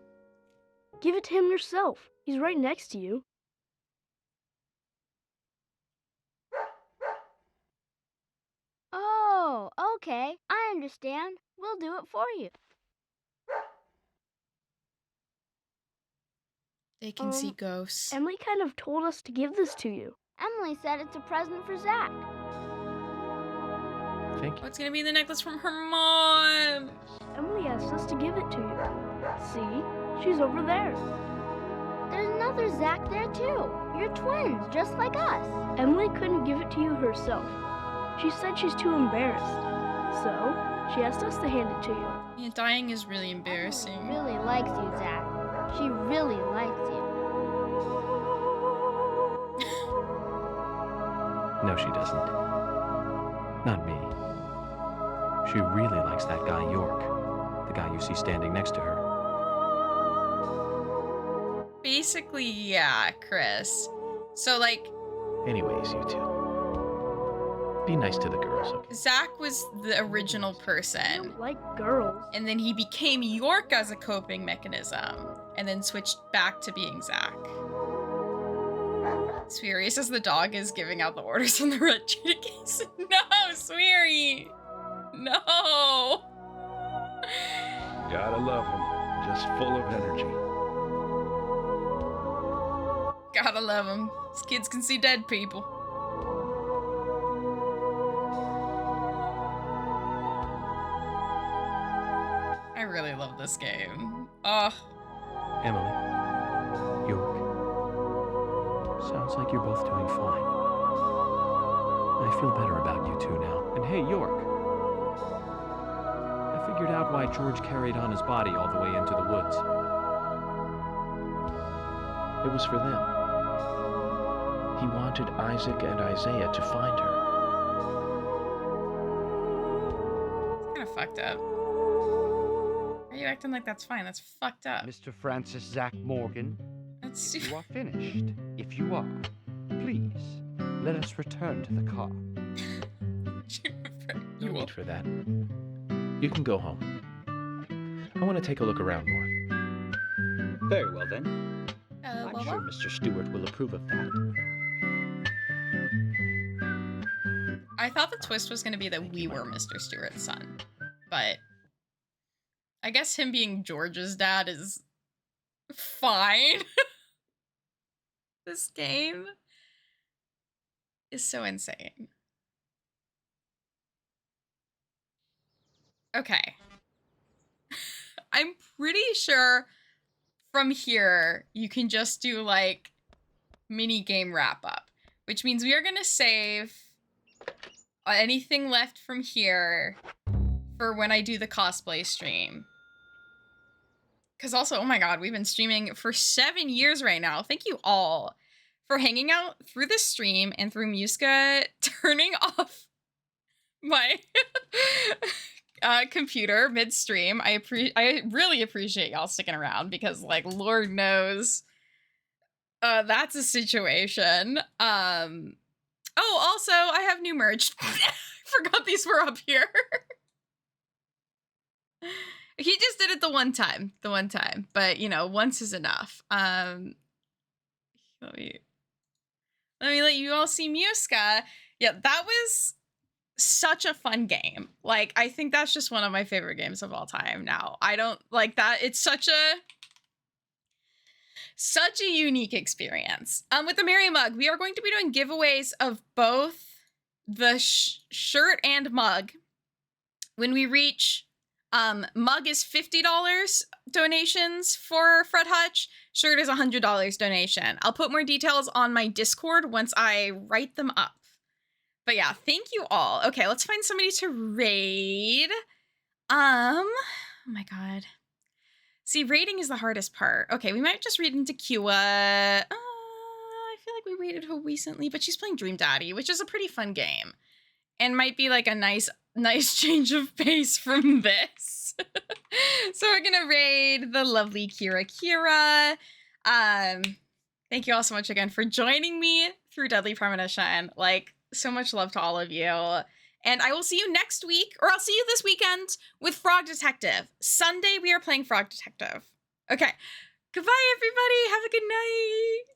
Give it to him yourself. He's right next to you. Oh, okay. I understand. We'll do it for you. They can see ghosts. Emily kind of told us to give this to you. Emily said it's a present for Zach. Thank you. What's gonna be the necklace from her mom? Emily asked us to give it to you. See? She's over there. There's another Zach there too. You're twins, just like us. Emily couldn't give it to you herself. She said she's too embarrassed. So, she asked us to hand it to you. Yeah, dying is really embarrassing. Emily really likes you, Zach. She really likes you. No, she doesn't. Not me. She really likes that guy York, the guy you see standing next to her. Basically, yeah, Chris. So, like... Anyways, you two. Be nice to the girls, okay? Zach was the original person. I don't like girls. And then he became York as a coping mechanism. And then switched back to being Zach. Sweary says the dog is giving out the orders on the red cheetah case. No, Sweary! No! Gotta love him. Just full of energy. Gotta love him. These kids can see dead people. I really love this game. Oh. Emily. York. Sounds like you're both doing fine. I feel better about you two now. And hey, York. I figured out why George carried on his body all the way into the woods. It was for them. He wanted Isaac and Isaiah to find her. It's kind of fucked up. Are you acting like that's fine? That's fucked up. Mr. Francis Zach Morgan, That's if you are finished, if you are, please, let us return to the car. No need for that. You can go home. I want to take a look around more. Very well, then. I'm sure Mr. Stewart will approve of that. I thought the twist was going to be that we were Mr. Stewart's son, but I guess him being George's dad is fine. This game is so insane. Okay. I'm pretty sure from here you can just do like mini game wrap up, which means we are going to save anything left from here for when I do the cosplay stream. Because also, oh my god, we've been streaming for 7 years right now. Thank you all for hanging out through the stream and through Muska turning off my computer mid-stream. I really appreciate y'all sticking around because, like, Lord knows that's a situation. Oh, also, I have new merch. Forgot these were up here. He just did it the one time, but you know, once is enough. Let me let you all see Muska. Yeah, that was such a fun game. Like, I think that's just one of my favorite games of all time now. I don't like that. It's such a unique experience. With the Merry Mug, we are going to be doing giveaways of both the shirt and mug. When we reach mug is $50 donations for Fred Hutch. Shirt is $100 donation. I'll put more details on my Discord once I write them up. But yeah, thank you all. Okay, let's find somebody to raid. Oh my god. See, raiding is the hardest part. Okay, we might just read into Kua. I feel like we raided her recently, but she's playing Dream Daddy, which is a pretty fun game. And might be like a nice change of pace from this. So we're gonna raid the lovely Kira. Thank you all so much again for joining me through Deadly Premonition. Like, so much love to all of you. And I will see you next week, or I'll see you this weekend with Frog Detective. Sunday, we are playing Frog Detective. Okay. Goodbye, everybody. Have a good night.